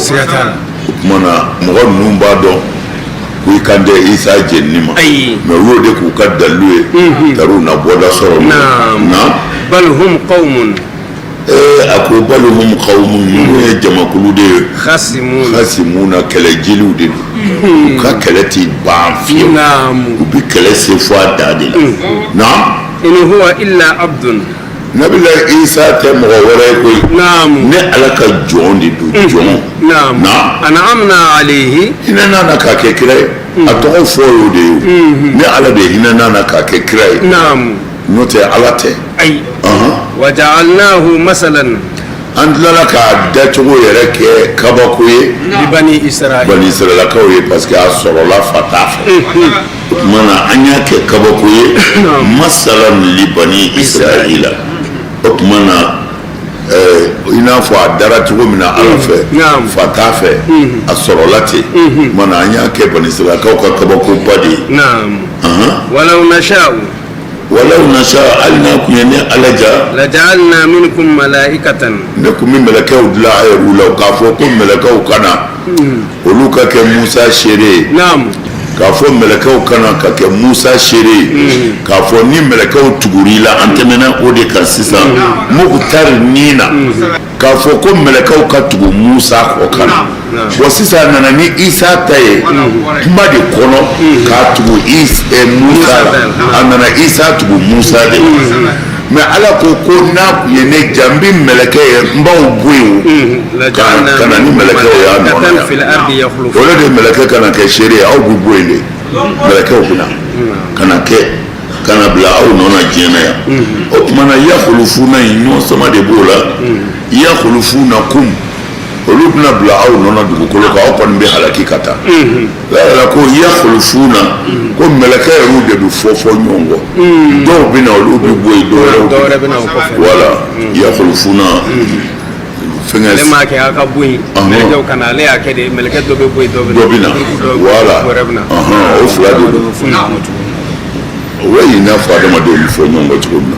o kumana mɔgɔ ninnu b'a dɔn ko i kan tɛ Isa jenini ma mais u y'o de k'u ka dalilu ye taru na bɔda sɔrɔ na bal hum qawmun a ko bal hum qawmun ninnu ye jamakulu de ye khasimuna kɛlɛjeliw de don u ka kɛlɛ ti ban fiyewu u bɛ kɛlɛ se fɔ a da de la na in huwa illa abdun Nabila Isa tɛ mɔgɔ wɛrɛ ye koyi ne Ala ka jɔn de don jɔn an'amna alayhi hinɛ nana k'a kɛ kira ye a tɔgɔ fɔ y'o de ye ne Ala de hinɛ nana k'a kɛ kira ye n'o tɛ Ala tɛ wa ja'alnahu masalan an tilala k'a dacogo yɛrɛ kɛ kabako ye bani Israɛlakaw ye parce que a sɔrɔla fa t'a fɛ o kumana an y'a kɛ kabako ye masalan li bani Israɛla o kumana i n'a fɔ a dara cogo min na Ala fɛ fa t'a fɛ a sɔrɔla ten o kumana an y'a kɛ bani Israɛlakaw ka kabakoba de ye walaw nasha'u hali n'a kun ye ne Ala ja laja'alna minkum malaikatan ne kun bɛ mɛlɛkɛw dilan a yɛrɛw la k'a fɔ ko mɛlɛkɛw kana olu ka kɛ Musa seere ye k'a fɔ mɛlɛkɛw kana ka kɛ Musa seere ye k'a fɔ ni mɛlɛkɛw tugur'i la an tɛmɛna o de kan sisan Mukutari Nina k'a fɔ ko mɛlɛkɛw ka tugu Musa kɔ kana bon sisan nana ni Isa ta ye kuma de kɔnɔ k'a tugu Musa la a nana Isa tugu Musa de mais Ala ko n'a kun ye ne ja n bɛ mɛlɛkɛ ye n b'aw bɔ yen ka na ni mɛlɛkɛw y'a nɔ ye o de mɛlɛkɛ kana kɛ seere ye aw bɛ bɔ yen de mɛlɛkɛw bɛ na ka na bila aw nɔ na diɲɛ na yan o kumana yakhlufuna in ɲɔgɔn sama de b'o la yakhlufuna kum olu bɛna bila aw nɔ na dugukolo kan aw kɔni bɛ halaki ka taa yala ko yakhlufuna ko mɛlɛkɛ yɛrɛ de bɛ fɔ ɲɔgɔn kɔ dɔw bɛ na olu bɛ bɔ yen dɔw yɛrɛ bɛ na wala yakhlufuna fɛngɛ ale m'a kɛ aw ka bɔ yen mɛlɛkɛw kana ale y'a kɛ de mɛlɛkɛ dɔ bɛ bɔ yen dɔ bɛ na wala o fila de don o ye i n'a fɔ adamadenw bɛ fɔ ɲɔgɔn kɔ cogo min na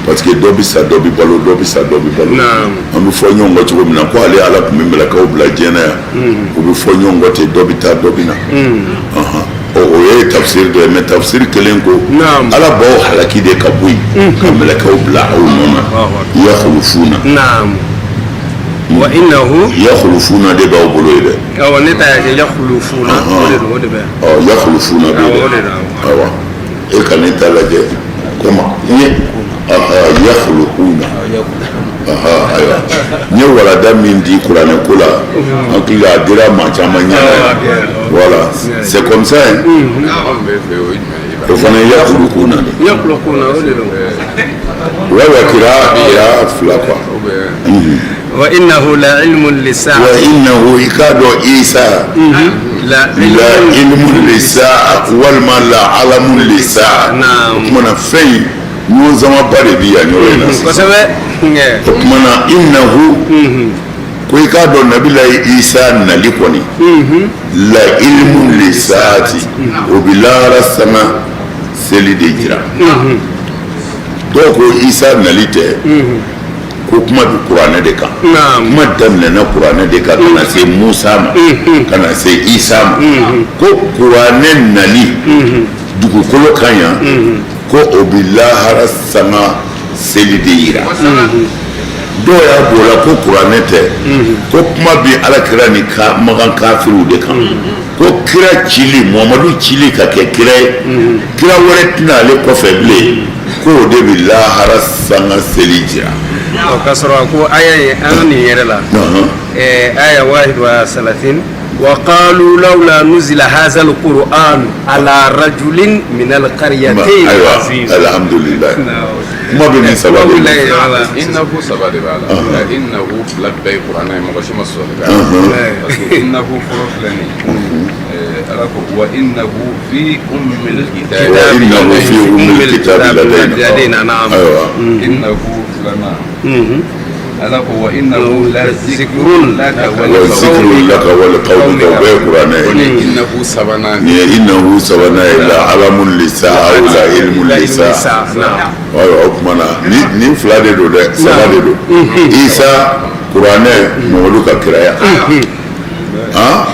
parce que dɔ bɛ sa dɔ bɛ balo dɔ bɛ sa dɔ bɛ balo an bɛ fɔ ɲɔgɔn kɔ cogo min na ko ale Ala tun bɛ mɛlɛkɛw bila diɲɛ na yan u bɛ fɔ ɲɔgɔn kɔ ten dɔ bɛ taa dɔ bɛ na o ye tafsiri dɔ ye mais tafsiri kelen ko Ala b'aw halaki de ka bɔ yen ka mɛlɛkɛw bila aw nɔ na yakhlufuna wa innahu yakhlufuna de b'aw bolo ye dɛ awɔ ne ta y'a kɛ yakhlufuna o de bɛ yakhlufuna bɛ yen awɔ e ka ne ta lajɛ kɔma n ye yakhlufuna ayiwa n ye walada min di kuranɛ ko la n hakili a dira maa caman ɲɛna voilà c'est comme ça o fana ye yakhlufuna de wa kira fila quoi wa innahu la ilmun lisaa wa innahu i k'a dɔn Isa la ilmun lisaa walima la alamun lisaa o kumana fɛn ɲɔgɔn zamaba de bɛ yan yɔrɔ in na sisan o kumana innahu ko i k'a dɔn Nabila Isa nali kɔni la ilmun lisaati o bɛ lahara sanga seli de jira dɔw ko Isa nali tɛ ko kuma bɛ kuranɛ de kan kuma daminɛna kuranɛ de kan ka na se Musa ma ka na se Isa ma ko kuranɛ nali dugukolo kan yan ko o bi lahara sanga seli de yira dɔw y'a b'o la ko kuranɛ tɛ ko kuma bi alakira ni magan kafiriw de kan ko kira cili muhamadu cili ka kɛ kira ye kira wɛrɛ tɛna ale kɔfɛ bilen ko o de bi lahara sanga seli jira k'a sɔrɔ ko aya ye an nin yɛrɛ la aya 31 وقالوا لولا نزل هذا القرآن على رجل من القريتين عظيم الحمد لله ما بين سبب إنه سبب إنه لبي قرآن ما بشي مسؤول إنه فرفلني وإنه في الكتاب وإنه في الكتاب لدينا نعم إنه لنا وإنه لذكر لك ولقومك إنه سبنا إلى علم اللساء أو لا علم اللساء ni fila de don dɛ saba de don isa kuranɛ mɔgɔlu ka kiraya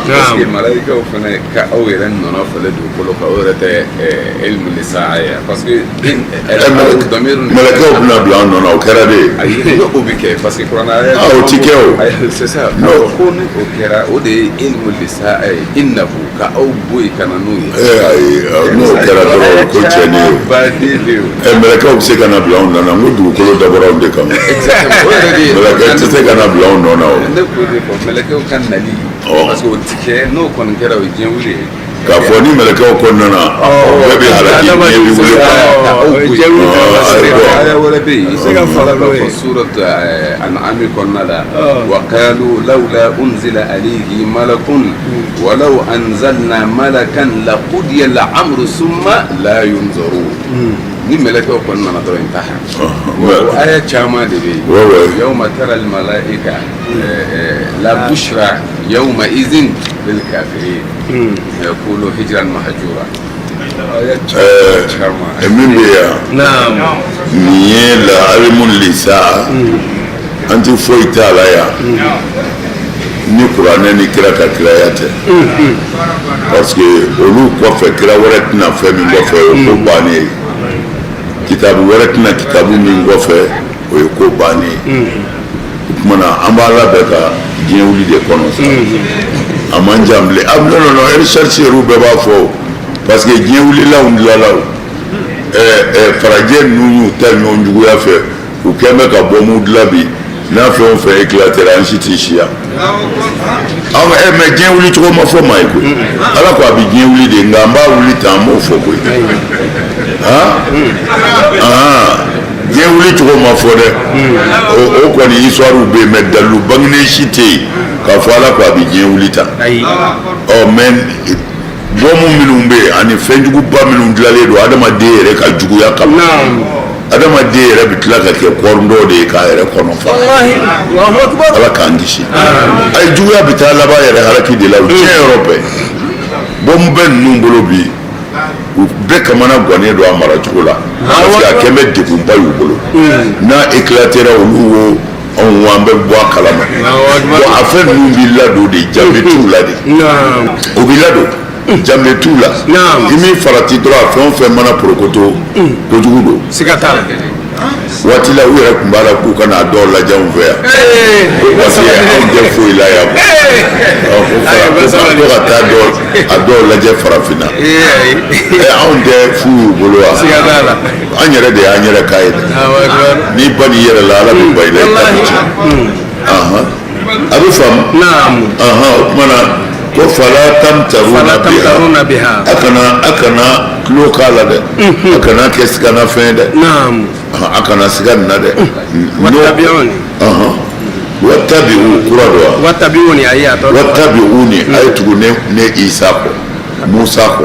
parce que malaikaw fana ka aw yɛrɛ nɔnɔ falen dugukolo kan o yɛrɛ tɛ ilmu lisaa ye parce que malaikaw bɛna bila an nɔnɔ o kɛra de ayi o bɛ kɛ parce que kuranɛ o ti kɛ o c'est ça ko ni o kɛra o de ye ilmu lisaa ye innahu ka aw bɔ yen ka na n'o ye ayi n'o kɛra dɔrɔn ko tiɲɛni ye malaikaw bɛ se ka na bila an nɔnɔ n ko dugukolo dabɔra anw de kama malaikaw tɛ se ka na bila an nɔnɔ o ne ko de fɔ malaikaw ka nali parce que o ti kɛ n'o kɔni kɛra o ye diɲɛ wuli ye k'a fɔ ni mɛlɛkɛw kɔnɔna na bɛɛ bɛ halaki diɲɛ bɛ wuli aya wɛrɛ bɛ yen i se ka fara dɔ fɔ surat an'ami kɔnɔna la wa qalu lawla unzila alayhi malakun walaw anzalna malakan laqudiya al-amru summa la yunzarun ni mɛlɛkɛw kɔnɔna na dɔrɔn ta o aya caman de bɛ yen yawma tara al-malaika la bushra yawma idhin lil kafirin يقولوا هجرا مهجورا min bɛ yan nin ye la'alimu lisa an tɛ foyi t'a la yan ni kuranɛ ni kira ka kiraya tɛ parce que olu kɔfɛ kira wɛrɛ tɛna fɛn min kɔfɛ o ye ko bannen ye kitabu wɛrɛ tɛna kitabu min kɔfɛ o ye ko bannen ye o tumana an b'a labɛn ka diɲɛ wuli de kɔnɔ sa a man jan bilen non recherche yɛrɛw bɛɛ b'a fɔ parce que diɲɛ wulilaw dilalaw farajɛ ninnu y'u ta ɲɔgɔn juguya fɛ u kɛn bɛ ka bɔmu dilan bi n'a fɛn o fɛn éclatera an si tɛ siya mais diɲɛ wuli cogo ma fɔ maa ye koyi ala ko a bɛ diɲɛ wuli de nka an b'a wuli tan an m'o fɔ koyi diɲɛ wuli cogo ma fɔ dɛ o kɔni histoire bɛ yen mais dalilu bangenen si tɛ yen k'a fɔ ala ko a bɛ diɲɛ wuli tan mais bɔmu minnu bɛ yen ani fɛnjuguba minnu dilanlen don adamaden yɛrɛ ka juguya kama adamaden yɛrɛ bɛ tila ka kɛ kɔrɔndɔ de ye k'a yɛrɛ kɔnɔ fa ala k'an kisi ayi juguya bɛ taa laban yɛrɛ halaki de la o diɲɛ yɔrɔ bɛɛ bɔmu bɛ ninnu bolo bi u bɛɛ kamana gannen don a maracogo la parce que a kɛn bɛ degunba y'u bolo n'a éclatera olu wo an bɛ bɔ a kalama bon a fɛn ninnu b'i ladon de janbe t'u la de o b'i ladon janbe t'u la i min farati dɔrɔn a fɛn o fɛn mana porokoto kojugu don waati la u yɛrɛ tun b'a la k'u ka n'a dɔw lajɛ anw fɛ yan parce que anw tɛ foyi la yan ko ka taa a dɔw lajɛ farafinna anw tɛ fu y'u bolo wa an yɛrɛ de y'an yɛrɛ k'a ye n'i ba n'i yɛrɛ la ala bɛ ba i la i ta bɛ tiɲɛ a bɛ faamu o tumana ko fala tamtaruna biha a kana tulo k'a la dɛ a kana kɛ sigana fɛn dɛ a kana siga nin na dɛ wattabi'u kura dɔ wa wattabi'uni a ye tugu ne Isa kɔ Musa kɔ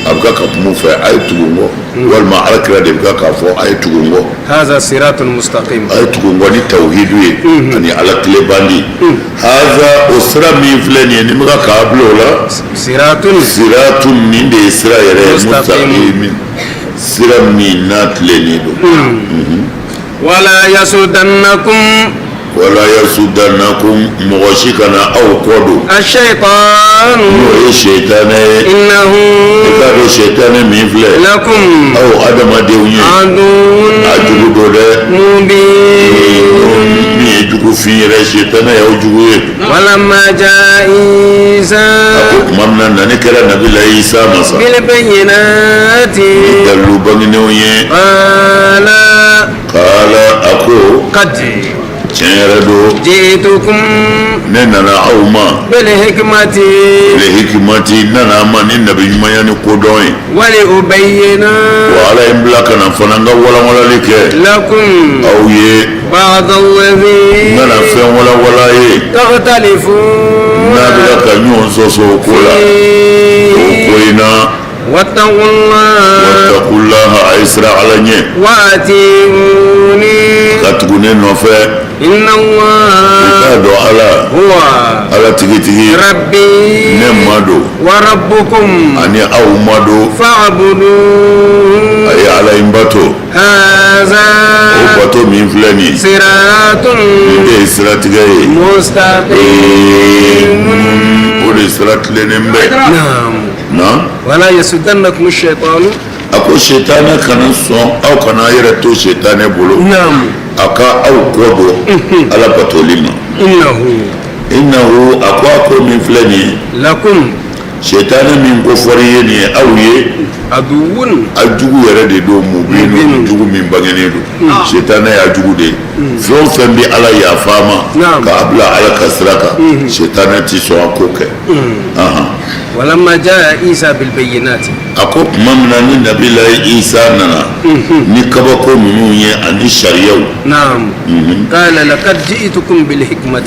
a bɛ ka kuma fɛ a ye tugu n kɔ walima alakira de bɛ k'a fɔ a ye tugu n kɔ haza siratun mustaqim a ye tugu n kɔ ni tawhidu ye ani ala tile bandi haza o sira min filɛ nin ye ni bɛ ka k'a bila o la siratun nin de ye sira yɛrɛ ye mustaqim sira min n'a tilennen don wala yasudannakum wala yasuddannakum mughashikana aw kodo الشيطان no shaytane إنه kado shaytane mi fle لكم aw adama dewnye عدو ajugu do de مبين ni jugu fiire shaytane ya jugu ye ولما جاء عيسى mamna nani kera nabi la isa masa بالبينات dalu banginewye قال ako قد chenredo جئتكم ne nana awma بالحكمة le hikmati nana ma ni nabi mayani kodon ولأبين wala imbla kana fananga wala like لكم aw ye بعض الذي nana fen wala ye تختلفون nabila ka nyon soso kola koina واتقوا الله wattaqullaha aisra alanye وأطيعوني katugune nofe إن الله kado هو ala tigi ربي ne mado وربكم ani aw mado فاعبدوه ay ala imbato هذا o bato min filani صراط de siratigaye مستقيم o de siratlenen be نعم na ولا يسدنكم الشيطان ako shetane kana son aw kana yɛrɛ to shetane bolo نعم aka aw kodo ala batoli ma إنه innahu ako ako min filɛ nin ye لكم shetane min kofɔri ye nin ye aw ye عدو a jugu yɛrɛ de don mubinu jugu min bangenen don shetane y'a jugu de fɛn o fɛn bɛ ala yafa ma k'a bila ala ka sira kan shetane ti sɔn a ko kɛ ولما جاء عيسى بالبينات a ko tuma min na ni nabilayi isa nana ni kabako ninnu ye ani sariyaw نعم قال لقد جئتكم بالحكمة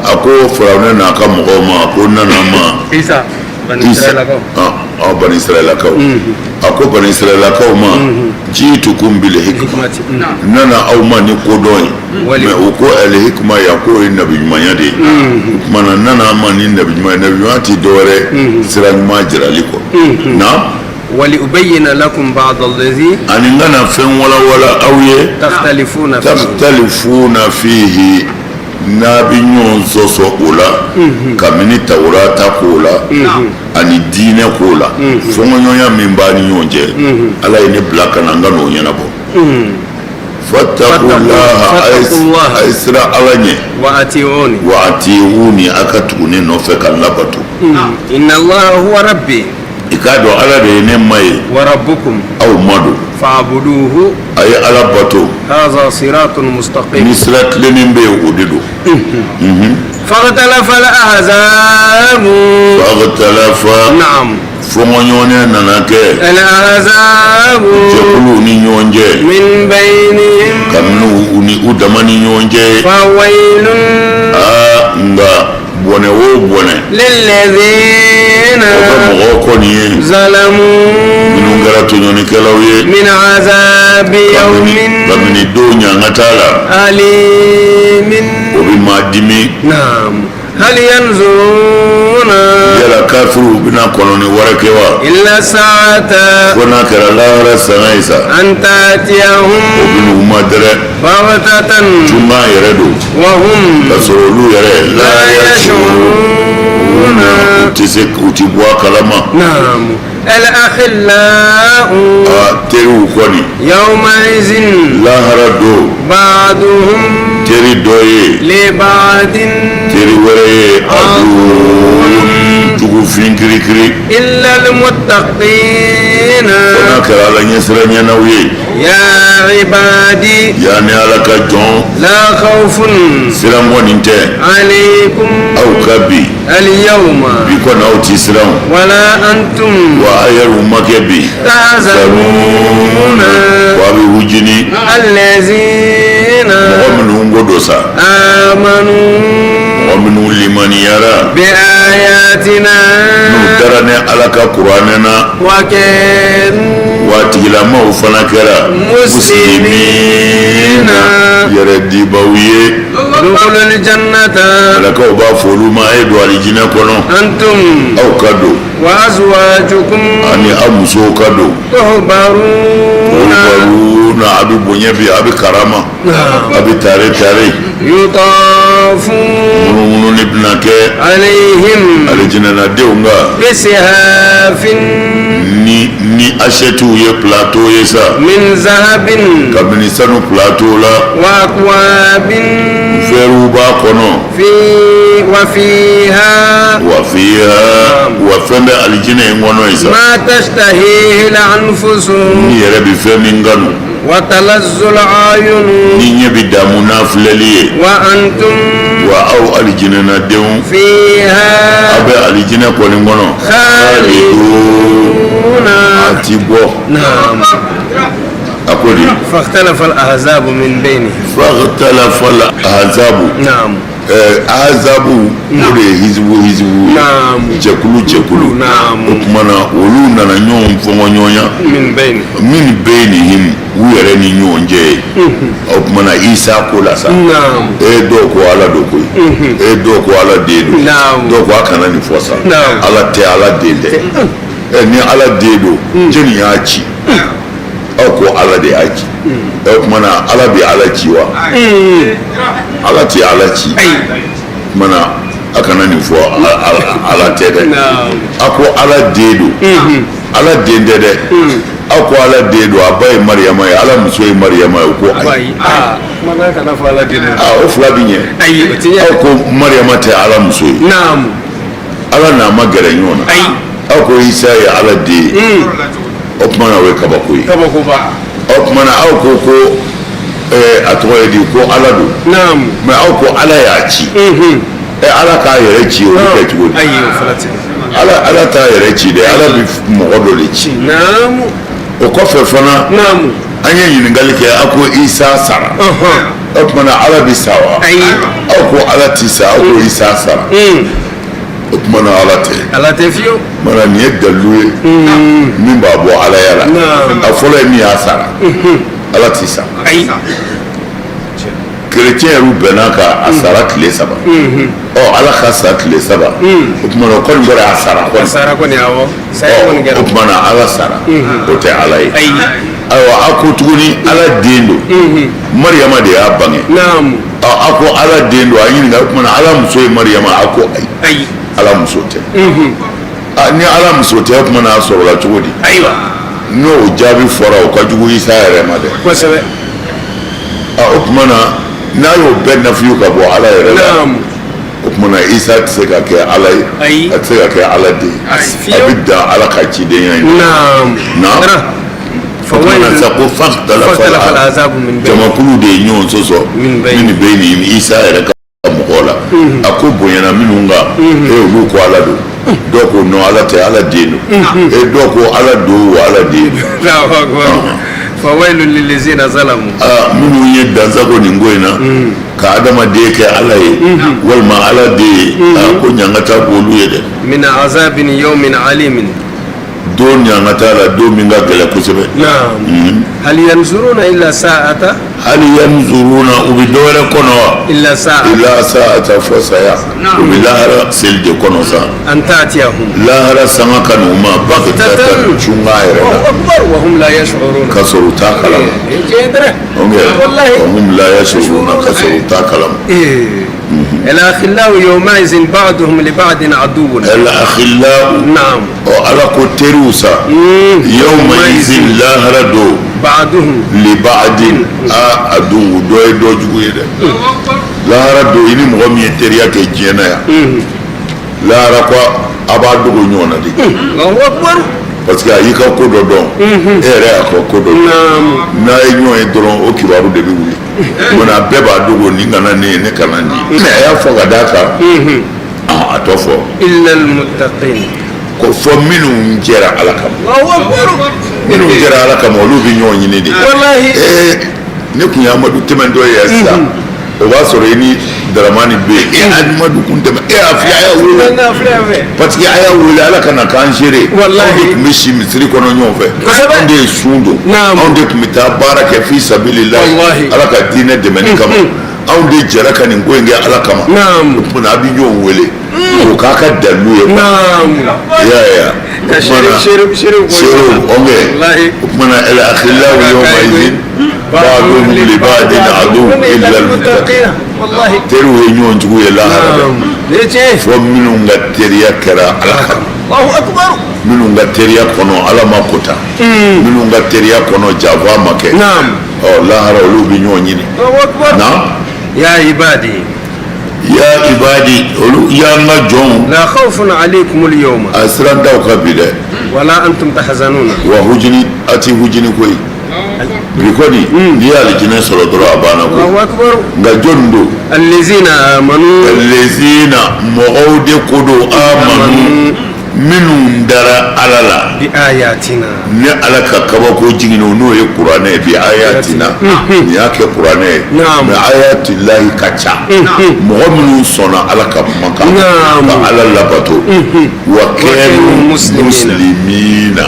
a ko firawuna n'a ka mɔgɔw ma a ko nana ma عيسى بني إسرائيل bani israelakaw a ko bani israelakaw ma jiitukum bil hikma nana aw ma ni kodɔn ye mais o ko al hikma ya ko ye nabi ɲumanya de ye o kumana nana ma ni nabi ɲumanya nabi ɲumanya ti dɔwɛrɛ sira ɲuman jirali kɔ na ولأبين لكم بعض الذي ani ngana fɛn walawala aw ye takhtalifuna fihi n'a bɛ ɲɔgɔn sɔsɔ o la kabini tawurata k'o la ani diinɛ k'o la fɔnkɔɲɔgɔnya min b'a ni ɲɔgɔn cɛ ala ye ne bila ka na n ka n'o ɲɛnabɔ fattaqullaha a ye sira ala ɲɛ وأطيعوني wa atiuni a ka tugu ne nɔfɛ ka n labato إن الله هو ربي i k'a dɔn ala de ye ne ma ye وربكم aw ma don فاعبدوه a ye ala bato هذا صراط مستقيم ni sira tilenin bɛ yen o de don فاختلف الأحزاب fagtalafa نعم fɔnkɔɲɔgɔnya nana kɛ الأحزاب jɛkuluw ni ɲɔgɔn cɛ من بينهم kabini u ni u dama ni ɲɔgɔn cɛ فويل nka bɔnɛ o bɔnɛ للذين o bɛ mɔgɔw kɔni ye ظلموا minnu kɛra tɔɲɔnikɛlaw ye من عذاب يوم kabini don ɲanga t'a la أليم o bɛ maa dimi نعم هل ينظرون yala kafiriw bɛna kɔnɔni wɛrɛ kɛ wa إلا الساعة fo n'a kɛra lahara sanga ye sa أن o تأتيهم bɛna u ma dɛrɛ بغتة tunga yɛrɛ don وهم ka sɔrɔ olu yɛrɛ لا يشعرون u tɛ se u ti bɔ a kalama نعم الأخلاء teriw kɔni يومئذ lahara don بعضهم teri dɔ ye لبعض teri wɛrɛ ye a don jugufin kirikiri إلا المتقين fo n'a kɛra ala ɲɛsira ɲɛnaw ye يا عبادي yanni ala ka jɔn لا خوف siran kɔni tɛ عليكم aw ka bi اليوم bi kɔni aw ti siran ولا أنتم wa a yɛrɛw ma kɛ bi تحزنون wa a bɛ wujini الذين mɔgɔ minnu ko do sa آمنوا mɔgɔ minnu limaniyara بآياتنا n'u dara ni ala ka kuranɛ na وكانوا watigilamaw fana kɛra مسلمين yɛrɛ dibaw ye ادخلوا الجنة alakaw b'a fɔ olu ma a ye don alijinɛ kɔnɔ أنتم aw ka don وأزواجكم ani aw musow ka don تحبرون na abi bonye bi abi karama abi tare يطافون munu ni bnake عليهم alijina na deunga بسهاف ni achetu ye plateau ye sa من ذهب kabini sanu plateau la وأكواب feru ba kono وفيها wa fiha wa fembe alijina ngono isa ما تشتهيه الأنفس ni yere bi femi nganu وتلذ الأعين ni nye bi damu na fileliye وأنتم wa au alijina na deun فيها abe alijina koni ngono خالدون atibo نعم akodi فاختلف الأحزاب من بينهم فاختلف الأحزاب نعم azabu ore hizbu نعم jekulu نعم okumana olu nana ɲɔgɔn fɔngɔ ɲɔgɔnya من بينهم min beinihim u yɛrɛ ni ɲɔgɔn cɛ okumana isa ko la sa نعم dɔw ko ala do koyi dɔw ko ala den do Naam. dɔw ko a kana nin fɔ sa Naam. ala tɛ ala den tɛ ni ala den do jɔnni y'a ci aw ko ala de y'a ci okumana ala bɛ ala ci wa ala tɛ ala ci mana a kana nin fɔ ala tɛ dɛ نعم a ko ala den do ala den tɛ dɛ a ko ala den do a ba ye mariyama ye ala muso ye mariyama ye o ko ayi باي ما كان فعل دين o fila bi ɲɛ أي aw ko mariyama tɛ ala muso ye نعم ala n'a ma gɛrɛ ɲɔgɔn na أي aw ko isa ye ala den ye o kumana o ye kabako ye كما كوبا o kumana aw ko a tɔgɔ ye di ko ala do نعم mɛ aw ko ala y'a ci ala k'a yɛrɛ ci o bɛ kɛ cogo di أي فلاتي ala t'a yɛrɛ ci dɛ ala bɛ mɔgɔ dɔ de ci نعم o kɔfɛ fana نعم an ye ɲininkali kɛ a ko isa sara o tumana ala bɛ sa wa أي aw ko ala ti sa aw ko isa sara o tumana ala tɛ على تفيو mana nin ye dalilu ye min b'a bɔ ala ya la a fɔlɔ ye min y'a sara ala ti sa أي kerecɛn yɛrɛ bɛnna ka a sara tile saba ala ka sa tile saba o tumana o kɔni bɔra a sara kɔni سارة كوني أو سارة كوني o جرو tumana ala sara o tɛ ala ye أي ayiwa a ko tuguni ala den do mariyama de y'a bange نعم a ko ala den do a ɲininka o tumana ala muso ye mariyama a ko ayi أي ala muso tɛ ni ala muso tɛ o tumana a sɔrɔla cogo di أيوة n'o jaabi fɔra o ka jugu isa yɛrɛ ma dɛ كوسبة o tumana n'a y'o bɛɛ nafiyu ka bɔ ala yɛrɛ la نعم o tumana isa tɛ se ka kɛ ala ye Ayi. a tɛ se ka kɛ ala den ye a أسفيو bɛ dan ala ka cidenya ye نعم نعم. o tumana فويل sa ko فاختلف fakitala العذاب من بينهم jamakulu de ye ɲɔgɔn sɔsɔ Min bɛ min bɛ nin isa yɛrɛ ka mɔgɔ la a ko bonyana minnu kan olu ko ala do dɔw ko non ala tɛ ala den do dɔw ko ala do wa ala den do الله أكبر فويل للذين ظلموا minnu ye dansago nin ko in na ka adamaden kɛ ala ye walima ala den ye ko ɲangata k'olu ye dɛ من عذاب يوم عليم don ɲangata la don min ka gɛlɛn kosɛbɛ نعم هل ينظرون إلا ساعة hali yanzuruna u bɛ dɔwɛrɛ kɔnɔ wa إلا ساعة ila sa'ata fɔ saya u bɛ lahara seli de kɔnɔ sa أن تأتيهم lahara sanga ka n'u ma bakitatan cunga yɛrɛ la أكبر وهم لا يشعرون ka sɔrɔ u t'a kalama والله hum la yashuruna ka sɔrɔ u t'a kalama الأخلاء يومئذ بعضهم لبعض عدو el akhillau نعم ala ko teriw sa yawma izin lahara do بعضهم libadin a dungu dɔ ye dɔ jugu ye dɛ lahara do i ni mɔgɔ min ye teriya kɛ diɲɛ na yan lahara ko a b'a dogo ɲɔgɔn na de الله أكبر parce que a y'i ka ko dɔ dɔn e yɛrɛ y'a ka ko dɔ dɔn n'a ye ɲɔgɔn ye dɔrɔn o kibaru de bɛ wuli mana bɛɛ b'a dogo nin kana ne ye ne kana nin ye mais a y'a fɔ ka d'a kan a tɔ fɔ إلا المتقين ko fɔ minnu jɛra ala kama الله أكبر minnu jɛra ala kama olu bɛ ɲɔgɔn ɲini de والله ne kun ye amadu tɛmɛntɔ ye sisan o b'a sɔrɔ i ni daramani bɛ yen amadu kun tɛmɛ a fi a y'a wele parce que a y'a wele ala ka na k'an seere Wallahi. anw de tun bɛ si misiri kɔnɔ ɲɔgɔn fɛ Kosɛbɛ. anw de ye sun don Naam. anw de tun bɛ taa baara kɛ fi sabilillahi Wallahi. ala ka diinɛ dɛmɛni kama anw de jɛra ka nin ko in kɛ ala kama Naam. o tumana a bɛ ɲɔgɔn wele o k'a ka dalilu ye نعم شيرو أوكي ومن الأخلاء يومئذ بعضهم لبعض عدو إلا المتقين ترو ينون تقول لا فمنهم التريا كرا الله أكبر منهم التريا كنوا على ما كتا منهم التريا كنوا جافا مكة نعم لا هرولو بنيون يني الله أكبر نعم يا عبادي يا عبادي يا نجوم لا خوف عليكم اليوم أسران داو كبيرة ولا أنتم تحزنون وهجني أتي هجني كوي بيكوني دي على جنس الدرا أبانا كوي الله أكبر نجوندو الذين آمنوا مغود كدو آمنوا منهم درا على لا بآياتنا ni ala ka kabako jigino n'o ye kuranɛ bi ayatina ni y'a kɛ kuranɛ ye mais ayatillahi ka ca mɔgɔ minnu sɔnna ala ka kumakan ka ala labato wa kɛnu muslimina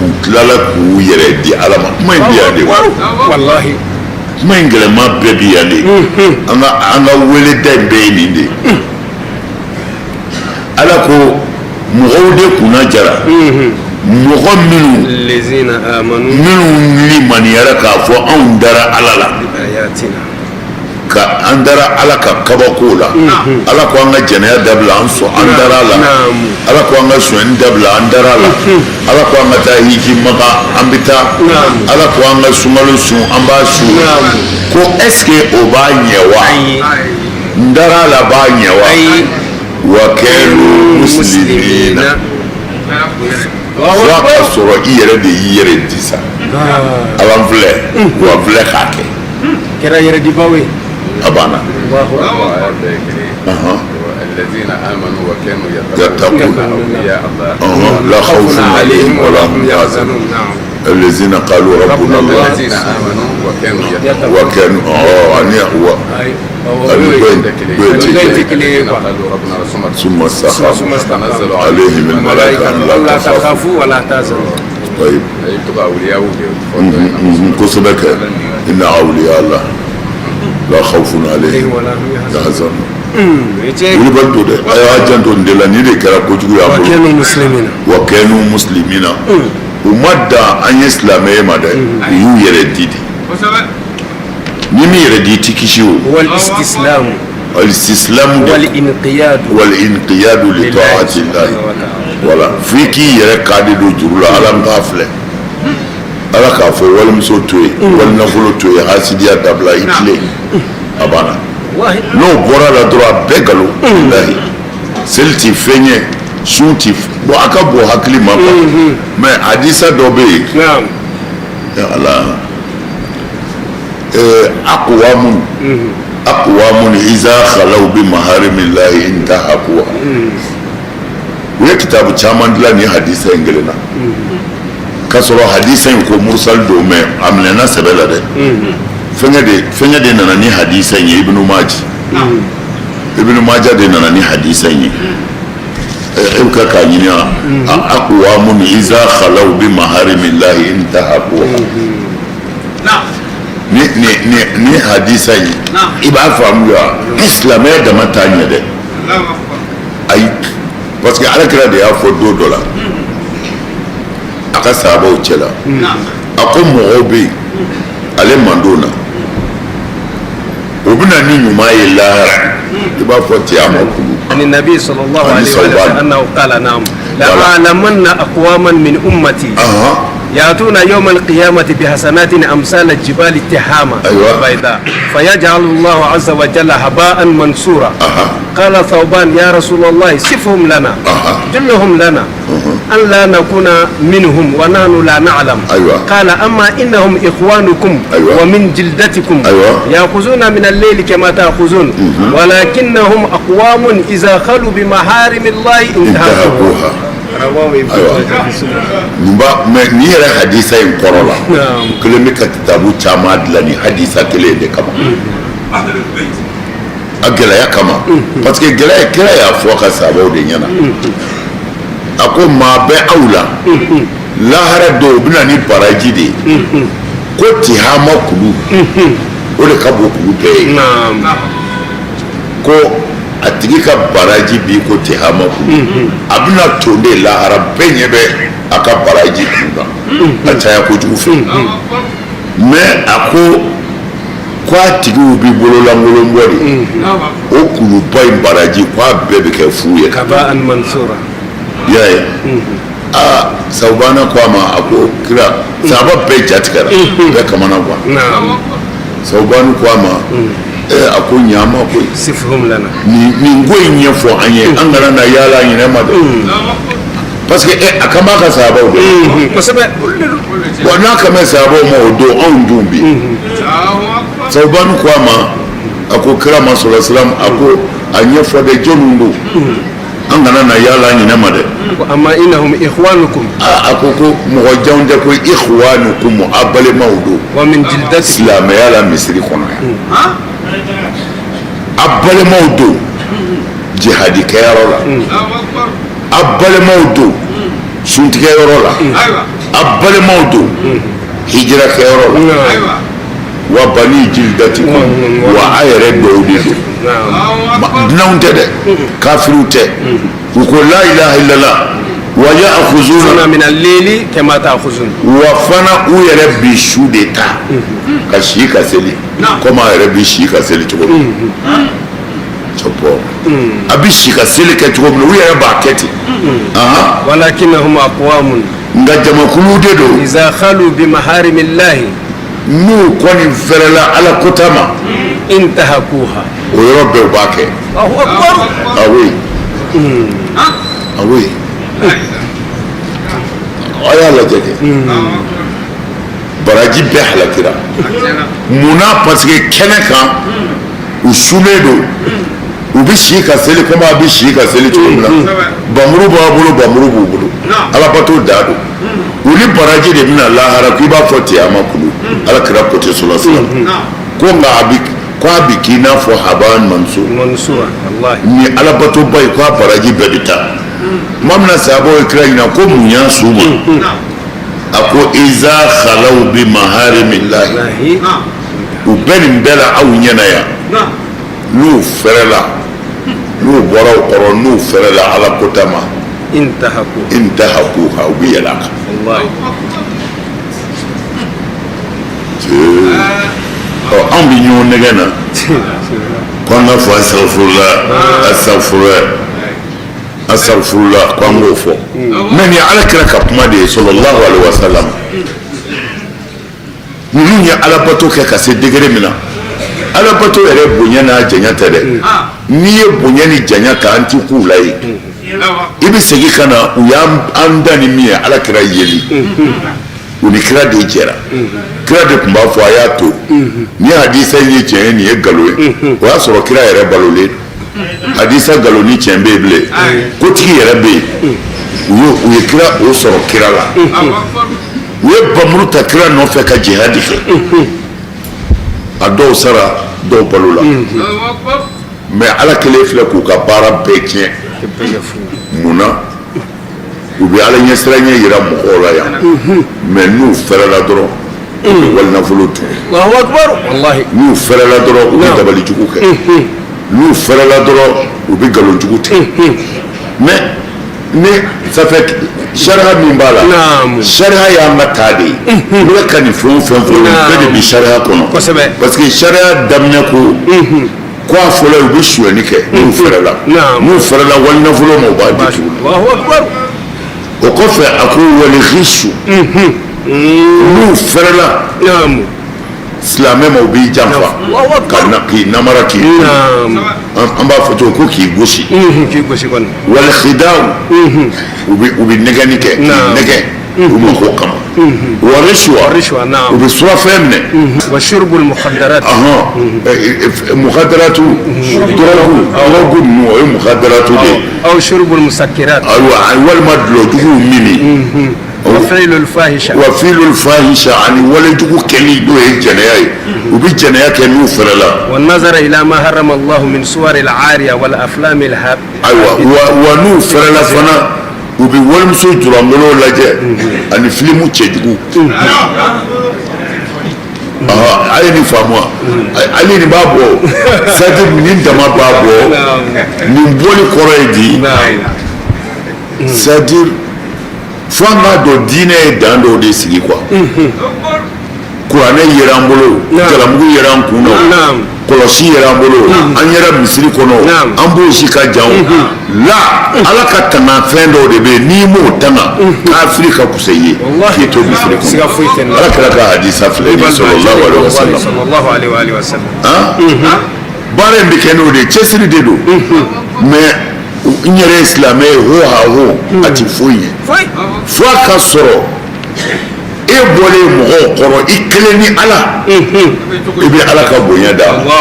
u tilala k'u yɛrɛ di ala ma kuma in bi yan de wallahi kuma in gɛlɛma bɛɛ bi yan de an ka weleda in bɛɛ ye nin de ala ko mɔgɔw de kunna jara mɔgɔ minnu limaniyara k'a fɔ anw dara ala la ka an dara ala ka kabako la ala ko an ka jɛnɛya dabila an sɔn an dara la ala ko an ka sonyɛni dabila an dara la ala ko an ka taa hiji maka an bɛ taa ala ko an ka sunkalo sun an b'a sun ko est-ce que o b'a ɲɛ wa n dara la b'a ɲɛ wa wa kɛnu muslimina fo a ka sɔrɔ i yɛrɛ de y'i yɛrɛ di sa ala n filɛ wa n filɛ k'a kɛ kɛra yɛrɛ di baw ye a banna الذين آمنوا وكانوا يتقون أولياء الله لا خوف عليهم ولا هم يحزنون الذين قالوا ربنا الله الذين آمنوا وكانوا يتقون وكانوا ثم استقاموا تنزل عليهم الملائكة لا تخافوا ولا تحزنوا طيب تبقى أولياء كسبك إن أولياء الله لا خوف عليهم ولا هم يحزنون wuli bal to dɛ a y'a janto nin de la ni de kɛra kojugu y'a bolo wa kɛnu muslimina u ma dan an ye silamɛya ma dɛ u y'u yɛrɛ di de ni min yɛrɛ di i ti kisi o al-istislamu wal-inqiyadu li ta'atillahi voilà f'i k'i yɛrɛ kadi don juru la ala n k'a filɛ ala k'a fɔ walimuso to yen walinafolo to yen hasidiya dabila i tilen a banna n'o bɔra la dɔrɔn a bɛɛ galo lahi seli ti fɛn ye sun ti bon a ka bon hakili ma quoi mais hadisa dɔ bɛ yen ya ala aqwamun iza khalaw bi maharimillahi intahakuha u ye kitabu caman dilan ni hadisa in kelen na k'a sɔrɔ hadisa in ko mursal don mais a minɛna sɛbɛ la dɛ fɛngɛ de nana ni hadisa in ye ibnu maja de nana ni hadisa in ye e bɛ ka k'a ɲini a aqwamun iza khalaw bi maharimillahi intahakuha ni hadisa in i b'a faamu ya silamɛya dama t'a ɲɛ dɛ ayi parce que alakira de y'a fɔ don dɔ la a ka sahabaw cɛ la a ko mɔgɔw bɛ yen ale man don na o bɛna ni ɲuman ye lahara i b'a fɔ ten a ma kulu عن النبي صلى الله عليه وسلم أنه قال نعم لأعلمن أقواما من أمتي يأتون يوم القيامة بحسنات أمثال الجبال التحامة البيضاء فيجعل الله عز وجل هباء منصورا قال ثوبان يا رسول الله صفهم لنا جلهم لنا أن لا نكون منهم ونحن لا نعلم قال أما إنهم إخوانكم ومن جلدتكم يأخذون من الليل كما تأخذون ولكنهم أقوام إذا خلوا بمحارم الله انتهكوها ni yɛrɛ hadisa in kɔrɔ la kelen bɛ ka kitabu caman dilan ni hadisa kelen de kama a gɛlɛya kama parce que gɛlɛya kɛra y'a fɔ ka sababu de ɲɛna a ko maa bɛ aw la lahara dɔw bɛna ni baraji de ye ko tihama kulu o de ka bon kulu bɛɛ ye ko a tigi ka baraji bi ko tihama kulu a bɛna to de lahara bɛɛ ɲɛ bɛ a ka baraji kun kan a caya kojugu fɛ mais a ko a tigiw bi bololankolon bɔ de o kuluba in baraji ko a bɛɛ bɛ kɛ fu ye kaba'an mansura i y'a ye Sawubana ko a ma a ko kira sahaba bɛɛ ja tigɛra bɛɛ kamana gan Sawubana ko a ma a ko ɲaama koyi sifhum lana nin ko in ɲɛfɔ an ye an kana na yaala ɲinɛ ma dɛ parce que a kan b'a ka sahabaw de kosɛbɛ bon n'a kan bɛ sahabaw ma o don anw dun bi Sawubana ko a ma a ko kira ma sɔrɔ silam a ko a ɲɛfɔ de jɔnniw don an kana na yaala ɲinɛ ma dɛ amma innahum ikhwanukum a ko mɔgɔ janw tɛ ko ikhwanukum a balimaw don wa min jildati silamɛya la misiri kɔnɔ yan a balimaw don jihadi kɛyɔrɔ la a balimaw don suntigɛyɔrɔ la a balimaw don hijira kɛyɔrɔ la wa bani jildati wa a yɛrɛ dɔw de don dunanw tɛ dɛ kafiriw tɛ u ko la ilaha illallah wa ya'khuzuna min al-layli kama ta'khuzun wa fana u yɛrɛ bi su de ta ka si ka seli komi a yɛrɛ bi si ka seli cogo min a bi si ka seli kɛ cogo min u yɛrɛ b'a kɛ ten walakinnahum aqwamun nka jamakulu de don iza khalu bi maharimillahi n'u kɔni fɛrɛla ala kota ma intahakuha o yɔrɔ bɛɛ u b'a kɛ awoyi awoyi a y'a lajɛ kɛ baraji bɛɛ halakira munna parce que kɛnɛ kan u sulen don u bɛ si ka seli komi a bɛ si ka seli cogo min na bamuru b'a bolo bamuru b'u bolo alabato da don u ni baraji de bɛna lahara k'i b'a fɔ ten a ma kulu alakira ko tɛ sɔrɔ sisan ko nka a bɛ k'i n'a fɔ haban mansura ni alabato ba ye ko a baraji bɛɛ bɛ taa maa min na sahabaw ye kira ɲininka ko mun y'a s'u ma a ko iza khalaw bi maharimillahi u bɛ nin bɛɛ la aw ɲɛna yan n'u fɛrɛla n'u bɔra o kɔrɔ n'u fɛrɛla ala kota ma intahakuha u bɛ yɛlɛ a kan anw bɛ ɲɔgɔn nɛgɛ na k'an ka fɔ asafurula k'an k'o fɔ mɛ nin ye alakira ka kuma de ye sallallahu alaihi wa sallam ninnu ye alabato kɛ ka se degré min na alabato yɛrɛ bonya n'a janya tɛ dɛ n'i ye bonya ni janya ta an ti k'u la ye i bɛ segin ka na u y'an da ni min ye alakira yeli u ni kira de jɛra kira de tun b'a fɔ a y'a to ni hadisa ye tiɲɛ ye nin ye nkalon ye o y'a sɔrɔ kira yɛrɛ balolen hadisa nkalon ni tiɲɛ bɛ yen bilen kotigi yɛrɛ bɛ yen u ye kira o sɔrɔ kira la u ye bamuru ta kira nɔfɛ ka jihadi kɛ a dɔw sara dɔw balo la mɛ ala kelen filɛ k'u ka baara bɛɛ tiɲɛ munna u bɛ ala ɲɛsiranɲɛ yira mɔgɔw la yan mɛ n'u fɛrɛla dɔrɔn u bɛ walinafolo dun n'u fɛrɛla dɔrɔn u bɛ dabalijugu kɛ n'u fɛrɛla dɔrɔn u bɛ nkalonjugu tigɛ mɛ ni safɛ sariya min b'a la sariya y'an ka taa de ye ne bɛ ka nin fɛn o fɛn fɔ bɛɛ de bi sariya kɔnɔ parce que sariya daminɛ ko a fɔlɔ u bɛ suyɛni kɛ n'u fɛrɛla walinafolo ma u b'a di tugun o kɔfɛ a ko wali risu n'u fɛrɛla silamɛ ma u b'i janfa k'i namara k'i an b'a fɔ cogo ko k'i gosi wali khidaw u bɛ nɛgɛnni kɛ k'i nɛgɛ u mako kama wa rishwa u bɛ surafɛn minɛ wa shurbul mukhaddarat mukhadaratu drogue ninnu o ye mukhadaratu de ye aw shurbul musakkirat walima dulɔjuguw mini وفعل الفاحشة ani walejugu kɛli n'o ye jɛnɛya ye u bɛ jɛnɛya kɛ n'u fɛrɛ la والنظر إلى ما حرم الله من صور العارية والأفلام الهاب ayiwa wa n'u fɛrɛla fana u bɛ walimuso jurangolo lajɛ ani filimu cɛjugu a ye nin faamu wa ale nin b'a bɔ sadi nin dama b'a bɔ nin bɔli kɔrɔ ye di c'est-à-dire fo an k'a dɔn diinɛ ye dan dɔw de sigi quoi kuranɛ yera an bolo jalamugu yera an kun na kɔlɔsi yera an bolo an yɛrɛ misiri kɔnɔ an b'o si ka jan la ala ka tanga fɛn dɔw de bɛ yen n'i m'o tanga kafiri ka kusa i ye k'i to misiri kɔnɔ ala kɛra ka hadisa filɛ ni sallallahu alaihi wa sallam baara in bɛ kɛ n'o de ye cɛsiri de don mais n yɛrɛ ye silamɛ ye ho ha ho a ti foyi ye fo a ka sɔrɔ e bɔlen mɔgɔw kɔrɔ i kelen ni ala i bɛ ala ka bonya d'a ma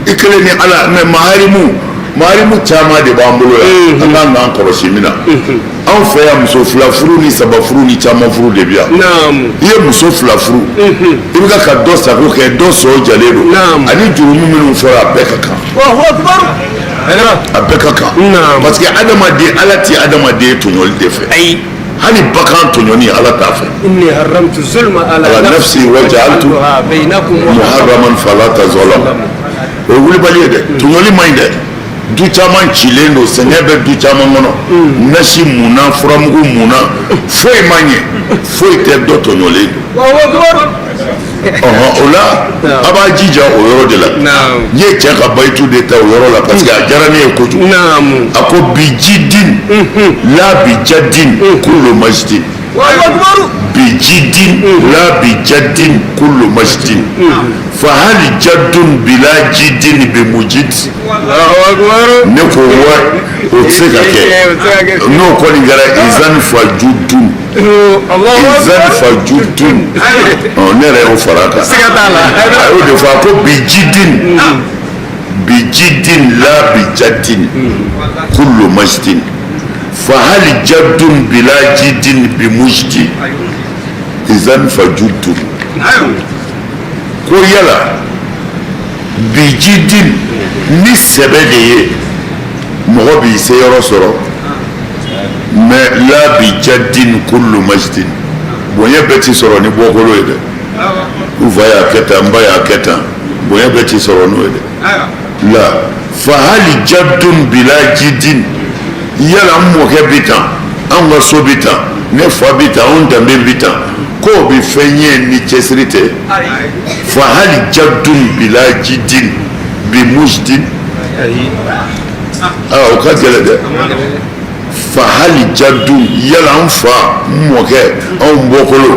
i kelen ni ala mais maharimu caman de b'an bolo yan an kan k'an kɔlɔsi min na anw fɛ yan muso fila furu ni saba furu ni caman furu de bɛ yan i ye muso fila furu i bɛ ka dɔ sago kɛ dɔ sɔn jalen don ani jurumu minnu fɔra a bɛɛ ka kan a bɛɛ ka kan parce que adamaden ala ti adamaden tɔɲɔli de fɛ hali bakan tɔɲɔni ala t'a fɛ ala nafsi wa ja'altu muharraman fala tazalamu o ye wulibali ye dɛ tɔɲɔli man ɲi dɛ du caman cilen don sɛgɛn bɛ du caman kɔnɔ nasi munna furamugu munna foyi man ɲɛ foyi tɛ dɔ tɔɲɔlen don o la a b'a jija o yɔrɔ de la n ye cɛ ka bayitu de ta o yɔrɔ la parce que a diyara ne ye kojugu a ko bi jidin la bi jadin kullu majdin bi jidin la bi jadin kullu majdin fa hali jaddun bila jidin bi mujid ne ko wa o tɛ se ka kɛ n'o kɔni kɛra izan fajudun izan fajudun ne yɛrɛ y'o fara a kan a y'o de fɔ a ko bi jidin la bi jadin kullu majdin fa hali jaddun bila jidin bi mujdi izan fajudun ko yala bi jidin ni sɛbɛ de ye mɔgɔ b'i se yɔrɔ sɔrɔ mais la bi jadin kullu majdin bonya bɛɛ ti sɔrɔ ni bɔkolo ye dɛ u fa y'a kɛ tan n ba y'a kɛ tan bonya bɛɛ ti sɔrɔ n'o ye dɛ la fa hali jaddun bila jidin yala n mɔkɛ bi tan an ka so bi tan ne fa bi tan anw danbe bi tan k'o bi fɛn ye ni cɛsiri tɛ fa hali jaddun bila jidin bi mujdin o ka gɛlɛn dɛ fa hali jaddun yala n fa n mɔkɛ anw bɔkolo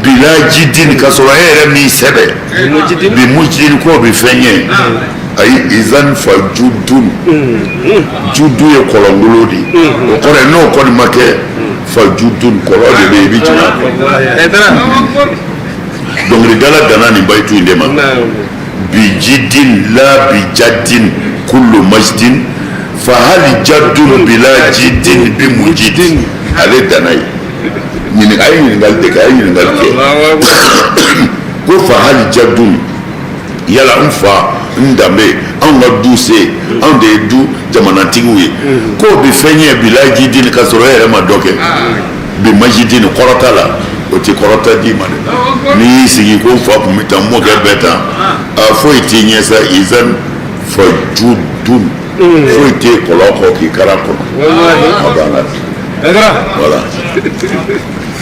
bila jidin ka sɔrɔ e yɛrɛ min sɛbɛ bi mujdin k'o bi fɛn ye ayi izan fa judun judu ye kɔlɔngolo de o kɔrɔ ye n'o kɔni ma kɛ fa judun kɔlɔ de bɛ yen i bɛ jigin dɔnkilidala danna nin bayitu in de ma bi jidin la bi jadin kullu majdin fa hali jaddun bila jidin bi mujidin ale danna ye a ye ɲininkali de kɛ a ye ɲininkali kɛ ko fa hali jaddun yala n fa n danbe anw ka du se anw de ye du jamanatigiw ye k'o bi fɛn ye bila jidin ka sɔrɔ e yɛrɛ ma dɔ kɛ bi majidin kɔrɔta la o ti kɔrɔta d'i ma dɛ n'i y'i sigi ko n fa tun bɛ tan n mɔkɛ bɛ tan foyi t'i ɲɛ sa izan fajudun foyi t'e kɔlɔn kɔ k'i kara kɔnɔ a banna voilà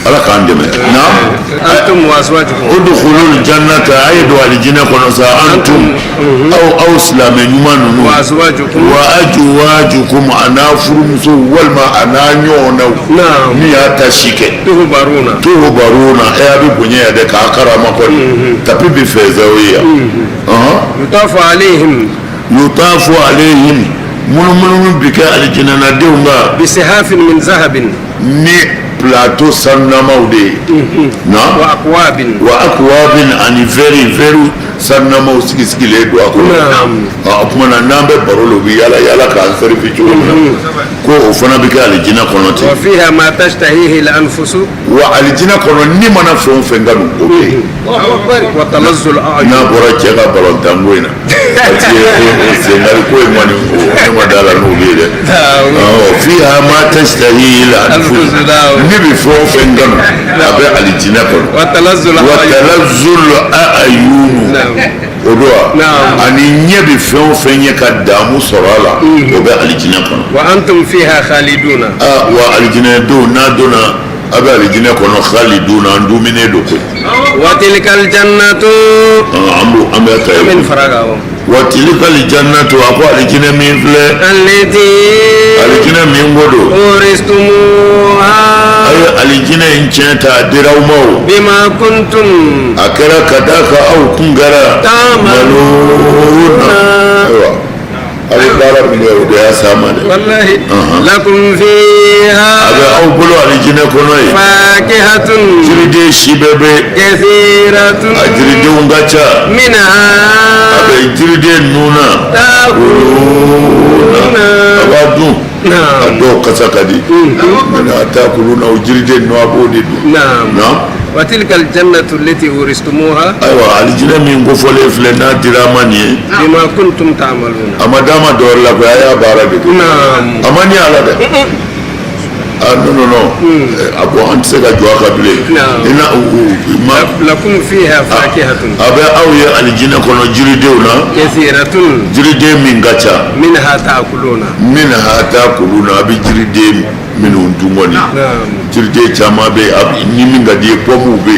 ala k'an dɛmɛ udkhulul jannata a ye don alijinɛ kɔnɔ sa antum aw silamɛ ɲuman ninnu wa azwajukum a n'a furumuso walima a n'a ɲɔgɔnnaw min y'a ta si kɛ tuhubaruna a bɛ bonya yan dɛ k'a karama kɔni tapi bɛ fɛnzɛw ye yan yutafu alayhim munumunu bi kɛ alijinɛnadenw kan bisihafin min zahabin ni plateau sanunamaw de ye wa akwabin ani very sanunamaw sigisigilen don a kɔnɔ o tuma na n'an bɛ baro la u bɛ yala k'an serifi cogo min na ko o fana bɛ kɛ alijinɛ kɔnɔ ten wa fiha ma tashtahihi al-anfusu wa alijinɛ kɔnɔ ni mana fɛn o fɛn kanu o bɛ yen wa talazzul a'yun n'a bɔra cɛ ka balontan ko in na parce que sengali ko in kɔni ne ma da la n'o bɛ yen dɛ fiha ma tashtahihi al-anfusu ne bɛ fɛn o fɛn kanu a bɛ alijinɛ kɔnɔ wa talazzul a'yun o don wa ani ɲɛ bɛ fɛn o fɛn ye ka daamu sɔrɔ a la o bɛ alijinɛ kɔnɔ wa antum fiha khaliduna wa alijinɛ don n'a donna a bɛ alijinɛ kɔnɔ khaliduna an duminen don koyi وتلك الجنة من فراغ وتلك الجنة أقوى لكنا من فلا التي لكنا من بدو أورثتموها أي لكنا إن كنت أدراو بما كنتم أكرا كداك أو كنغرا تعملون أبي بارا من يا سامان والله لكم فيها أبي أو بلو لكنا كنوي فاكهة جريدي شبابي كثيرة جريدي ونغاچا منها أبي جريدي نونا تأكلون أبادو أدو كسكدي من أتاكلون أو جريدي نوابودي نعم وتلك الجنة التي أورثتموها أيوة الجنة من قفل فلنا درامانية بما كنتم تعملون أما دام دور لك يا بارك نعم أماني على ده no أبو أنت سكا جوا قبله نعم لكم فيها فاكهة أبي أوي الجنة كنا جريدونا كثيرة جريدي من غاچا منها تأكلون أبي جريدي من أنتموني جريدي جاما بي أبي نيمين غادي بومو بي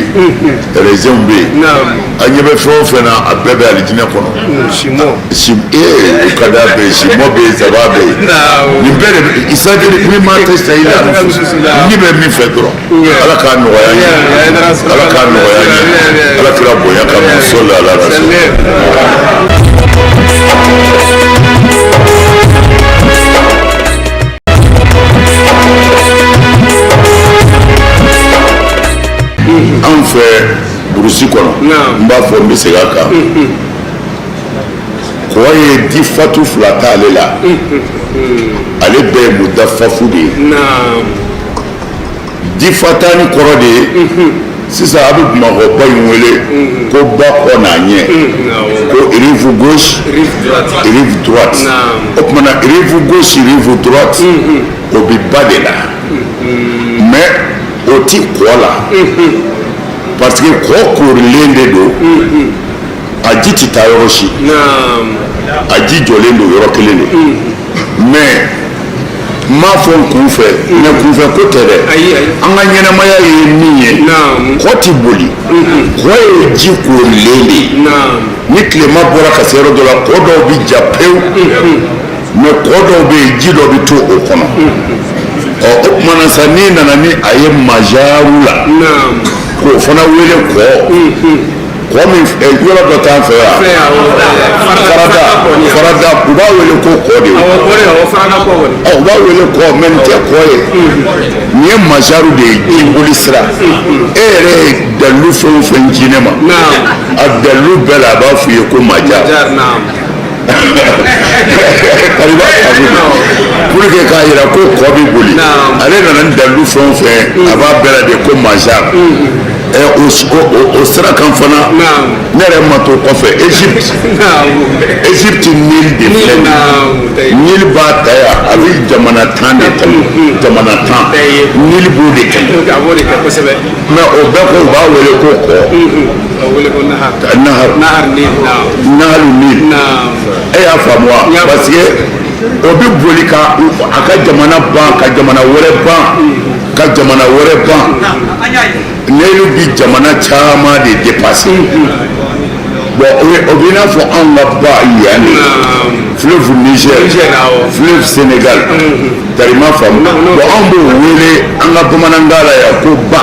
ريزون بي أني بفوفنا أبي الجنة كنا شيم كذا بي شيمو بي زبا بي نبرة إسرائيل مما تستاهل ni bɛ min fɛ dɔrɔn ala k'a nɔgɔya n ye ala k'a nɔgɔya n ye ala kira bonya ka muso la ala la anw fɛ burusi kɔnɔ n b'a fɔ n bɛ segin a kan kɔ ye di fatu fila t'ale la ale bɛɛ ye mudafafu de ye di fatani kɔrɔ de ye sisan a bɛ bamakɔba in wele ko ba kɔ n'a ɲɛ ko rive gauche rive droite o tumana rive gauche rive droite o bɛ ba de la mais o ti kɔ la parce que kɔ koorilen de don a ji ti taa yɔrɔ si a ji jɔlen don yɔrɔ kelen de mais n m'a fɔ n kun fɛ mɛ kunfɛ ko tɛ dɛ an ka ɲɛnamaya ye min ye kɔ ti boli kɔ ye ji koorilen de ye ni tilema bɔra ka se yɔrɔ dɔ la kɔ dɔw bi ja pewu mɛ kɔ dɔw bɛ yen ji dɔ bɛ to o kɔnɔ o tumana sa n'i nana ni a ye majaru la k'o fana wele kɔ kɔ min yɔrɔ dɔ t'an fɛ yan farada u b'a wele ko kɔ de u b'a wele kɔ mɛ nin tɛ kɔ ye nin ye majaru de ye jiboli sira e yɛrɛ ye dalilu fɛn o fɛn ci ne ma a dalilu bɛɛ la a b'a f'i ye ko majaru pour que k'a yira ko kɔ bɛ boli ale nana ni dalilu fɛn o fɛn a b'a bɛɛ la de ko majaru o sira kan fana ne yɛrɛ ma to kɔfɛ Égypte Nil de filɛ Nil b'a ta yan a bɛ jamana 10 de kɔnɔ jamana 10 Nil b'o de kɛ mais o bɛɛ ko u b'a wele ko kɔ naharu Nil e y'a faamu wa parce que o bɛ boli ka a ka jamana ban ka jamana wɛrɛ ban ka jamana wɛrɛ ban Nilu bi jamana caman de dépassé bon o bɛ n'a fɔ anw ka ba yan de fleuve Niger fleuve Sénégal tarima faamu bon anw b'o wele an ka bamanankan la yan ko ba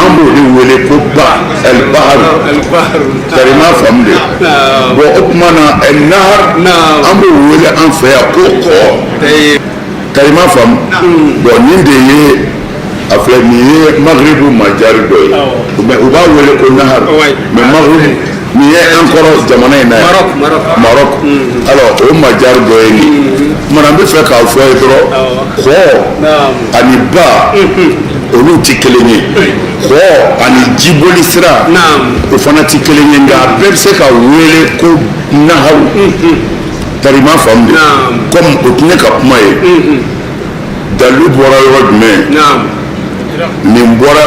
an b'o de wele ko ba el baharu tarima faamu de bon o tuma na el nahar an b'o wele an fɛ yan ko kɔ tarima faamu bon nin de ye a filɛ nin ye magribu majari dɔ ye mais u b'a wele ko nahar mais magribu nin ye an kɔrɔ jamana in na yan Maroc alors o majari dɔ ye nin kumana n bɛ fɛ k'a fɔ ye dɔrɔn kɔ ani ba olu ti kelen ye kɔ ani jiboli sira o fana ti kelen ye nka a bɛɛ bɛ se ka wele ko naharu tarima faamu de comme o tun ye ka kuma ye dalilu bɔra yɔrɔ jumɛn nin bɔra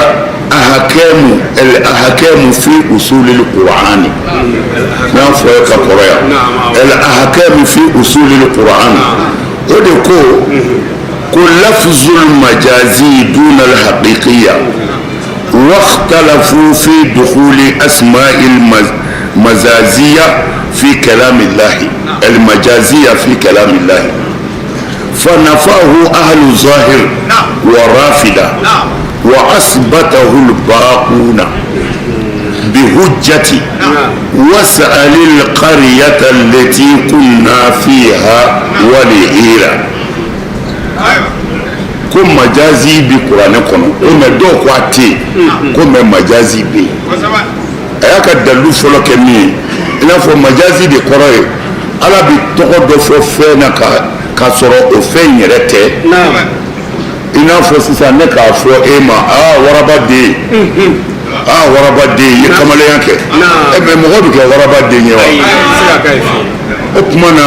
ahakamu fi usulil qur'ani n'an fɔ ye ka kɔrɔ yan ahakamu fi usulil qur'ani o de ko lafzul majazi duna al haqiqiyya واختلفوا في دخول أسماء المزازية في كلام الله المجازية في كلام الله فنفاه أهل الظاهر ورافدة وأثبته الباقون بهجة واسأل القرية التي كنا فيها ولئيرا كم مجازي بقرآن كنو كم دوك واتي كم مجازي بي أياك الدلو فلو كمي إلا فو مجازي بقرآن ألا بتقود فوفينا كسرو أفين يرتي إنا فو سيسانة كافو إما وربا دي waraba den ye kamaleya kɛ mais mɔgɔ bɛ kɛ waraba den ye wa o tuma na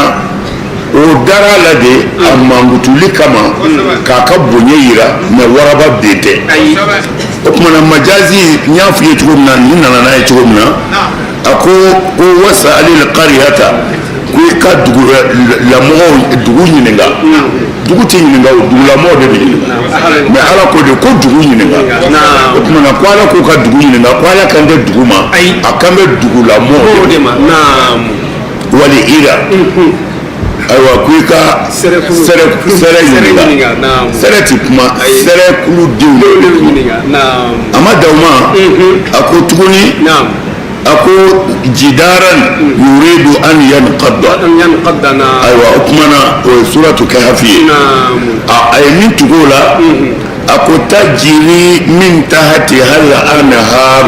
o dara la de a mangutuli kama k'a ka bonya yira mais waraba den tɛ o tuma na majazi n y'a f'i ye cogo min na n nana n'a ye cogo min na a ko wasa alil qariyata ko i ka dugulamɔgɔw dugu ɲininka dugu tɛ ɲininka o dugulamɔgɔ de bɛ ɲininka mais ala ko de ko dugu ɲininka o tuma na ko ala k'o ka dugu ɲininka ko ala kan tɛ dugu ma a kan bɛ dugulamɔgɔ de ma wali ira ayiwa ko i ka sɛrɛ ɲininka sɛrɛ tɛ kuma sɛrɛ kulu denw de bɛ kuma a ma da o ma a ko tuguni ako jidaran yuridu an yanqadda aywa o kumana o suratu kahfi ay min tugola ako tajri min tahti hal anhar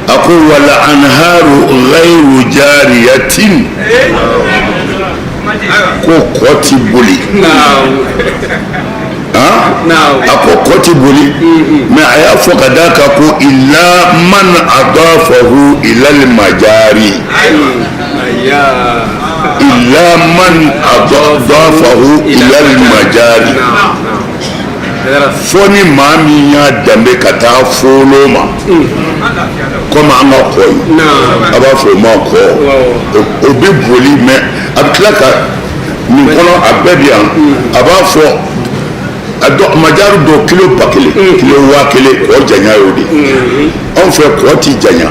ako wal anharu ghayru jariyatin ko koti boli a ko kɔti boli mais a y'a fɔ ka d'a kan ko illa man adafahu ila al-majari illa man adafahu ila al-majari fo ni maa min y'a danbe ka taa folo ma comme an ka kɔ ye a b'a fɔ o ma kɔ o bɛ boli mais a bɛ tila ka nin kɔnɔ a bɛɛ bɛ yan a b'a fɔ majaru do kilo ba kelen kilo wa kelen kɔ janya y'o de anw fɛ kɔ ti janya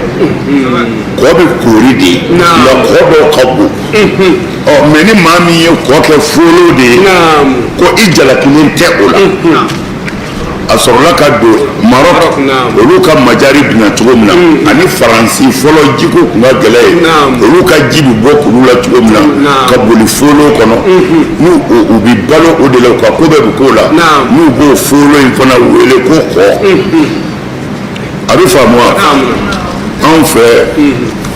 kɔ bɛ koori de nka kɔ dɔw ka bon mais ni maa min ye kɔ kɛ folo de ye ko i jalakilen tɛ o la a sɔrɔla ka don Maroc olu ka majari dunna cogo min na ani Faransi fɔlɔ jiko tun ka gɛlɛn ye olu ka ji bɛ bɔ kulu la cogo min na ka boli folo kɔnɔ n'u u bɛ balo o de la u ka ko bɛɛ bɛ k'o la n'u b'o folo in fana wele ko kɔ a bɛ faamu wa anw fɛ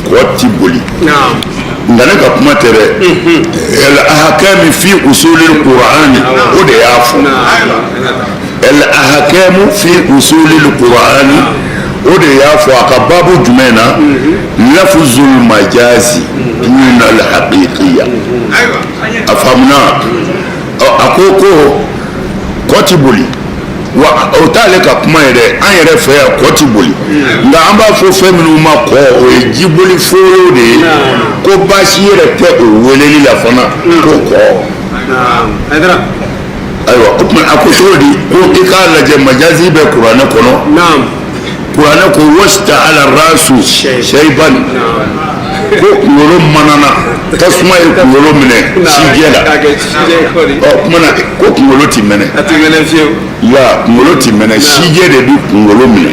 kɔ ti boli nka ne ka kuma tɛ dɛ al-ahkam fi usulil Qur'an o de y'a fɔ الأحكام في أصول القرآن ودي يافو أكباب جمعنا لفظ المجاز من الحقيقية أفهمنا أكوكو كوتيبولي وأوتالك كما يرى أن يرى فيها كوتيبولي nga amba fo feminu ma ko o jibuli folo de ko bashire te o weleli la fana ko aywa o tuma a ko cogo di ko i k'a lajɛ majazi bɛ kuranɛ kɔnɔ kuranɛ ko wasta ala rasu shayban ko kunkolo manana tasuma ye kunkolo minɛ sijɛ la ɔ kumana ko kunkolo ti mɛnɛ ya kunkolo ti mɛnɛ sijɛ de bi kunkolo minɛ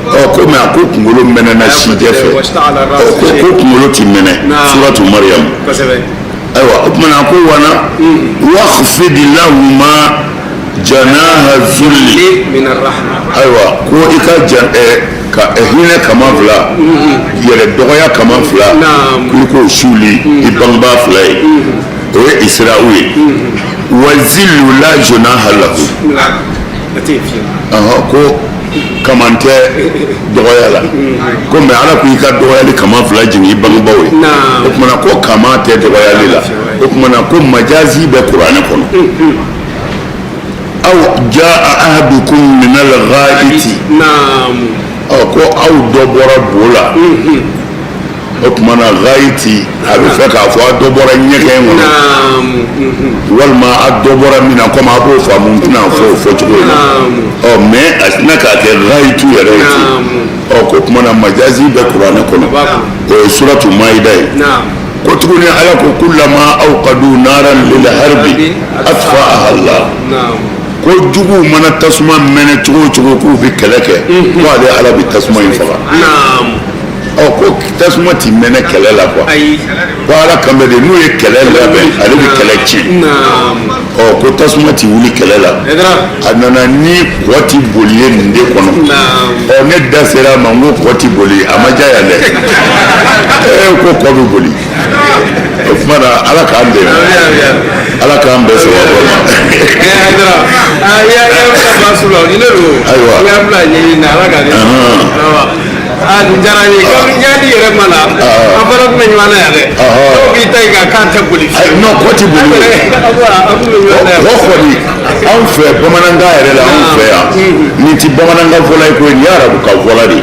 ɔ ko mɛ a ko kunkolo mɛnɛna sijɛ fɛ ɔ ko kunkolo ti mɛnɛ suratu Maryam ayiwa o tuma na ko wana wakhfid lahuma janaha zulli ayiwa ko i ka hinɛ kama fila yɛrɛ dɔgɔya kama fila ko i k'o suli i bangebaa fila ye o ye Isra'u ye wa zillu la junaha lahu ko kaman tɛ dɔgɔya la ko mais ala ko i ka dɔgɔyali kama fila jigin i bangebaaw ye o tuma na ko kama tɛ dɔgɔyali la o tuma na ko majazi bɛ kuranɛ kɔnɔ aw jaa ahadukum min al-ghaiti ko aw dɔ bɔra bo la o tuma na gayiti a bɛ fɛ k'a fɔ a dɔ bɔra ɲɛgɛn kɔnɔ walima a dɔ bɔra min na komi a b'o faamu n tɛna fɔ o fɔcogo in na mais a tɛna k'a kɛ gayitu yɛrɛ ye ten ko tuma na majazi bɛ kuranɛ kɔnɔ o ye suratu maida ye ko tuguni ala ko kullama awqadu naran lil harbi atfa'aha Allah ko juguw mana tasuma mɛnɛ cogo o cogo k'u bɛ kɛlɛ kɛ ko ale ala bɛ tasuma in faga ko tasuma ti mɛnɛ kɛlɛ la quoi ko ala kan bɛ de n'u ye kɛlɛ labɛn ale bɛ kɛlɛ tiɲɛ ko tasuma ti wuli kɛlɛ la a nana ni kɔ ti boli ye nin de kɔnɔ ne da sera a ma n ko kɔ ti boli a ma diya yan dɛ ko kɔ bɛ boli o tuma na ala k'an dɛmɛ ala k'an bɛɛ sababu ma. nin diyara n ye n y'a di yɛrɛ ma la an fana tun bɛ ɲɔgɔn na yan dɛ dɔw b'i ta yen k'an tɛ boli non kɔ ti boli o kɔni anw fɛ bamanankan yɛrɛ la anw fɛ yan nin ti bamanankan fɔla ye koyi nin ye arabukan fɔla de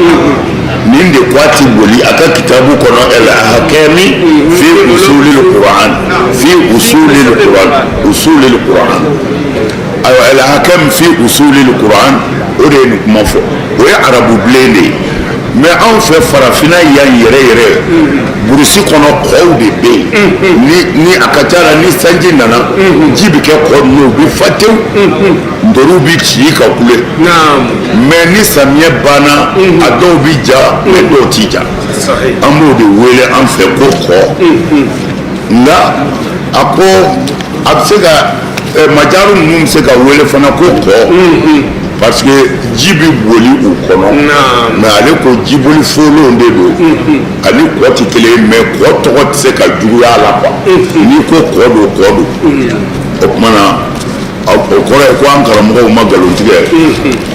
nin de kɔ ti boli a ka kitabu kɔnɔ al-ahkami fi usulil Qur'an fi usulil Qur'an usulil Qur'an ayiwa al-ahkam fi usulil Qur'an o de ye nin kuma fɔ o ye arabu bilen de ye mais anw fɛ farafinna yan yɛrɛ yɛrɛ burusi kɔnɔ kɔw de bɛ yen ni a ka ca la ni sanji nana ji bɛ kɛ kɔ ninnu u bɛ fa tewu ntoriw bɛ ci ka kule mais ni samiyɛ banna a dɔw bɛ ja mais dɔw t'i ja an b'o de wele an fɛ ko kɔ nka a ko a bɛ se ka majaru ninnu bɛ se ka wele fana ko kɔ parce que ji bɛ boli u kɔnɔ mais ale ko jiboli folonw de don ani kɔ tɛ kelen ye mais kɔ tɔgɔ tɛ se ka juguya a la quoi n'i ko kɔ don kɔ don o tuma na o kɔrɔ ye ko an karamɔgɔw ma nkalon tigɛ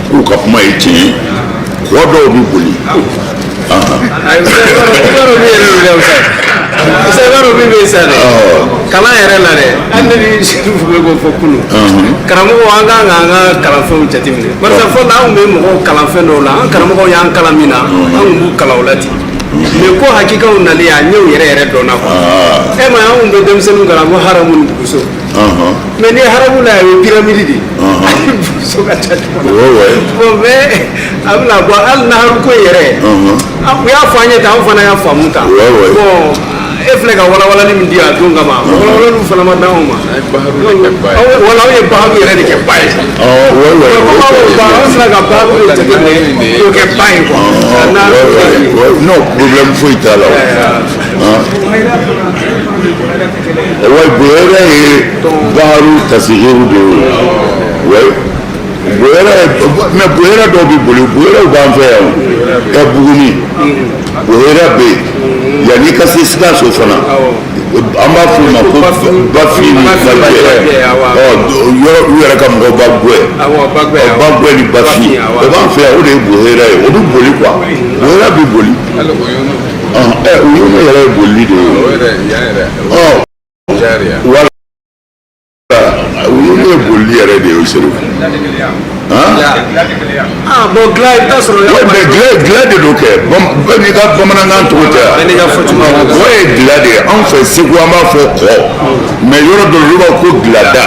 k'u ka kuma ye tiɲɛ ye kɔ dɔw bɛ boli. sɛbɛrɛ min bɛ sa dɛ kalan yɛrɛ la dɛ an de ni fugu ko fɔ kunun karamɔgɔ an kan k'an ka kalanfɛnw jateminɛ barisa fɔlɔ an tun bɛ mɔgɔw kalan fɛn dɔw la an karamɔgɔw y'an kalan min na an tun b'u kalan o la ten mais ko hakikaw nalen a ɲɛw yɛrɛ yɛrɛ dɔnna quoi e ma an tun bɛ denmisɛnninw kalan ko haramu ni buguso mais ni haramu la o ye pyramide de ani buguso ka ca bon mais a bɛna bɔ hali naharu ko yɛrɛ u y'a fɔ an ye tan an fana y'a faamu tan bon e filɛ ka walawalali min di a don kama walawalaliw fana ma d'anw ma wala aw ye baharu yɛrɛ de kɛ ba ye aw sera ka baharu de jateminɛ k'o kɛ ba ye quoi non problème foyi t'a la wa boyɛrɛ ye baharu tasihiru de ye mais boyɛrɛ dɔw bɛ boli boyɛrɛw b'an fɛ yan Buguni boyɛrɛ bɛ yen yanni ka se Sikaso fana an b'a f'o ma ko Bafin ni Bagɔɛ yɔrɔ u yɛrɛ ka mɔgɔ Bagɔɛ ni Bafin o b'an fɛ yan o de ye boyɛrɛ ye o bɛ boli quoi boyɛrɛ bɛ boli Uyuno yɛrɛ ye bolili de ye wala Uyuno ye bolili yɛrɛ de ye o seri bon gila i bɛ taa sɔrɔ gila de don kɛ bɛɛ n'i ka bamanankan cogo tɛ o ye gila de ye anw fɛ Segu an b'a fɔ kɔ mais yɔrɔ dɔ olu b'a ko gilada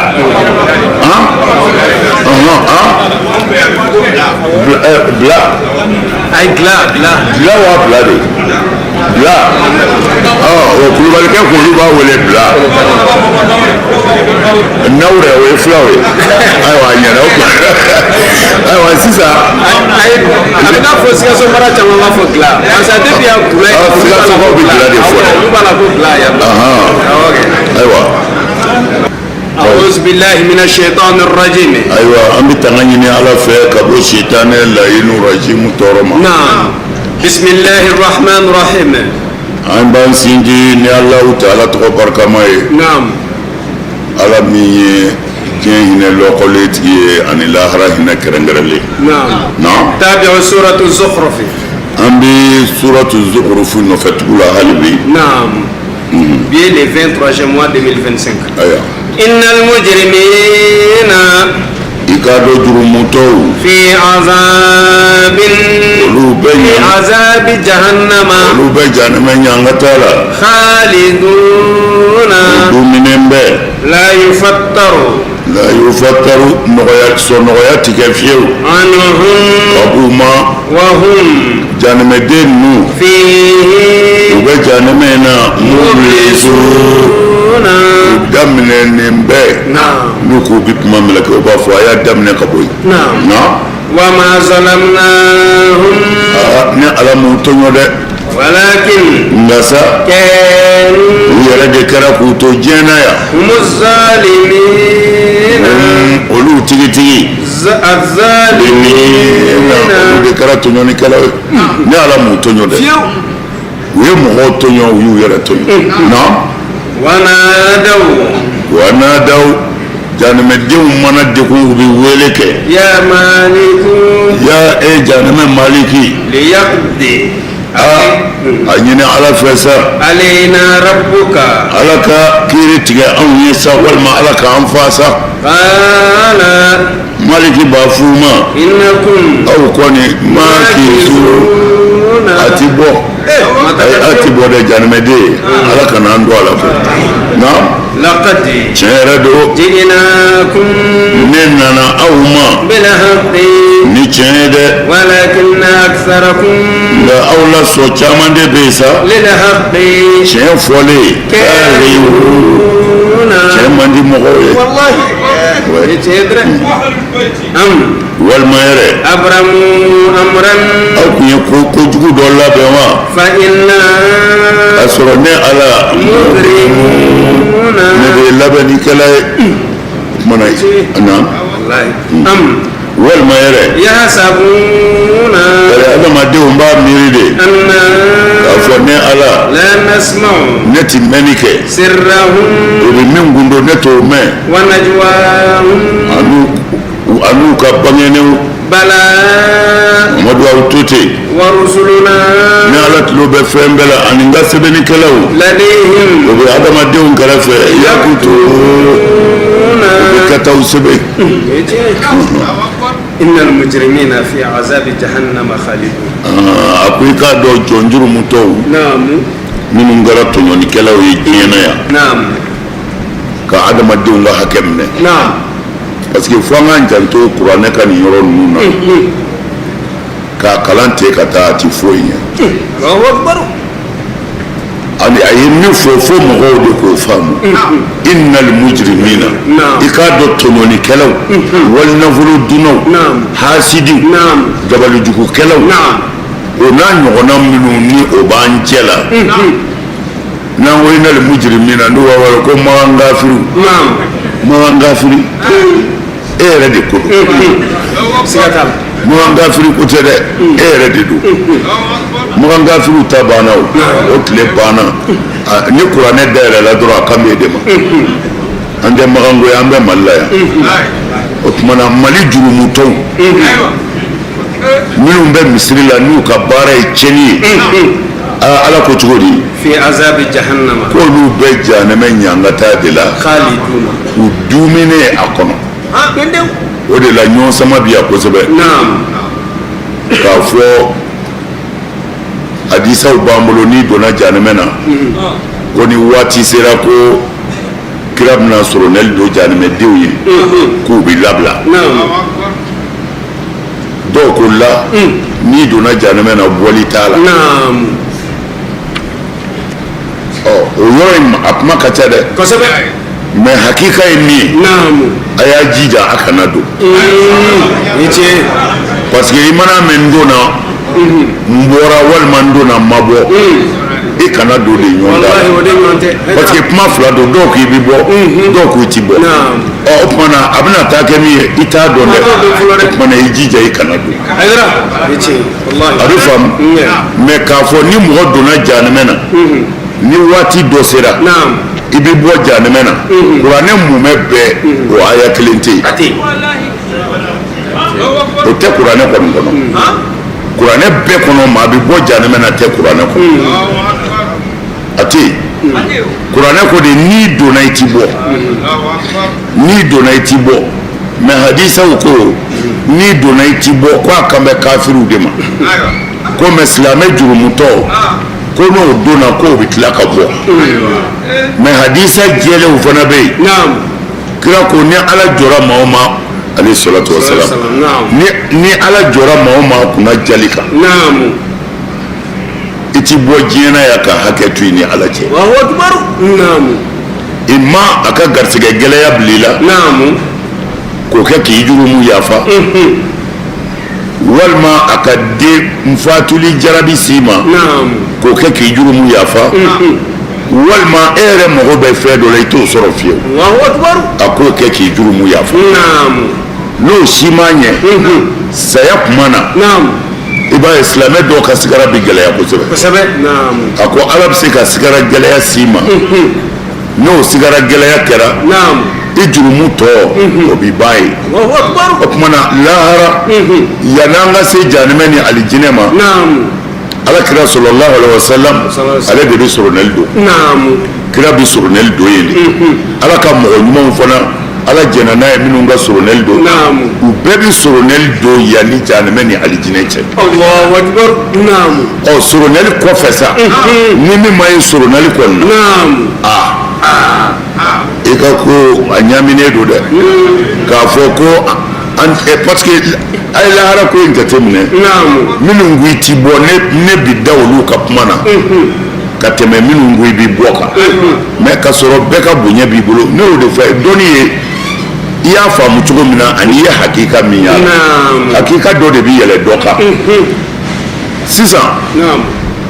bila ayi gila waa bila de bila o Kulubalikɛ k'olu b'a wele bila Nawrɛ o ye fulaw ye ayiwa a ɲɛna o ayiwa sisan a bɛ n'a fɔ Sikaso mara caman b'a fɔ gila parce que depuis a kula Sikasɔkaw bɛ gila de fɔ olu b'a la ko gila yan ayiwa أعوذ بالله من الشيطان الرجيم أيوة أمي تغنيني على فيك أبو الشيطان اللعين الرجيم تورما نعم بسم الله الرحمن الرحيم أنا بانسينجي ني الله تعالى تقبر كماي نعم على مي كين هنا لوكوليتي أن الآخرة هنا كرنجرلي نعم تابع سورة الزخرف أمي سورة الزخرف نفتقول هالبي نعم bien le 23 mois 2025 أيوة إن المجرمين ikado jurumuto fi azabi jahannama olube jahannama nyangatala khaliduna duminembe la yufattaru nogoya tige fiyewu anhum kabuma wa hum jahannama den nu fihi ube jahannama na mublisuna daminenbe nuku bi kuma meleke o b'a fɔ a y'a daminɛ ka bɔ yen wa ma zalamnahum ni ala m'u tɔɲɔ dɛ walakin nka sa kanu u yɛrɛ de kɛra k'u to diɲɛ na yan muzalimina olu tigitigi azalimina olu de kɛra tɔɲɔnikɛlaw ye ni ala m'u tɔɲɔ dɛ u ye mɔgɔw tɔɲɔ u y'u yɛrɛ tɔɲɔ wanadaw jahannamadenw mana degun u bɛ wele kɛ ya maliku jahannama maliki liyaqdi a ɲini ala fɛ sa alayna rabbuka ala ka kiiri tigɛ anw ye sa walima ala k'an fa sa qala maliki b'a f'u ma innakum aw kɔni makisuna a ti bɔ dɛ jahannamaden ala kana an don a la fɔ laqad tiɲɛ yɛrɛ don ji'nakum ne nana aw ma bil haqqi ni tiɲɛ ye dɛ walakinna aktharakum nka aw la sɔn caman de bɛ yen sa lil haqqi tiɲɛ fɔlen karihuna tiɲɛ man di mɔgɔw ye wallahi yetedre walima yɛrɛ abramu amran aw tun ye kojugu dɔ labɛn wa fa inna k'a sɔrɔ ne ala mudrimuna ne de ye labɛnnikɛla ye kumana wallahi walima yɛrɛ yahsabuna adamadenw b'a miiri de anna k'a fɔ ne ala la nasma'u ne ti mɛnni kɛ sirrahum o bɛ min gundo ne t'o mɛn wa najwahum an'u ka bangenenw bala Mamadu aw to ten wa rusuluna ni ala tulo bɛ fɛn bɛɛ la ani n ka sɛbɛnnikɛlaw ladayhim o bɛ adamadenw kɛrɛfɛ yakutu o bɛ kɛtaw sɛbɛn innal mujrimina fi azabi jahannama khalidun a ko i k'a dɔn jɔnjurumutɔw minnu kɛra tɔɲɔnikɛlaw ye diɲɛ na yan ka adamadenw ka hakɛ minɛ parce que fo an k'an janto kuranɛ ka nin yɔrɔ ninnu na k'a kalan ten ka taa a ti foyi ɲɛ ani a ye min fɔ fo mɔgɔw de k'o faamu innal mujrimina i k'a dɔn tɔɲɔnikɛlaw walinafolo dunnaw hasidiw dabalijugukɛlaw o n'a ɲɔgɔnna minnu ni o b'an cɛ la n'an ko innal mujrimina n'o b'a wele ko magangafiriw magangafiri e yɛrɛ de ko don magangafiri ko tɛ dɛ e yɛrɛ de don magangafiriw ta banna o tile banna ni kuranɛ dayɛlɛla dɔrɔn a kan bɛ e de ma an tɛ magango ye an bɛ mali la yan o tuma na mali jurumutɔw minnu bɛ misiri la n'u ka baara ye tiɲɛni ye ala ko cogo di fi azabi jahannama k'olu bɛ jahanama ɲangata de la khaliduna u duminen a kɔnɔ o de la ɲɔgɔn sama bi yan kosɛbɛ k'a fɔ hadisaw b'an bolo n'i donna jahanama na ko ni waati sera ko kira bɛna solonɛli don jahanamadenw ye k'u bɛ labila dɔw ko la n'i donna jahanama na bɔli t'a la o yɔrɔ in a kuma ka ca dɛ mɛ hakika ye min ye a y'a jija a kana don parce que i mana mɛn n donna n bɔra walima n donna n ma bɔ i kana don de ɲɔgɔn da parce que kuma fila don dɔw k'i bi bɔ dɔw k'u ti bɔ o tuma na a bɛna taa kɛ min ye i t'a dɔn dɛ o tuma na i jija i kana don a bɛ faamu mɛ k'a fɔ ni mɔgɔ donna jahanama na ni waati dɔ sera i bɛ bɔ jahanama na kuranɛ mumɛ bɛɛ o aya kelen tɛ yen o tɛ kuranɛ kɔni kɔnɔ kuranɛ bɛɛ kɔnɔ maa bɛ bɔ jahanama na tɛ kuranɛ kɔnɔ a tɛ yen kuranɛ ko de n'i donna i ti bɔ n'i donna i ti bɔ mais hadisaw ko ni donna i ti bɔ ko a kan bɛ kafiriw de ma ko mais silamɛ jurumutɔ ko n'o donna k'o bɛ tila ka bɔ mais hadisa jɛlenw fana bɛ yen kira ko ni ala jɔra maa o maa alayhi salatu wa salam ni ala jɔra maa o maa kunna jali kan i ti bɔ diɲɛ na ya ka hakɛ to i ni ala cɛ i ma a ka garisɛgɛ gɛlɛya bila i la k'o kɛ k'i jurumu yafa walima a ka den fatuli jarabi s'i ma k'o kɛ k'i jurumu yafa walima e yɛrɛ mago bɛ fɛn dɔ la i t'o sɔrɔ fiyewu a k'o kɛ k'i jurumu yafa n'o si m'a ɲɛ saya tuma na i b'a ye silamɛ dɔw ka sigara bɛ gɛlɛya kosɛbɛ a ko ala bɛ se ka sigara gɛlɛya s'i ma n'o sigara gɛlɛya kɛra i jurumu tɔ o b'i ban ye o tuma na lahara yan'an ka se jahanɛmɛ ni alijinɛ ma ala kira sallallahu alaihi wasallam ale de bɛ sorobinɛli don kira bɛ sorobinɛli don yen de ala ka mɔgɔ ɲumanw fana ala jɛna n'a ye minnu ka sorobinɛli don u bɛɛ bɛ sorobinɛli don yanni jahanɛmɛ ni alijinɛ cɛ ɔ sorobinɛli kɔfɛ sa ni min ma ye sorobinɛli kɔni na i ka ko a ɲaminen don dɛ k'a fɔ ko parce que a ye lahara ko in jateminɛ minnu ko i ti bɔ ne bi da olu ka kuma na ka tɛmɛ minnu ko i bi bɔ kan mais ka sɔrɔ bɛɛ ka bonya b'i bolo ne y'o de fɔ dɔnni ye i y'a faamu cogo min na ani i ye hakika min y'a la hakika dɔ de bi yɛlɛ dɔ kan sisan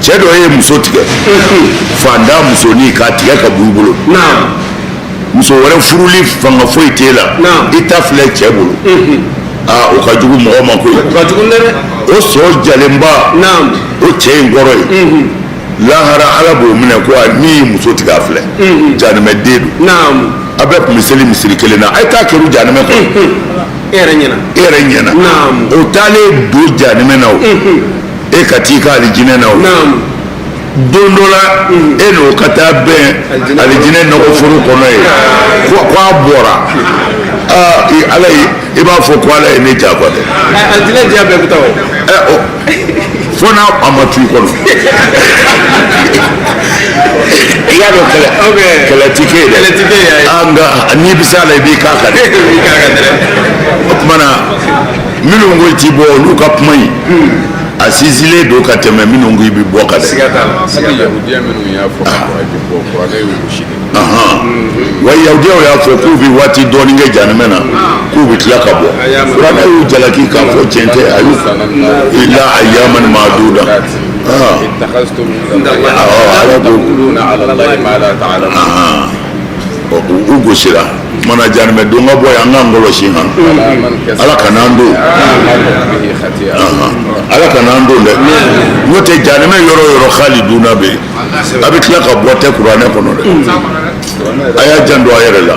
cɛ dɔ ye muso tigɛ fantan musonin k'a tigɛ ka bɔ i bolo muso wɛrɛ furuli fanga foyi t'e la i ta filɛ cɛ bolo o ka jugu mɔgɔ ma koyi o sɔ jalenba o cɛ in kɔrɔ ye lahara ala b'o minɛ ko min ye muso tigɛ a filɛ jahanɛmɛ den don a bɛɛ tun bɛ seli misiri kelen na a ye taa kɛru jahanɛmɛ kɔnɔ e yɛrɛ ɲɛna o taalen don jahanɛmɛ na o e ka t'i ka alijinɛ na o don dɔ la e n'o ka taa bɛn alijinɛ nɔgɔforo kɔnɔ ye ko a bɔra ala ye i b'a fɔ ko ala ye ne janfa dɛ alijinɛ diya bɛɛ bɛ taa o fo n'a a ma tu i kɔnɔ i y'a dɔn kɛlɛ ti kɛ ye dɛ nka n'i bɛ s'a la i b'i k'a kan dɛ o tuma na minnu ko i ti bɔ olu ka kuma in a sinsinnen don ka tɛmɛ minnu ko i bɛ bɔ kan dɛ wa yahudiyaw y'a fɔ k'u bɛ waati dɔɔni kɛ jahanɛmɛ na k'u bɛ tila ka bɔ kuranɛ y'u jalaki k'a fɔ tiɲɛ tɛ a y'u ila ayyaman ma'duda u gosira mana jahanɛmɛ don ka bɔ yan an k'an kɔlɔsi han ala ka n'an don ala ka n'an don dɛ n'o tɛ jahanɛmɛ yɔrɔ o yɔrɔ khaliduna bɛ yen a bɛ tila ka bɔ tɛ kuranɛ kɔnɔ dɛ a y'a janto a yɛrɛ la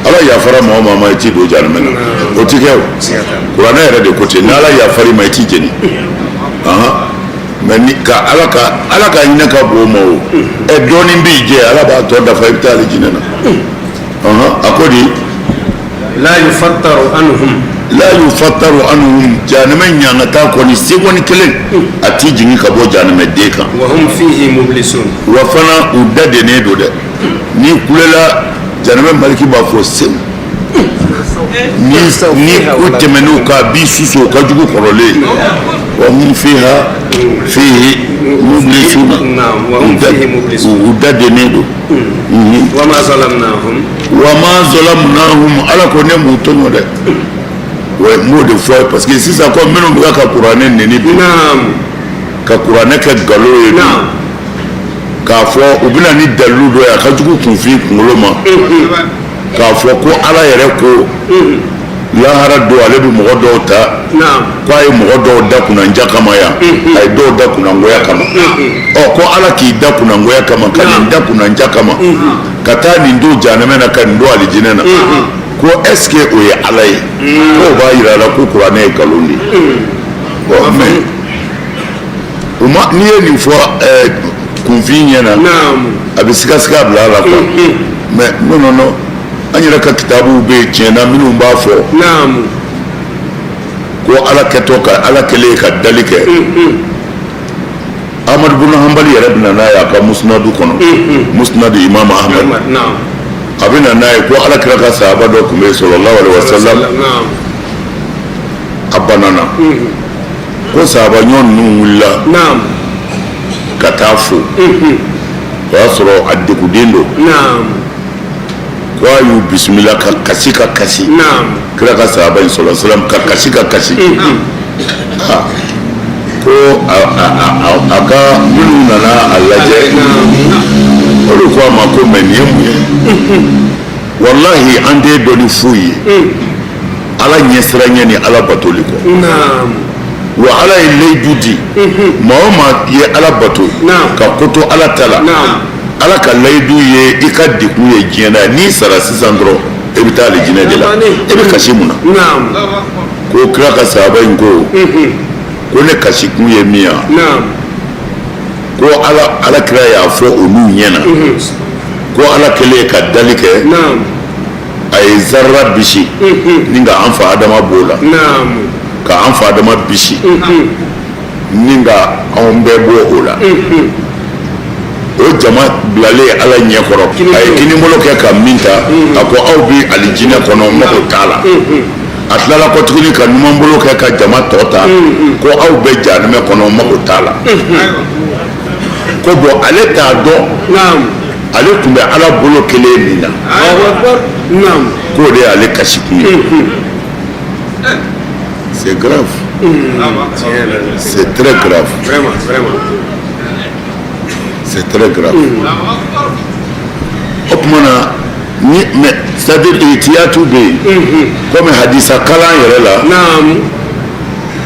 ala yafara mɔgɔ maa ma i t'i don jahanɛmɛ na o ti kɛ o kuranɛ yɛrɛ de ko ten ni ala yafar'i ma i t'i jeni mais ni ka ala ka hinɛ ka bon o ma o dɔɔnin b'i jɛ ala b'a tɔ dafa i bɛ taa alijinɛ na a ko di la yufattaru anhum jahanɛmɛ ɲaŋata kɔni seconde kelen a t'i jigin ka bɔ jahanɛmɛ den kan wa hum fihi mublisun wa fana u da dennen don dɛ n'i kulela jahanɛmɛ maliki b'a fɔ sew ni ko tɛmɛn'o kan a b'i susu o ka jugu kɔrɔlen wa hum fihi mublisun u da dennen don wa ma zalamnahum ala ko ne m'u tɔɲɔ dɛ wa m'o de fɔ parce que sisan ko minnu bɛ ka kuranɛ neni bi ka kuranɛ kɛ nkalon ye k'a fɔ u bɛna ni dalilu dɔ ye a ka jugu kunfin kunkolo ma k'a fɔ ko ala yɛrɛ ko lahara don ale bɛ mɔgɔ dɔw ta k'a ye mɔgɔ dɔw da kunnanja kama yan a ye dɔw da kunnangoya kama ko ala k'i da kunnangoya kama ka nin da kunnanja kama ka taa nin don jahanɛmɛ na ka nin don alijinɛ na ko est ce que o ye ala ye k'o b'a yira a la ko kuranɛ ye nkalon de ye mais n'i ye nin fɔ kunfin ɲɛna a bɛ sigasika bila a la quoi mais non an yɛrɛ ka kitabuw bɛ yen tiɲɛna minnu b'a fɔ ko ala kɛtɔ ka ala kɛlen ka dali kɛ Ahmad ibn Hanbali yɛrɛ bɛ na n'a ye a ka musnadu kɔnɔ musnadu imam Ahmad a bɛ na n'a ye ko ala kira ka sahaba dɔ tun bɛ yen sallallahu alaihi wasallam a banana ko sahaba ɲɔgɔn ninnu wulila ka taa fo o y'a sɔrɔ a dekuden don ko a y'u bisimila ka kasi kira ka sahaba in sallallahu alaihi wasallam ka kasi ko a ka minnu nana a lajɛ olu ko a ma ko mɛ nin ye mun ye wallahi an tɛ dɔn ni foyi ye ala ɲɛsiranɲɛ ni ala batoli kɔ wa ala ye layidu di maa o maa ye ala bato ka koto ala ta la ala ka layidu ye i ka dekun ye diɲɛ na n'i sara sisan dɔrɔn e bɛ taa alijinɛ de la e bɛ kasi mun na ko kira ka sahaba in ko ne kasi kun ye min ye ko ala kira y'a fɔ olu ɲɛna ko ala kɛlen ka dali kɛ a ye zarra bisi ni ka an fa adama b'o la ka an fa adama bisi ni ka anw bɛɛ bɔ o la o jama bilalen ala ɲɛkɔrɔ a ye kinibolo kɛ ka min ta a ko aw bi alijinɛ kɔnɔ mago t'a la a tilala kɔ tuguni ka ɲumanbolo kɛ ka jama tɔ ta ko aw bɛ jahanɛmɛ kɔnɔ mago t'a la ko bon ale t'a dɔn ale tun bɛ ala bolo kelen min na k'o de y'ale kasi kun ye c'est grave c'est très grave c'est très grave o tuma na mais c'est-à-dire ihtiyatu bɛ yen komi hadisa kalan yɛrɛ la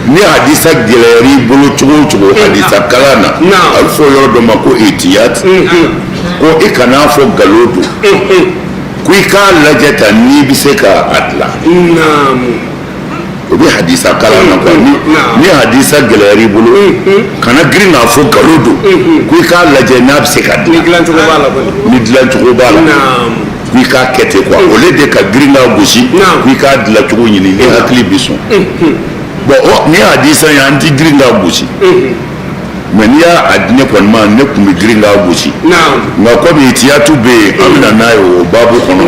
ni hadisa gɛlɛyar'i bolo cogo o cogo hadisa kalan na a bɛ fɔ yɔrɔ dɔ ma ko ihtiyat ko i kana fɔ nkalon don ko i k'a lajɛ tan n'i bɛ se ka a dilan o bɛ hadisa kalan na quoi ni hadisa gɛlɛyar'i bolo kana girin k'a fɔ nkalon don ko i k'a lajɛ n'a bɛ se ka dilan ni dilancogo b'a la ko i k'a kɛ ten quoi au lieu de ka girin k'a gosi ko i k'a dilancogo ɲini ni hakili bɛ sɔn bon ni hadisa ye an ti girin k'a gosi mais n'i y'a di ne kɔni ma ne tun bɛ girin k'a gosi nka komi ihtiyatu bɛ yen an bɛ na n'a ye o baabu kɔnɔ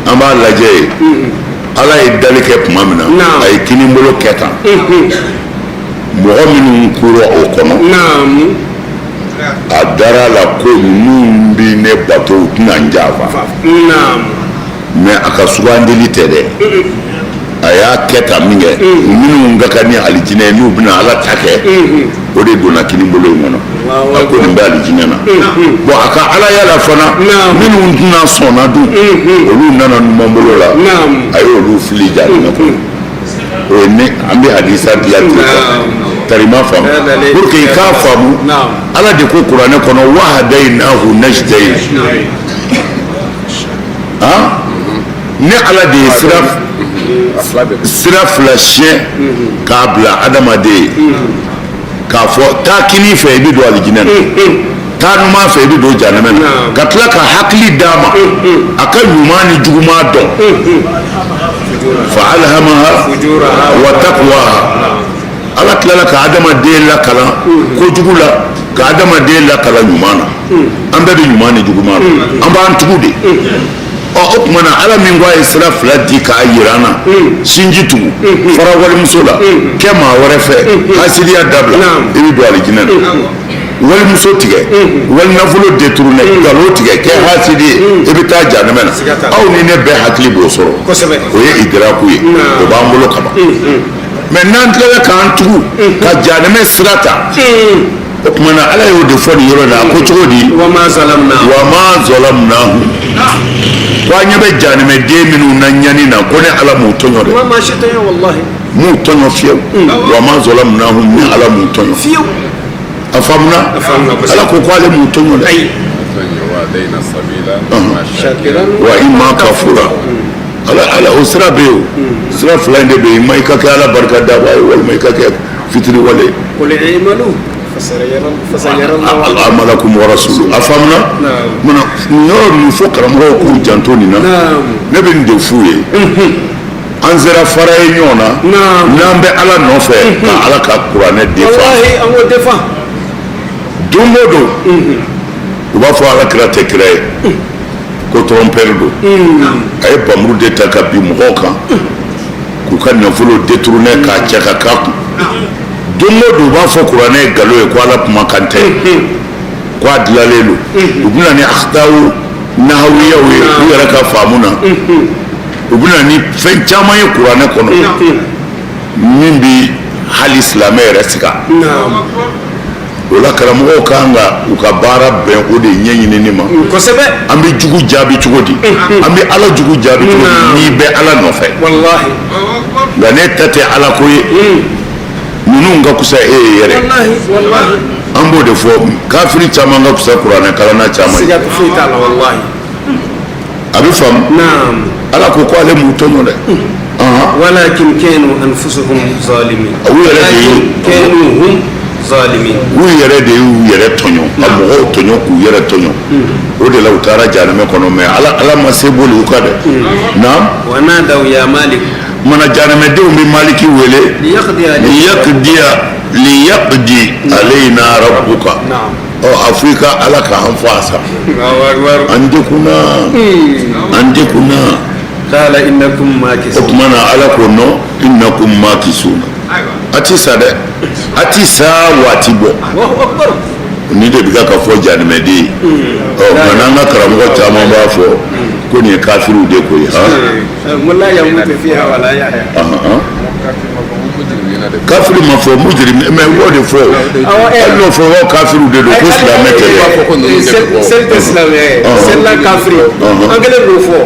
an b'a lajɛ ala ye dali kɛ tuma min na a ye kinibolo kɛ tan mɔgɔ minnu kura o kɔnɔ a dara la ko ninnu bɛ ne bato u tɛna n janfa mais a ka sugandili tɛ dɛ a y'a kɛ tan min kɛ minnu ka kan ni alijinɛ ye n'u bɛna ala ta kɛ o de donna kinibolo in kɔnɔ a ko nin bɛ alijinɛ na bon a ka ala yala fana minnu tɛna sɔnna dun olu nana ɲumanbolo la a ye olu fili jahanɛmɛ kɔnɔ o ye ne an bɛ hadisa dilan ten tarima faamu pour que i k'a faamu ala de ko kuranɛ kɔnɔ wahadaynahu najdayn ne ala de ye sira fila siyɛn k'a bila adamaden k'a fɔ taa kini fɛ i bɛ don alijinɛ na taa numan fɛ i bɛ don jahanɛmɛ na ka tila ka hakili d'a ma a ka ɲuman ni juguman dɔn fa alhamaha wa taqwaha ala tilala ka adamaden lakalan kojugu la ka adamaden lakalan ɲuman na an bɛɛ bɛ ɲuman ni juguman na an b'an tugu de o tuma na ala min ko a ye sira fila di k'a yira an na sinji tugu fara walimuso la kɛ maa wɛrɛ fɛ hasidiya dabila i bɛ don alijinɛ na walimuso tigɛ wali nafolo détourné nkalon tigɛ kɛ hasidi ye i bɛ taa jahanɛmɛ na aw ni ne bɛɛ hakili b'o sɔrɔ o ye idraku ye o b'an bolo kaban mais n'an tilala k'an tugu ka jahanɛmɛ sira ta o tuma na ala y'o de fɔ nin yɔrɔ la a ko cogo di wa ma zalamnahu ko an ɲɛ bɛ jahanɛmɛden minnu na ɲani na ko ne ala m'u tɔɲɔ dɛ m'u tɔɲɔ fiyewu wa ma zalamnahu ni ala m'u tɔɲɔ fiyewu a faamuna ala ko k'ale m'u tɔɲɔ dɛ wa imma kafura ala o sira bɛ yen o sira fila in de bɛ yen ma i ka kɛ ala barika daba ye walima i ka kɛ fitiri wale amalakum wa rasuluhu a faamuna mana yɔrɔ min fɔ karamɔgɔw k'u janto nin na ne bɛ nin de f'u ye an sera fara ye ɲɔgɔn na n'an bɛ ala nɔfɛ ka ala ka kuranɛ defa don o don u b'a fɔ ala kira tɛ kira ye ko trɔmpɛri don a ye bamuru de ta ka bin mɔgɔw kan k'u ka nafolo détourner k'a cɛ ka k'a kun don o don u b'a fɔ kuranɛ ye nkalon ye ko ala kuma kan tɛ ko a dilanlen don u bɛna ni akitaw nahawiyaw ye u yɛrɛ ka faamu na u bɛna ni fɛn caman ye kuranɛ kɔnɔ min bɛ hali silamɛ yɛrɛ siga o la karamɔgɔw kan ka u ka baara bɛn o de ɲɛɲinini ma kosɛbɛ an bɛ jugu jaabi cogo di an bɛ ala jugu jaabi cogo di n'i bɛ ala nɔfɛ nka ne ta tɛ ala ko ye ninnu ka kusa e ye yɛrɛ an b'o de fɔ kafiri caman ka kusa kuranɛ kalanna caman ye a bɛ faamu ala ko ale m'u tɔɲɔ dɛ walakin kanu anfusuhum zalimin u yɛrɛ de ye u yɛrɛ de y'u yɛrɛ tɔɲɔ ka mɔgɔw tɔɲɔ k'u yɛrɛ tɔɲɔ o de la u taara jahanama kɔnɔ mais ala ma se boli u ka dɛ naam wa nadaw ya malik mana jahanamadenw bɛ maliki wele liyaqdi alayna rabbuka a fɔ i ka ala k'an fasa an dekuna qala innakum makithun o tuma na ala ko non innakum makithuna a ti sa dɛ a ti sa waati bɔ ni de bɛ ka fɔ jahanamaden ye nka n'an ka karamɔgɔ caman b'a fɔ ko nin ye kafiriw de ko ye kafiri ma fɔ mujirimi mais o de fɔ hali n'o fɔ o kafiriw de don ko silamɛ tɛ seli tɛ silamɛ ye selila kafiri an kɛlen k'o fɔ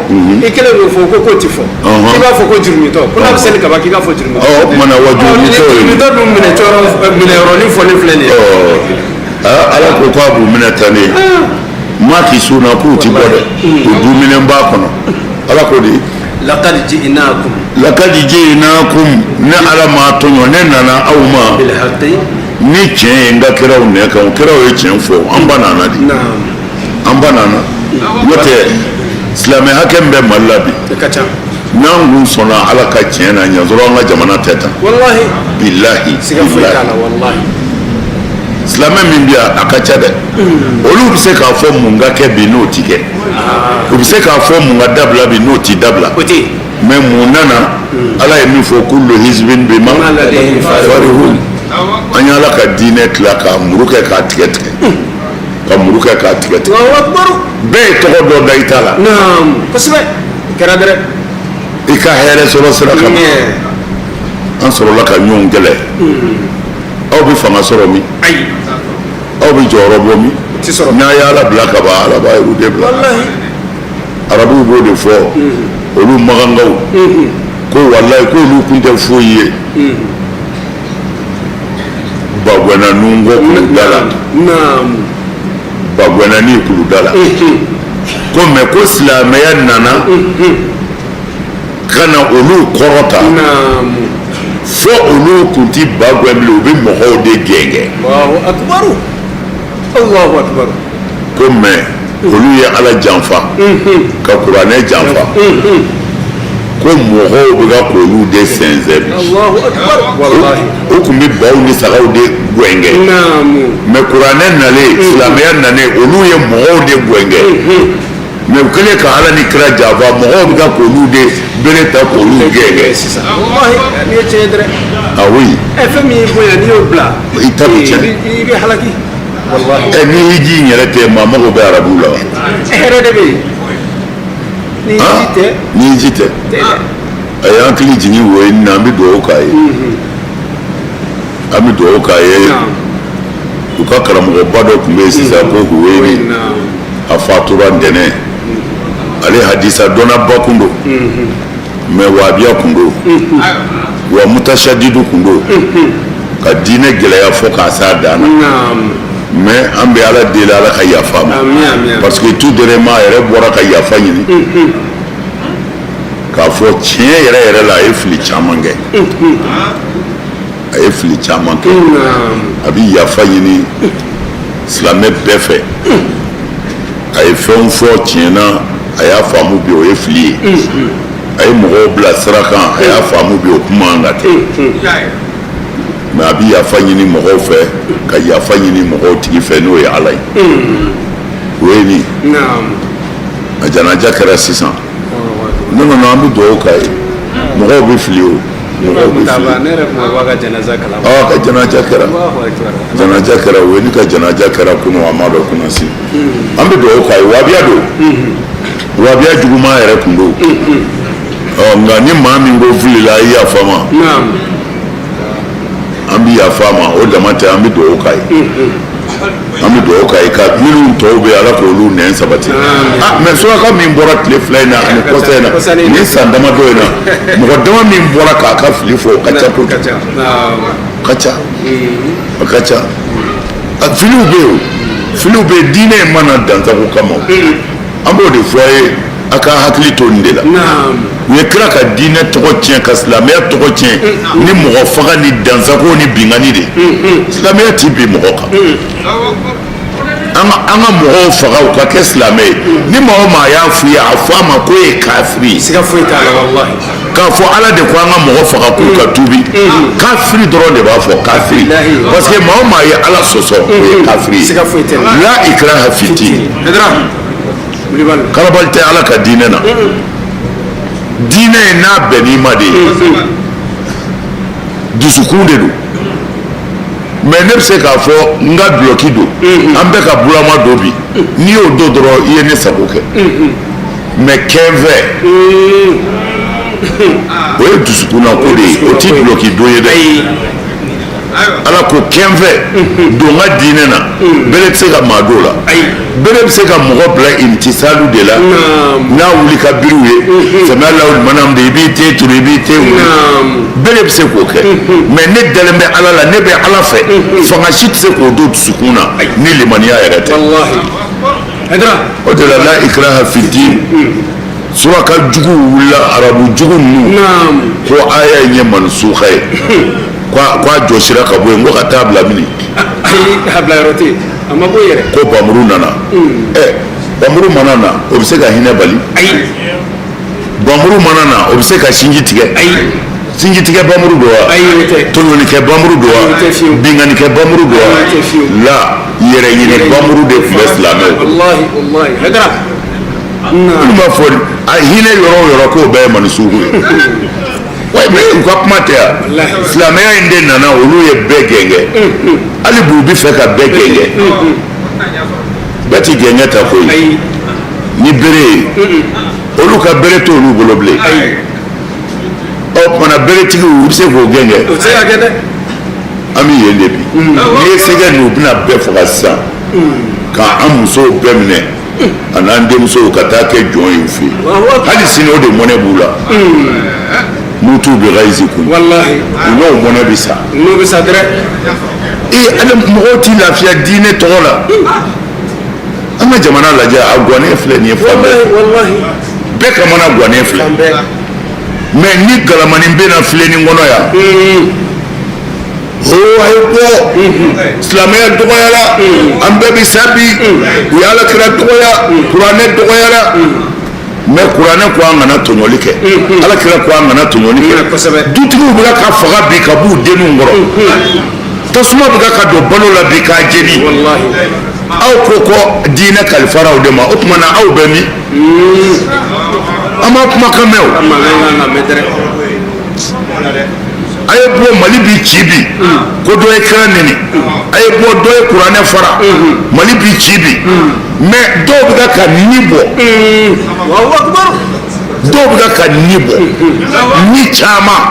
i kɛlen k'o fɔ ko ti fɔ i b'a fɔ ko jurumitɔ ko n'a bɛ seli kaba k'i ka fɔ jurumitɔ o tuma na wa jurumitɔ dun minɛ yɔrɔnin fɔlen filɛ nin ye ala ko k'a b'u minɛ tan ne maa k'i sunna k'u ti bɔ dɛ o du minɛ b'a kɔnɔ ala ko de lakad ji'nakum ne ala m'a tɔɲɔ ne nana aw ma ni tiɲɛ ye n ka kiraw nɛ kan kiraw ye tiɲɛ fɔ an ba nana de an ba nana n'o tɛ silamɛ hakɛ min bɛ mali la bi n'an kun sɔnna ala ka tiɲɛ na ɲɛ dɔrɔn an ka jamana tɛ tan bilahi silamɛ min bɛ yan a ka ca dɛ olu bɛ se k'a fɔ mun ka kɛ bi n'o ti kɛ u bɛ se k'a fɔ mun ka dabila bi n'o ti dabila mais mun nana ala ye min fɔ kullu hizbin bima farihun an ye ala ka diinɛ tila ka muru kɛ k'a tigɛ tigɛ ka muru kɛ k'a tigɛ tigɛ bɛɛ ye tɔgɔ dɔ da i ta la kosɛbɛ kɛra dɛ i ka hɛrɛ sɔrɔ sira kama an sɔrɔla ka ɲɔgɔn gɛlɛ aw bɛ fanga sɔrɔ min aw bɛ jɔyɔrɔ bɔ min n'a ye ala bila ka ban ala b'a ye u de bila arabuw b'o de fɔ olu magankaw ko walayi ko olu tun tɛ foyi ye bagwɛna nungo kuluda la bagwɛna ni kuluda la ko mɛ ko silamɛya nana ka na olu kɔrɔta fo olu tun ti bagwɛ bilen u bɛ mɔgɔw de gɛngɛ ko mɛ olu ye ala janfa ka kuranɛ janfa ko mɔgɔw bɛ ka k'olu de sɛnsɛn o tun bɛ baw ni sagaw de gɛngɛ mɛ kuranɛ nalen silamɛya nalen olu ye mɔgɔw de gɛngɛ mɛ u kɛlen ka ala ni kira janfa mɔgɔw bɛ ka k'olu de bere ta k'olu gɛngɛ awi fɛn min y'i bonya n'i y'o bila i ta bɛ tiɲɛ i bɛ halaki ni hiji in yɛrɛ tɛ maa mago bɛ arabu la wa hɛrɛ de bɛ yen ni hiji tɛ a y'an hakili jigin wo ye nin na an bɛ dugawu k'a ye an bɛ dugawu k'a ye u ka karamɔgɔba dɔ tun bɛ yen sisan ko huweyini a fatura ntɛnɛn ale hadisa dɔnnaba kun don mɛ wahabiya kun don wa mutashadidu kun don ka diinɛ gɛlɛya fɔ k'a s'a dan na mais an bɛ ala deli ala ka yafa ma parce que tout dernièrement a yɛrɛ bɔra ka yafa ɲini k'a fɔ tiɲɛ yɛrɛ yɛrɛ la a ye fili caman kɛ a ye fili caman kɛ a bɛ yafa ɲini silamɛ bɛɛ fɛ a ye fɛnw fɔ tiɲɛna a y'a faamu bi o ye fili ye a ye mɔgɔw bila sira kan a y'a faamu bi o kuma kan ka kɛ mɛ a bɛ yafa ɲini mɔgɔw fɛ ka yafa ɲini mɔgɔw tigi fɛ n'o ye Ala ye o ye nin a janaja kɛra sisan ne nana an bɛ dugawu k'a ye mɔgɔw bɛ fili o mɔgɔw bɛ fili ka janaja kɛra janaja kɛra o ye ne ka janaja kɛra kunun a ma dɔn kunna si an bɛ dugawu k'a ye wabiya don wabiya juguman yɛrɛ tun don nka ni maa min ko filila i yafa ma an bɛ yafa ma o dama tɛ an bɛ dugawu k'a ye an bɛ dugawu k'a ye ka minnu tɔw bɛ Ala k'olu nɛn sabati mɛ suraka min bɔra tile fila in na ani kɔsa in na ni san damadɔ in na mɔgɔ dama min bɔra k'a ka fili fɔ o ka ca kojugu ka ca a ka ca filiw bɛ yen filiw bɛ yen diinɛ in mana dansago kama an b'o de fɔ a ye a ka hakili to nin de la u ye kira ka diinɛ tɔgɔ tiɲɛ ka silamɛya tɔgɔ tiɲɛ ni mɔgɔ faga ni dansago ni binkani de silamɛya t'i bin mɔgɔ kan an ka mɔgɔw faga u ka kɛ silamɛ ye ni maa o maa y'a f'i ye a fɔ a ma ko ye kafiri ye siga foyi t'a la wallahi k'a fɔ Ala de ko an ka mɔgɔ faga k'u ka tubi kafiri dɔrɔn de b'a fɔ kafiri parce que maa o maa ye Ala sɔsɔ o ye kafiri ye la ikraha fi din kalabali tɛ Ala ka diinɛ na diinɛ ye n'a bɛnn'i ma de ye dusukun de don mɛ ne bɛ se k'a fɔ n ka duloki don an bɛɛ ka bulama don bi n'i y'o don dɔrɔn i ye ne sago kɛ mɛ kɛnfɛ o ye dusukunna ko de ye o ti duloki don ye dɛ Ala ko kɛnfɛ don n ka diinɛ na bere tɛ se ka maa don la bere bɛ se ka mɔgɔ bila intisalu de la n'a wuli ka biriw ye samiya lawuli manam de i b'i ten turu i b'i ten wuli bere bɛ se k'o kɛ mɛ ne dalen bɛ Ala la ne bɛ Ala fɛ fanga si tɛ se k'o don dusukun na ni limaniya yɛrɛ tɛ o de la la ikraha fi din suraka jugu wulila arabu jugu ninnu ko aya in ye mansuka ye k'a jɔsira ka bɔ yen ko ka taa bila mini ko bamuru nana bamuru mana na o bɛ se ka hinɛ bali bamuru mana na o bɛ se ka sinji tigɛ sinji tigɛ bamuru don wa tɔɲɔlikɛ bamuru don wa binganikɛ bamuru don wa la yɛrɛ ɲini bamuru de tun bɛ silamɛw olu ma fɔ a hinɛ yɔrɔ o yɔrɔ k'o bɛɛ ye manisuku ye u ka kuma tɛ yan silamɛya in de nana olu ye bɛɛ gɛngɛ hali bi u bɛ fɛ ka bɛɛ gɛngɛ bɛɛ ti gɛngɛ ta koyi ni bere ye olu ka bere t'olu bolo bilen ɔ kumana beretigiw u bɛ se k'o gɛngɛ an bɛ yen de bi n'i ye sɛgɛ ninnu u bɛna bɛɛ faga sisan k'an musow bɛɛ minɛ a n'an denmusow ka taa kɛ jɔn ye u fɛ yen hali sini o de mɔnɛ b'u la mutu bi ghaizikum wallahi u n'o mɔnɛ bɛ sa n'o bɛ sa dɛrɛ ale mɔgɔw ti lafiya diinɛ tɔgɔ la an ka jamana lajɛ a gwanen filɛ nin ye fan bɛɛ bɛɛ ka mana gwanen filɛ mɛ ni galamanin bɛ na filenin kɔnɔ yan a ye bɔ silamɛya dɔgɔyara an bɛɛ bɛ sa bi u y'Ala kira dɔgɔya kuranɛ dɔgɔyara mɛ kuranɛ ko an kana tɔɲɔli kɛ Ala kira ko an kana tɔɲɔli kɛ dutigiw bɛ ka faga bi ka b'u denw kɔrɔ tasuma bɛ ka don balo la bi k'a jeni aw ko ko diinɛ kalifara aw de ma o tuma na aw bɛ min an b'a kumakan mɛn o a ye bɔ Mali bi ci bi ko dɔ ye kira neni a ye bɔ dɔ ye kuranɛ fara Mali bi ci bi mɛ dɔw bɛ ka ni bɔ dɔw bɛ ka ni bɔ ni caman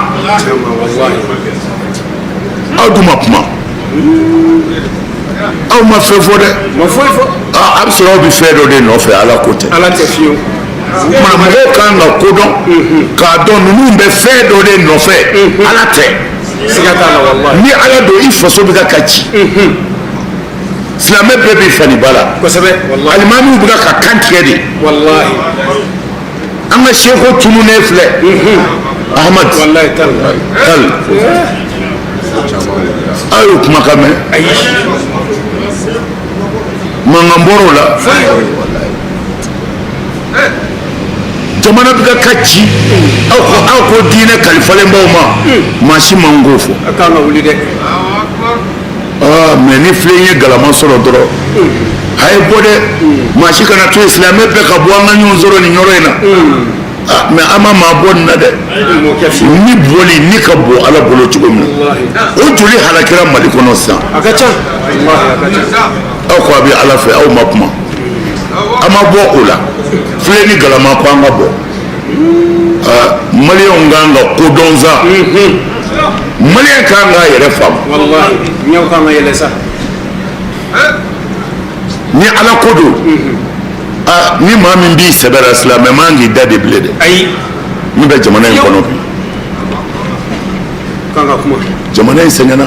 aw dun ma kuma aw ma fɛn fɔ dɛ a bɛ sɔrɔ aw bɛ fɛn dɔ de nɔfɛ Ala ko tɛ maa mɔgɔw kan ka kodɔn k'a dɔn ninnu bɛ fɛn dɔ de nɔfɛ Ala tɛ ni Ala don i faso bɛ ka ci silamɛ bɛɛ bɛ fani ba la alimamiw bɛ ka kan tigɛ de an ka seko tununen filɛ Ahamad Tal ayo kuma ka mɛn mankan bɔr'o la jamana bɛ ka ci aw ko diinɛ kalifalenbaw ma maa si man k'o fɔ mɛ ni filen ye galama sɔrɔ dɔrɔn a ye bɔ dɛ maa si kana to yen silamɛ bɛɛ ka bɔ an ka ɲɔgɔn sɔrɔ nin yɔrɔ in na mɛ an ma maa bɔ nin na dɛ ni bɔli ni ka bɔ ala bolo cogo min na o joli halakira mali kɔnɔ sisan aw ko a bɛ ala fɛ aw ma kuma an ma bɔ o la filen ni galama ko an ka bɔ maliyɛnw kan ka kodɔn sa maliyɛn kan k'a yɛrɛ faamu ni ala ko don ni maa min b'i sɛbɛra silamɛ man k'i da de bilen dɛ min bɛ jamana in kɔnɔ bi jamana in sɛgɛnna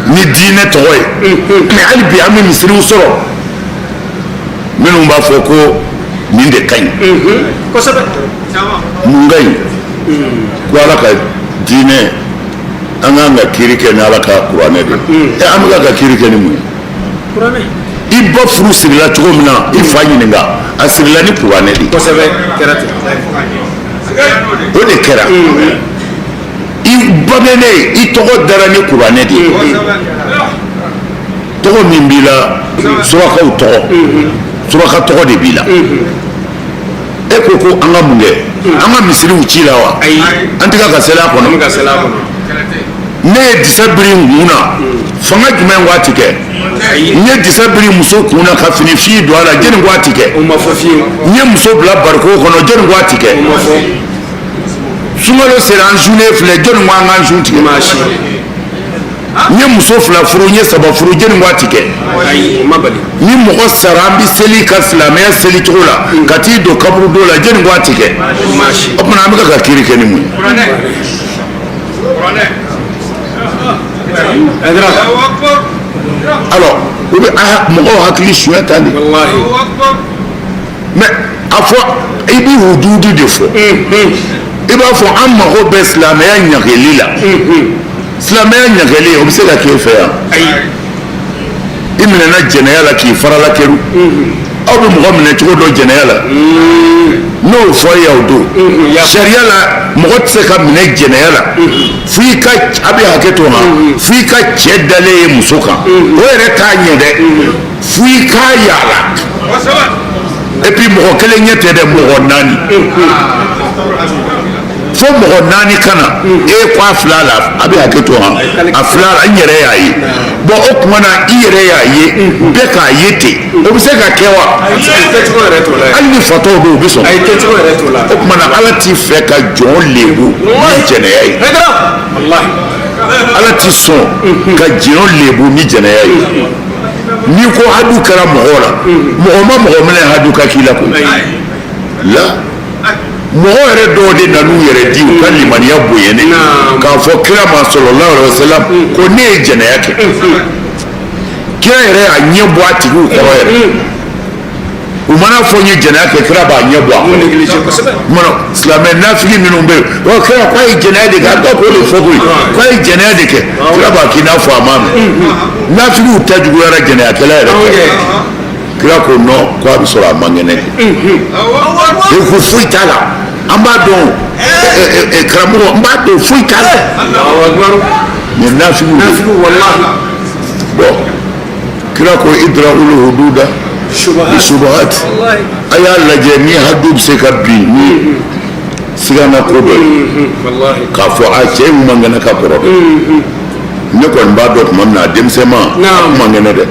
ni diinɛ tɔgɔ ye mɛ hali bi an bɛ misiriw sɔrɔ minnu b'a fɔ ko nin de ka ɲi mun ka ɲi ko ala ka diinɛ an k'an ka kiiri kɛ ni ala ka kuranɛ de an bɛ ka kiiri kɛ ni mun ye i ba furu sirila cogo min na i fa ɲininka a sirila ni kuranɛ de o de kɛra i bangenen i tɔgɔ dara ni kuranɛ de tɔgɔ min b'i la surakaw tɔgɔ suraka tɔgɔ de b'i la e ko ko an ka mun kɛ an ka misiriw ci la wa an tɛ ka seli a kɔnɔ ne ye disa biri n kun na fanga jumɛn waati kɛ n ye disa biri muso kun na ka fini fi don a la jeni waati kɛ n ye muso bila bariko kɔnɔ jeni waati kɛ sunkalo sera an sunnen filɛ jeni ko an k'an sun tigɛ n ye muso fila furu n ye saba furu jeni waati kɛ ni mɔgɔ sara an bɛ seli ka silamɛya seli cogo la ka t'i don kaburu dɔ la jeni waati kɛ o tuma an bɛ ka kiiri kɛ ni mun ye alors o bɛ mɔgɔw hakili suɲɛ tan de mɛ a fɔ i bɛ hududu de fɔ i b'a fɔ an mago bɛ silamɛya ɲageli la silamɛya ɲageli o bɛ se ka k'e fɛ yan i minɛna jɛnɛya la k'i farala kɛru aw bɛ mɔgɔ minɛ cogo dɔ jɛnɛya la n'o fɔ y'aw don sariya la mɔgɔ tɛ se ka minɛ jɛnɛya la f'i ka a bɛ hakɛ to han f'i ka cɛ dalen ye muso kan o yɛrɛ t'a ɲɛ dɛ f'i k'a yaala et puis mɔgɔ kelen ɲɛ tɛ dɛ mɔgɔ naani fo mɔgɔ naani ka na e ko a fila la a bɛ hakɛ to han a fila la n yɛrɛ y'a ye bɔn o tuma na i yɛrɛ y'a ye bɛɛ k'a ye ten o bɛ se ka kɛ wa hali ni fatɔw bɛ yen u bɛ sɔn o tuma na ala t'i fɛ ka jɔn lebu ni jɛnɛya ye ala t'i sɔn ka jɔn lebu ni jɛnɛya ye n'i ko hadu kɛra mɔgɔw la mɔgɔ ma mɔgɔ minɛ hadu ka k'i la ko la mɔgɔ yɛrɛ dɔw de nan'u yɛrɛ di u ka limaniya bonyɛni k'a fɔ kira ma sallallahu alaihi wasallam ko ne ye jɛnɛya kɛ kira yɛrɛ y'a ɲɛ bɔ a tigiw kɔrɔ yɛrɛ u mana fɔ n ye jɛnɛya kɛ kira b'a ɲɛ bɔ a kɔrɔ silamɛ nafigi minnu bɛ yen ɔ kira k'a ye jɛnɛya de kɛ a dɔw k'o de fɔ koyi k'a ye jɛnɛya de kɛ kira b'a k'i n'a fɔ a ma mɛn nafigiw ta juguyara jɛnɛyakɛla yɛrɛ fɛ kira ko non ko a bɛ sɔrɔ a man kɛnɛ e ko foyi t'a la an b'a dɔn karamɔgɔ n b'a dɔn foyi t'a la nin nafigiw bon kira ko idra'ul hududa shubuhat a y'a lajɛ ni hadu bɛ se ka bin ni sigana ko dɔ ye k'a fɔ a cɛ in man kɛnɛ ka kɔrɔ ne kɔni b'a dɔn tuma min na denmisɛn ma a man kɛnɛ dɛ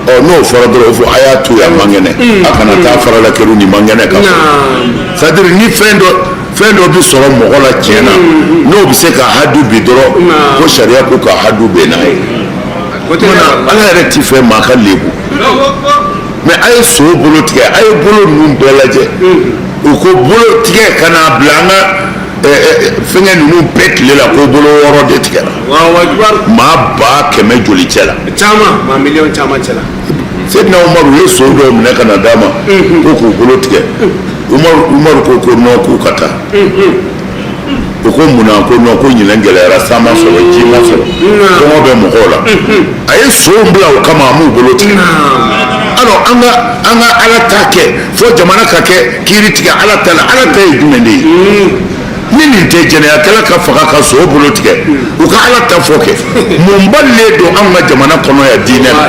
ɔ n'o fɔra dɔrɔn o fɔ a y'a to yen a man kɛnɛ a kana taa farala kɛru ni man kɛnɛ ka fɔ c'est à dire ni fɛn dɔ bɛ sɔrɔ mɔgɔ la tiɲɛ na n'o bɛ se ka hadu bi dɔrɔn ko sariya ko ka hadu bɛn n'a ye o tuma na ala yɛrɛ ti fɛ maa ka lebu mɛ a ye so bolo tigɛ a ye bolo ninnu bɛɛ lajɛ u ko bolo tigɛ ka n'a bila an ka fɛngɛ ninnu bɛɛ tile la ko bolo 6 de tigɛra maa 100 joli cɛ la maa miliyɔn caman cɛ la Seydina Umaru ye so dɔw minɛ ka na d'a ma ko k'u bolo tigɛ Umaru ko non k'u ka taa o ko munna ko non ko ɲinɛ gɛlɛyara san ma sɔrɔ ji ma sɔrɔ kɔngɔ bɛ mɔgɔw la a ye sow bila o kama a m'u bolo tigɛ alors an ka ala ta kɛ fo jamana ka kɛ kiiri tigɛ ala ta la ala ta ye jumɛn de ye ni nin tɛ jɛnɛyakɛla ka faga ka sow bolo tigɛ u ka ala ta fɔ kɛ mun balilen don an ka jamana kɔnɔ yan diinɛ la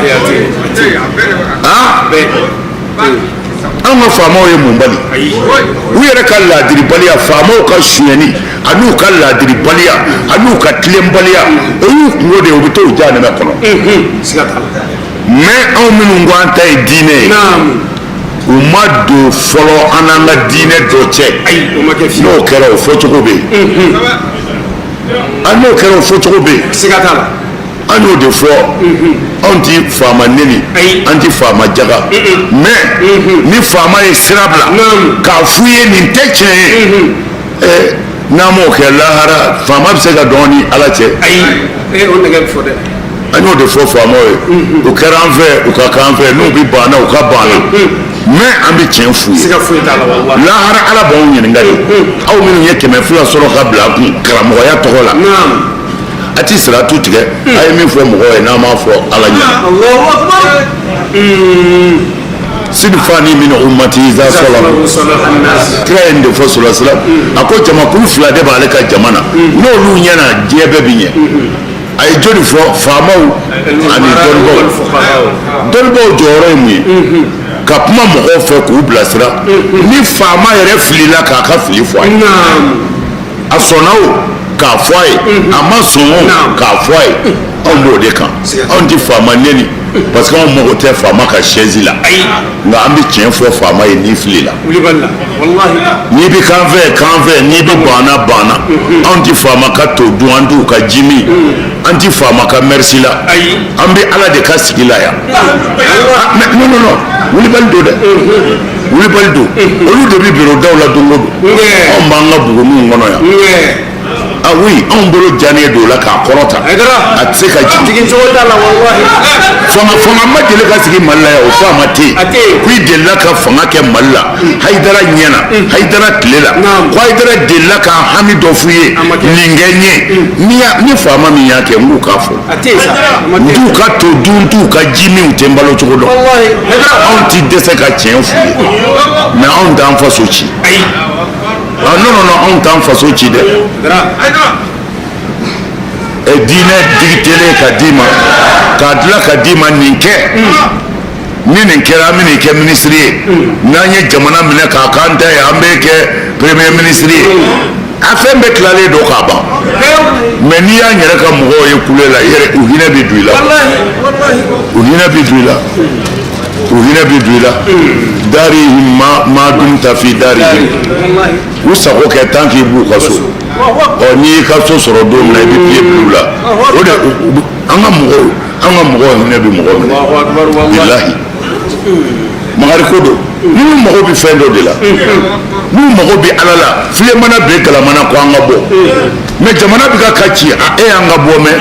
an ka faamaw ye mun bali u yɛrɛ ka laadiribaliya faamaw ka sonyɛni an'u ka laadiribaliya an'u ka tilenbaliya o y'u kungo de ye u bɛ t'o jahanama kɔnɔ mais anw minnu ko an ta ye diinɛ ye u ma don fɔlɔ an n'an ka diinɛ dɔ cɛ n'o kɛra o fɔcogo bɛ yen n'o kɛra o fɔcogo bɛ yen an y'o de fɔ anw ti faama neni an ti faama jaga mais ni faama ye sira bila k'a f'u ye nin tɛ tiɲɛ ye n'an m'o kɛ lahara faama bɛ se ka dɔn ni ala cɛ an y'o de fɔ faamaw ye u kɛra an fɛ u ka k'an fɛ n'u bɛ banna u ka banna mais an bɛ tiɲɛ f'u ye lahara ala b'anw ɲininka ye aw minnu ye 200 sɔrɔ ka bila kun karamɔgɔya tɔgɔ la a ti siratu tigɛ a ye min fɔ mɔgɔw ye n'a m'a fɔ ala ɲɛna sinfani min ummati iza salamu kira ye nin de fɔ sɔrɔsira a ko jamakulu 2 de b'ale ka jamana n'olu ɲɛna diɲɛ bɛɛ bi ɲɛ a ye joli fɔ faamaw ani dɔnnibaw jɔyɔrɔ ye mun ye ka kuma mɔgɔw fɛ k'u bilasira ni faama yɛrɛ filila k'a ka fili fɔ a ye a sɔnna o k'a fɔ a ye a ma sɔn o k'a fɔ a ye anw b'o de kan anw ti faama neni parce que anw mago tɛ faama ka chaise la nka an bɛ tiɲɛ fɔ faama ye n'i fili la n'i bɛ kan fɛ n'i bɛ banna anw ti faama ka to dun an t'u ka ji min an ti faama ka merci la an bɛ ala de ka sigi la yan non wulibali don dɛ wulibali don olu de bɛ biro daw la don o don anw b'an ka buguniw kɔnɔ yan ah oui anw bolo jannen don la k'a kɔrɔta a tɛ se ka jigin fanga ma deli ka sigi mali la yan o faama tɛ yen ko i delila ka fanga kɛ mali la hayidara ɲɛna hayidara tile la ko hayidara delila ka hami dɔ f'u ye nin kɛ n ye ni faama min y'a kɛ n b'u k'a fɔ n t'u ka to dun n t'u ka ji min u tɛ n balo cogo dɔn anw ti dɛsɛ ka tiɲɛ f'u ye mais anw t'an faso ci non anw t'an faso ci dɛ diinɛ digitelen ka d'i ma k'a dilan ka d'i ma nin kɛ ni nin kɛra an bɛ nin kɛ minisiri ye n'an ye jamana minɛ k'a k'an ta ye an bɛ kɛ premier minisiri ye a fɛn bɛɛ tilalen don k'a ban mais n'i y'an yɛrɛ ka mɔgɔw ye kule la u hinɛ bɛ don i la u hinɛ bɛ don i la u hinɛ bɛ don i la darihim ma dumta fi darihim u sago kɛ tant que i b'u ka so n'i y'i ka so sɔrɔ don min na i bɛ pied bila u la o de an ka mɔgɔw hinɛ bɛ mɔgɔ minɛ bilahi makari ko don n'u mago bɛ fɛn dɔ de la n'u mago bɛ ala la filemana bɛ galamana ko an ka bɔ mais jamana bɛ ka ci e y'an ka bɔ mɛ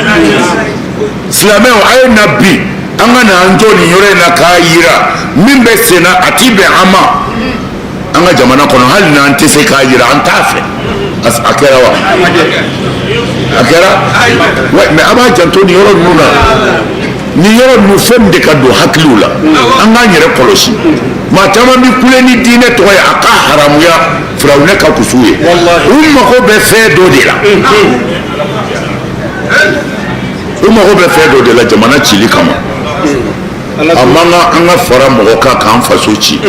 silamɛw a ye na bi an ka na an jɔ nin yɔrɔ in na k'a yira min bɛ sen na a ti bɛn an ma an ka jamana kɔnɔ hali n'an tɛ se k'a yira an t'a fɛ a kɛra wa a kɛra mais a b'a janto nin yɔrɔ ninnu na nin yɔrɔ ninnu fɛn de ka don hakiliw la an k'an yɛrɛ kɔlɔsi maa caman bɛ kule ni diinɛ tɔgɔ ye a ka haramuya firawunɛ ka kusu ye u mago bɛ fɛn dɔ de la u mago bɛ fɛn dɔ de la jamana cili kama a man kan an ka fara mɔgɔ kan k'an faso ci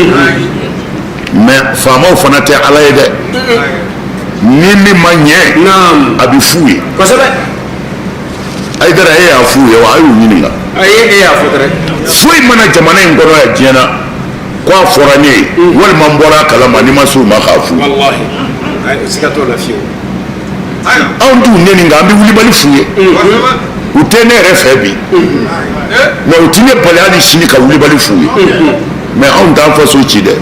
mais faamaw fana tɛ ala ye dɛ ni min ma ɲɛ a bɛ f'u ye ayidara e y'a f'u ye wa a y'u ɲininka foyi mana jamana in kɔnɔ yan diɲɛ na ko a fɔra ne ye walima n bɔra a kalama ni ma s'u ma k'a f'u anw t'u ɲininka an bɛ wulibali f'u ye u tɛ ne yɛrɛ fɛ bi mais u ti ne bali hali sini ka wulibali f'u ye mais anw t'an faso ci dɛ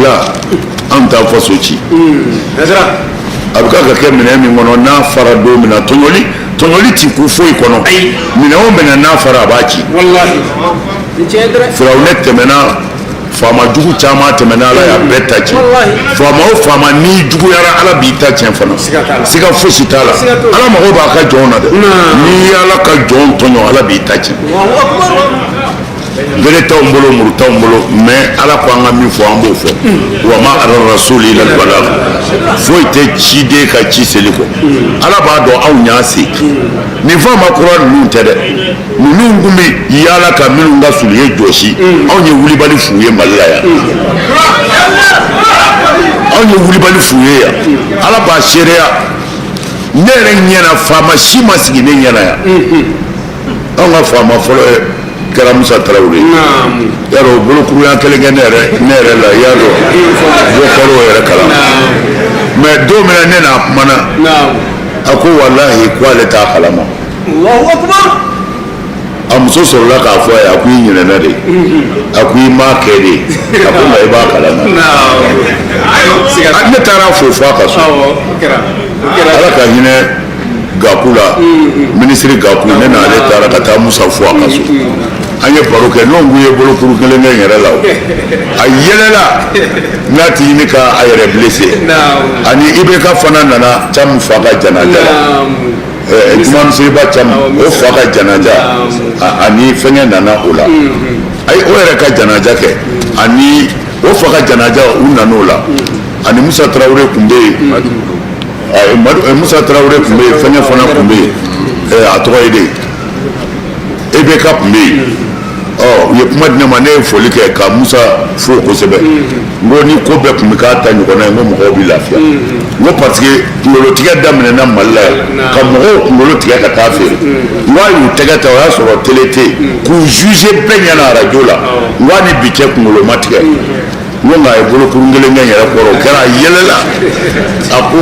la anw t'an faso ci a bɛ ka kɛ minɛn min kɔnɔ n'a fara don min na tɔɲɔli ti ku foyi kɔnɔ minɛn o minɛn n'a fara a b'a ci firawunɛ tɛmɛna faama jugu caman tɛmɛna ala y'a bɛɛ ta tiɲɛ faama o faama n'i juguyara ala b'i ta tiɲɛ fana siga fosi t'a la ala mago b'a ka jɔnw na dɛ n'i ye ala ka jɔnw tɔɲɔ ala b'i ta tiɲɛ bere t'anw bolo muru t'anw bolo mais ala ko an ka min fɔ an b'o fɔ wa ma ala rasuli ila balagh foyi tɛ ciden ka ci seli kɔ ala b'a dɔn anw y'a se nin faama kura ninnu tɛ dɛ ninnu kun bɛ yaala ka minnu ka suliye jɔsi anw ye wulibali f'u ye mali la yan anw ye wulibali f'u ye yan ala b'a seereya ne yɛrɛ ɲɛna faama si ma sigi ne ɲɛna yan anw ka faama fɔlɔ ye kɛra Musa Tarawele yarɔ o bolokuruya kelen kɛ ne yɛrɛ la i y'a dɔn bɔ kɔrɔ o yɛrɛ kalan mais don min na ne n'a kumana a ko walahi ko ale t'a kalama a muso sɔrɔla k'a fɔ a ye a ko i ɲinɛna de a ko i m'a kɛ de a ko nka i b'a kalama ne taara fo fɔ a ka so ala ka hinɛ Gakou la ministre Gakou ne n'ale taara ka taa Musa fo a ka so an ye baro kɛ n'o kun ye bolokuru kelen kɛ n yɛrɛ la o a yɛlɛla n'a ti ɲini ka a yɛrɛ blessé ani IBK fana nana Camu fa ka janaja la Imam Seba Camu o fa ka janaja ani fɛngɛ nana o la ayi o yɛrɛ ka janaja kɛ ani o fa ka janaja u nan'o la ani Musa Tarawele kun bɛ yen Musa Tarawele kun bɛ yen fɛngɛ fana kun bɛ yen a tɔgɔ ye de IBK kun bɛ yen u ye kuma di ne ma ne ye foli kɛ ka Musa fo kosɛbɛ n ko ni ko bɛɛ kun bɛ k'a ta ɲɔgɔn na ye n ko mɔgɔw bɛ lafiya n ko parce que kunkolo tigɛ daminɛna Mali la yan ka mɔgɔw kunkolo tigɛ ka taa feere n ko a y'u tɛgɛ ta o y'a sɔrɔ télé tɛ yen k'u juger bɛɛ ɲɛna arajo la n ko a ni bi cɛ kunkolo ma tigɛ n ko nka a ye bolokuru kelen kɛ n yɛrɛ kɔrɔ o kɛra a yɛlɛla a ko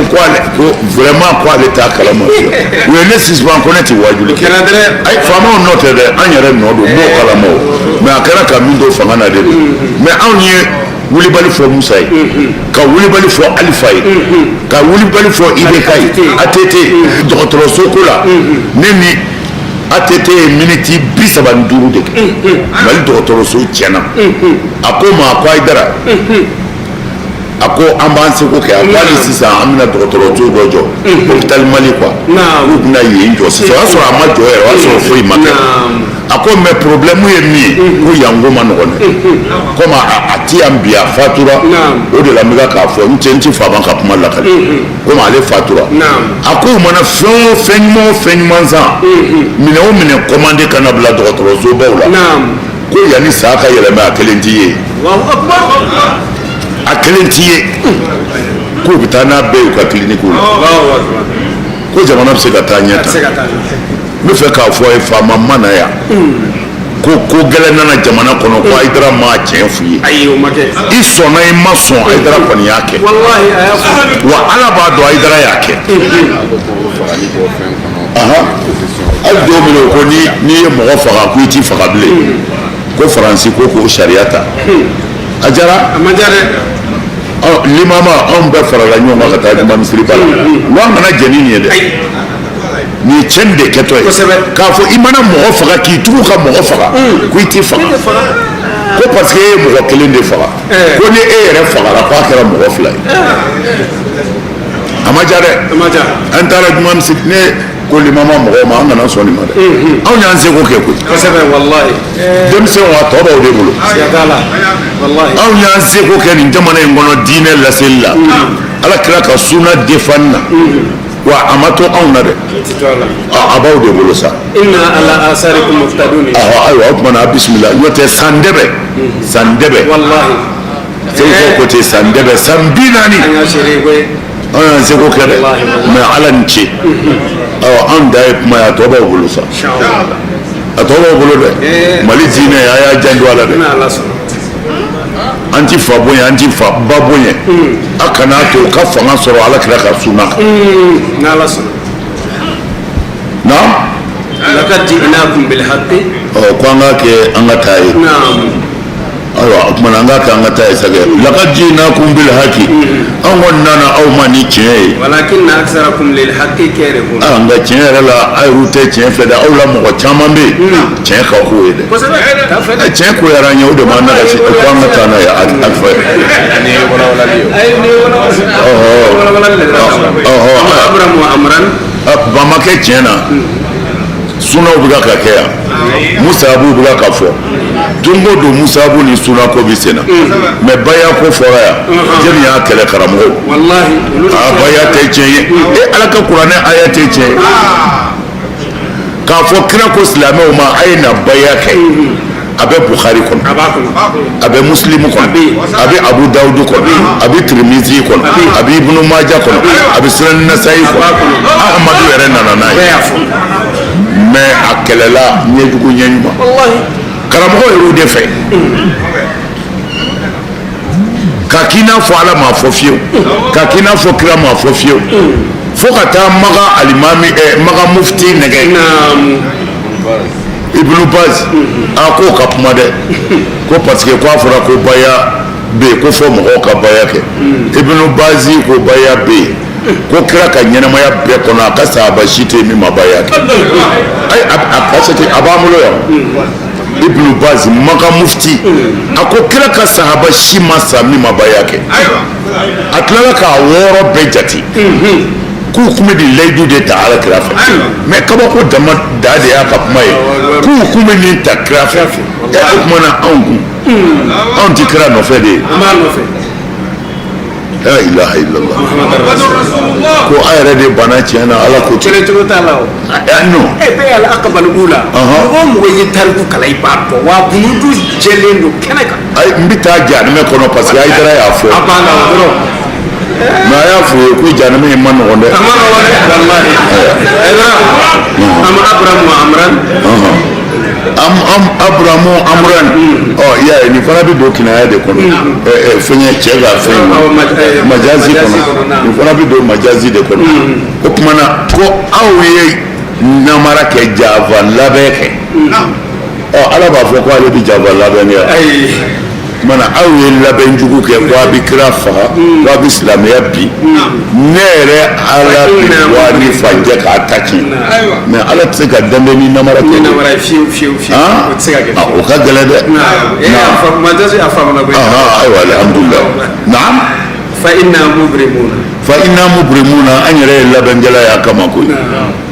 vraiment ko ale t'a kalama u ye ne suspend ko ne tɛ wajuli kɛ ayi faamaw nɔ tɛ dɛ an yɛrɛ nɔ don n b'o kalama o mais a kɛra ka min to fanga na de don mais anw ye wulibali fɔ Musa ye ka wulibali fɔ Alifa ye ka wulibali fɔ IBK ye ATT dɔgɔtɔrɔso ko la ne ni ATT ye miniti 35 de kɛ Mali dɔgɔtɔrɔso tiɲɛna a ko ma a ko Ayidara a ko an b'an seko kɛ a ko hali sisan an bɛna dɔgɔtɔrɔso dɔ jɔ hôpital Mali quoi k'u bɛna yen jɔ sisan o y'a sɔrɔ a ma jɔ yɛrɛ o y'a sɔrɔ foyi ma kɛ a ko mais problème ye min ye ko yan ko ma nɔgɔn dɛ comme a ti yan bi a fatura o de la n bɛ k'a fɔ n tɛ faama ka kuma lakali comme ale fatura a ko u mana fɛn o fɛn ɲuman san minɛ o minɛ commandé ka na bila dɔgɔtɔrɔsobaw la ko yanni sa ka yɛlɛmɛ a kelen t'i ye a kelen t'i ye k'u bɛ taa n'a bɛɛ y'u ka clinique la ko jamana bɛ se ka taa ɲɛ tan n bɛ fɛ k'a fɔ a ye faama ma na yan ko gɛlɛn nana jamana kɔnɔ ko Ayidara ma tiɲɛ f'u ye i sɔnna i ma sɔn Ayidara kɔni y'a kɛ wa ala b'a dɔn Ayidara y'a kɛ hali don min ko n'i ye mɔgɔ faga ko i t'i faga bilen ko Faransi ko k'o sariya ta a jara a ma ja dɛ limama anw bɛɛ farala ɲɔgɔn kan ka taa juma misiriba la wa an kana jɛni nin ye dɛ nin ye tiɲɛni de kɛtɔ ye k'a fɔ i mana mɔgɔ faga k'i tugu ka mɔgɔ faga ko i t'i faga ko parce que e ye mɔgɔ kelen de faga ko ni e yɛrɛ fagara k'a kɛra mɔgɔ fila ye a ma ja dɛ an taara juma misiri ne ko limama mɔgɔw ma an kana sɔn nin ma dɛ anw y'an seko kɛ koyi denmisɛnw a tɔ b'aw de bolo anw y'an seko kɛ nin jamana in kɔnɔ diinɛ laseli la ala kira ka suna defani na wa a ma to anw na dɛ a b'aw de bolo sa ayiwa o tuma na a bisimila n'o tɛ san dɛbɛ seko ko ten san dɛbɛ san 40 anw y'an seko kɛ dɛ mais ala ni ce anw da ye kuma ye a tɔ b'aw bolo sa a tɔ b'aw bolo dɛ Mali diinɛ a y'a janto a la dɛ an ti fa bonya an ti fa ba bonya a kana to ka fanga sɔrɔ ala kira ka suna n'ala sɔnna laqad ji'nakum bil haqqi ko an ka kɛ an ka taa ye ayiwa o tumana an ka kɛ an ka taa ye sa kɛ laqad ji'nakum bil haqqi an kɔni nana aw ma ni tiɲɛ ye walakinna aksarakum lil haqqi karihun nka tiɲɛ yɛrɛ la ayiru tɛ tiɲɛ fɛ dɛ aw la mɔgɔ caman bɛ yen tiɲɛ ka k'o ye dɛ tiɲɛ ko yɛrɛ an ye o de b'an nagasi ko an ka taa n'a ye alifa ye bamakɛ tiɲɛ na sunaw bɛ ka kɛ yan musabu bɛ ka fɔ don o don musabu ni suna ko bɛ sen na mɛ baya ko fɔra yan jeli y'a kɛlɛ karamɔgɔ baya tɛ tiɲɛ ye ala ka kuranɛ aya tɛ tiɲɛ ye k'a fɔ kira ko silamɛw ma a ye na baya kɛ a bɛ Bukhari kɔnɔ a bɛ Muslim kɔnɔ a bɛ Abu Dawud kɔnɔ a bɛ Tirmizi kɔnɔ a bɛ Ibn Majah kɔnɔ a bɛ Sunan Nasa'i kɔnɔ Ahmadu yɛrɛ nana n'a ye mais a kɛlɛla ɲɛjugu ɲɛɲuman karamɔgɔ yɛrɛ de fɛ ka k'i n'a fɔ ala m'a fɔ fiyewu ka k'i n'a fɔ kira m'a fɔ fiyewu fo ka taa maga alimami maga mufti nɛgɛ Ibn Baz a ko ka kuma dɛ ko parce que k'a fɔra ko baya bɛ yen ko fɔ mɔgɔw ka baya kɛ Ibn Baz ko baya bɛ yen ko kira ka ɲɛnamaya bɛɛ kɔnɔ a ka sahaba si tɛ min ma baya kɛ a b'an bolo yan Ibn Baz maga mufti a ko kira ka sahaba si ma sa min ma baya kɛ a tilala k'a wɔɔrɔ bɛɛ jate k'u kun bɛ nin layidu de ta ala kira fɛ mɛ kabako dama da de y'a ka kuma ye k'u kun bɛ nin ta kira fɛ o kumana anw kun anw tɛ kira nɔfɛ de ye la ilaha illallah ko a yɛrɛ de bana tiɲɛ na ala ko kɛlɛ cogo t'a la o non bɛɛ ala akabali b'u la mɔgɔ o mɔgɔ ye tariku kalan i b'a dɔn wa kunutu jɛlen don kɛnɛ kan n bɛ taa janimɛ kɔnɔ parce que Hayidara y'a fɔ a banna o dɔrɔn mais a y'a fɔ ye ko janimɛ in ma nɔgɔn dɛ a ma nɔgɔn dɛ walahi am Abrahamu Amran Abrahamu Amran i y'a ye nin fana bɛ don kinaya de kɔnɔ fɛngɛ cɛ ka fɛn majazi kɔnɔ nin fana bɛ don majazi de kɔnɔ o tumana ko aw ye namara kɛ java labɛn kɛ ala b'a fɔ ko ale bɛ java labɛn kɛ mana aw ye labɛn jugu kɛ ko a bɛ kira faga ko a bɛ silamɛya bi ne yɛrɛ ala bɛ wa ni fajɛ k'a ta ci mais ala tɛ se ka danbe ni namara kɛ o ka gɛlɛn dɛ ayiwa alhamdulilah naam fa inna mubrimuna an yɛrɛ ye labɛnkɛla y'a kama koyi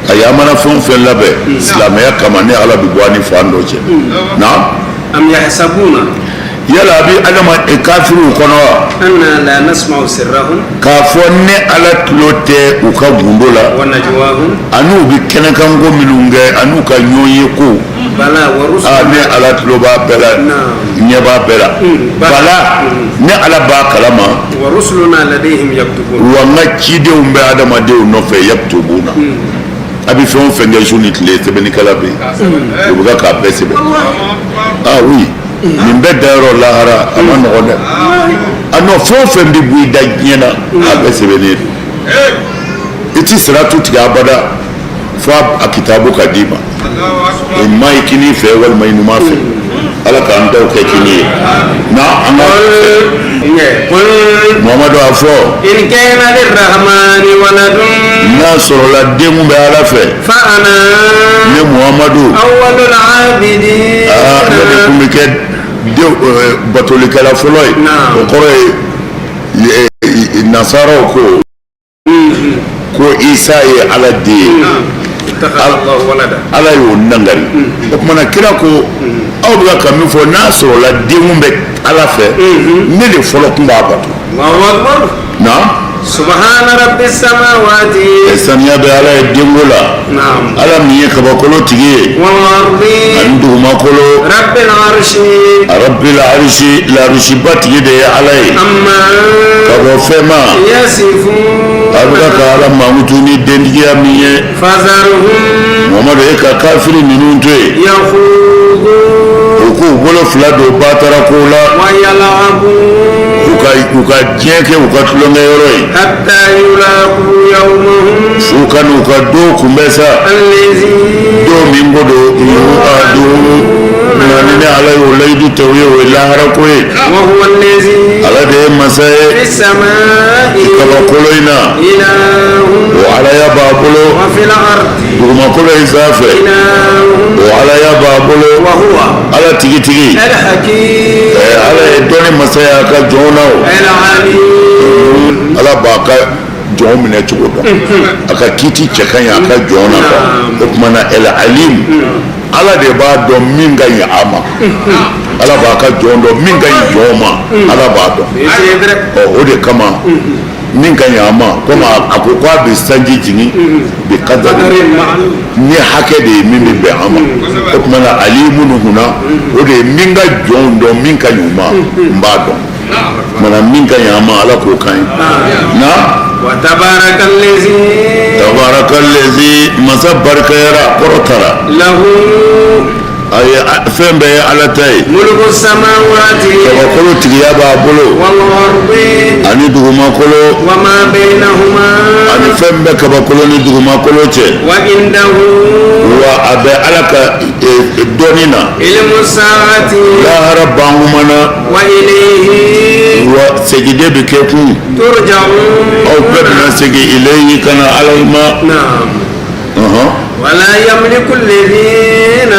a y'an mana fɛn o fɛn labɛn silamɛya kama ne ala bɛ bɔ a ni fan dɔ cɛ naam am yahsabuna yala a bɛ adama kafiriw kɔnɔ wa anna la nasma'u sirrahum k'a fɔ ne ala tulo tɛ u ka gundo la wa najwahum ani u bɛ kɛnɛkanko minnu kɛ ani u ka ɲɔgɔn ye ko bala wa rusul ne ala tulo b'a bɛɛ la ɲɛ b'a bɛɛ la bala ne ala b'a kalama wa rusuluna ladayhim yaktubun wa n ka cidenw bɛ adamadenw nɔfɛ yaktubuna a bɛ fɛn o fɛn kɛ su ni tile sɛbɛnnikɛla bɛ yen u bɛ k'a bɛɛ sɛbɛn oui nin bɛɛ dayɔrɔ lahara a ma nɔgɔn dɛ a nɔ fɛn o fɛn bɛ bɔ i da diɲɛ na a bɛɛ sɛbɛnnen don i ti siratu tigɛ abada fo a kitabu ka d'i ma i ma i kini fɛ walima i numan fɛ ala k'an daw kɛ kini ye na an ka Muhamadu a fɔ in kana lirrahmani waladun n'a sɔrɔla den min bɛ ala fɛ fa ana ne Muhamadu awwalul abidin ne de tun bɛ kɛ batolikɛla fɔlɔ ye o kɔrɔ ye nasaraw ko Isa ye ala den ye ala y'o nangari o tumana kira ko aw bɛ ka min fɔ n'a sɔrɔla den min bɛ ala fɛ ne de fɔlɔ tun b'a bato na subhana rabbis samawati saniya bɛ ala ye denko la ala min ye kabakolo tigi ye ani dugumakolo rabbil arshi larusiba tigi de ye ala ye ka bɔ fɛn ma a bɛ ka ala mamutu ni dentigiya min ye Muhamadu e ka kafiri ninnu to yen u k'u bolo fila don batarako la u ka diɲɛ kɛ u ka tulonkɛyɔrɔ ye f'u ka n'u ka don kunbɛn sa don min ko don yu'adun ni ala y'o layidu tɛ o ye o ye lahara ko ye وهو الذي ala de ye masa ye في السماء kabakolo in na إله o ala ya b'a bolo وفي الأرض dugumakolo in sanfɛ إله o ala ya b'a bolo وهو ala tigitigi الحكيم ala ye dɔnni masaya a ka jɔnw na o العليم ala b'a ka jɔn minɛ cogo dɔn a ka kiiti cɛ ka ɲi a ka jɔn na o tuma na el alim ala de b'a dɔn min ka ɲi a ma ala b'a ka jɔn dɔn min ka ɲi jɔn ma ala b'a dɔn o de kama min ka ɲi a ma komi a ko k'a bɛ sanji jigin bi kadari ni hakɛ de ye min bɛ bɛn a ma o tuma na alimu ni kunna o de ye min ka jɔn dɔn min ka ɲi u ma n b'a dɔn o tuma na min ka ɲi a ma ala k'o ka ɲi na وتبارك الذي tabarakallezi masa barikayara kɔrɔtara له ayi fɛn bɛɛ ye ala ta ye ملك السماوات kabakolo tigiya b'a bolo والأرض ani dugumakolo وما بينهما ani fɛn bɛɛ kabakolo ni dugumakolo cɛ وعنده wa a bɛ ala ka dɔnni na علم الساعة lahara bankuma na وإليه wa segide bɛ kɛ kun ترجعون aw bɛɛ bɛna segin ilayi ka na ala ma نعم ولا يملك الذين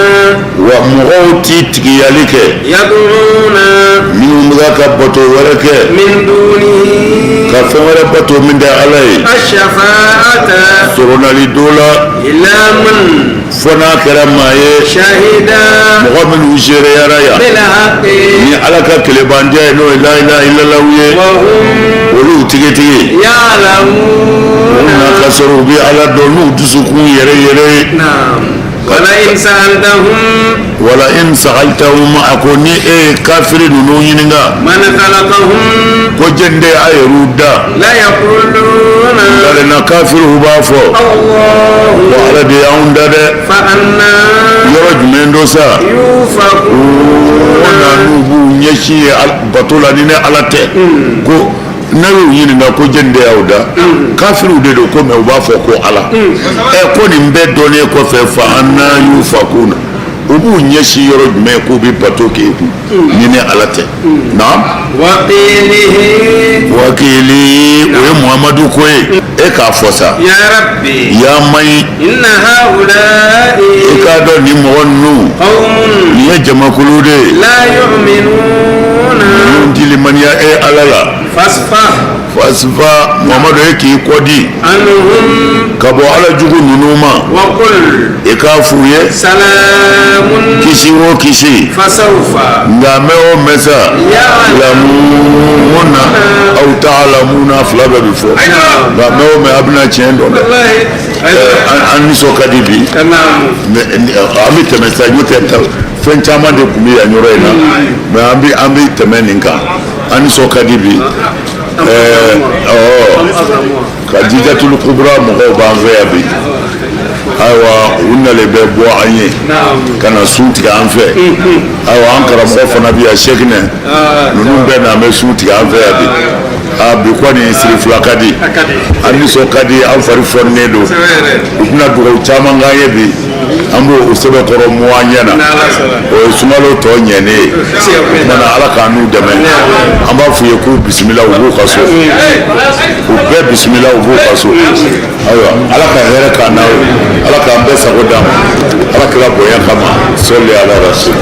wa mɔgɔw ti tigiyali kɛ يدعون minnu bɛ ka bato wɛrɛ kɛ من دونه ka fɛn wɛrɛ bato min tɛ ala ye الشفاعة sɔrɔnali dɔ la إلا من fo n'a kɛra maa ye شهد mɔgɔ minnu seereyara yan بالحق ni ala ka tilebandiya ye n'o ye la ilaha illallah ye وهم olu tigitigi يعلمون na ka sɔrɔ u bɛ ala dɔn n'u dusukun yɛrɛ yɛrɛ ye نعم ولئن سألتهم wala in sa'altahum a ko ni e ye kafiri ninnu ɲininka من خلقهم ko jɛnde a yɛrɛw da ليقولون nkalena kafiriw b'a fɔ الله ko ala de y'anw da dɛ فأنا yɔrɔ jumɛn do sa يؤفكون o na n'u b'u ɲɛsin ye bato la ni ne ala tɛ ko n'a y'u ɲininka ko jɛnde y'aw da kafiriw de don ko mɛ u b'a fɔ ko ala ko nin bɛɛ dɔnnen kɔfɛ fa anna yufakuna u b'u ɲɛsin yɔrɔ jumɛn k'u bɛ bato k'e kun ni ne ala tɛ naam وقيله wakili o ye muhamadu ko ye e k'a fɔ sa يا ربي ya maɲi إن هؤلاء i k'a dɔn nin mɔgɔ ninnu قوم nin ye jamakulu de ye لا يؤمنون ninnu tilimaniya e ala la فاصفح fasifa muhamadu e k'i kɔdi عنهم ka bɔ ala jugu ninnu ma وقل i k'a f'u ye سلام kisi o kisi فسوف nka mɛ o mɛ sa lamuna aw ta'lamuna fila bɛɛ bi fɔ nka mɛ o mɛ a bɛna tiɲɛ dɔn dɛ an nisɔn ka di bi نعم an bɛ tɛmɛ sa n'o tɛ fɛn caman de tun bɛ yan yɔrɔ in na mɛ an bɛ tɛmɛ nin kan an nisɔn ka di bi ka jijatul kubra mɔgɔw b'an fɛ yan bi ayiwa u nalen bɛ bɔ an ye ka na su tigɛ an fɛ ayiwa an karamɔgɔ fana bɛ yan sekinɛ ninnu bɛɛ n'an bɛ su tigɛ an fɛ yan bi bi kɔni siri fila ka di an nisɔn ka di an fari fɔrinen don u bɛna dugawu caman k'an ye bi an b'o sɛbɛkɔrɔ mu an ɲɛna o ye sunkalo tɔ ɲɛnen ye o kumana ala k'an n'u dɛmɛ an b'a f'u ye k'u bisimila u b'u ka so u bɛɛ bisimila u b'u ka so ayiwa ala ka hɛrɛ k'an na ye ala k'an bɛɛ sago d'an ma ala kɛra bonya kama sɔli ala rasul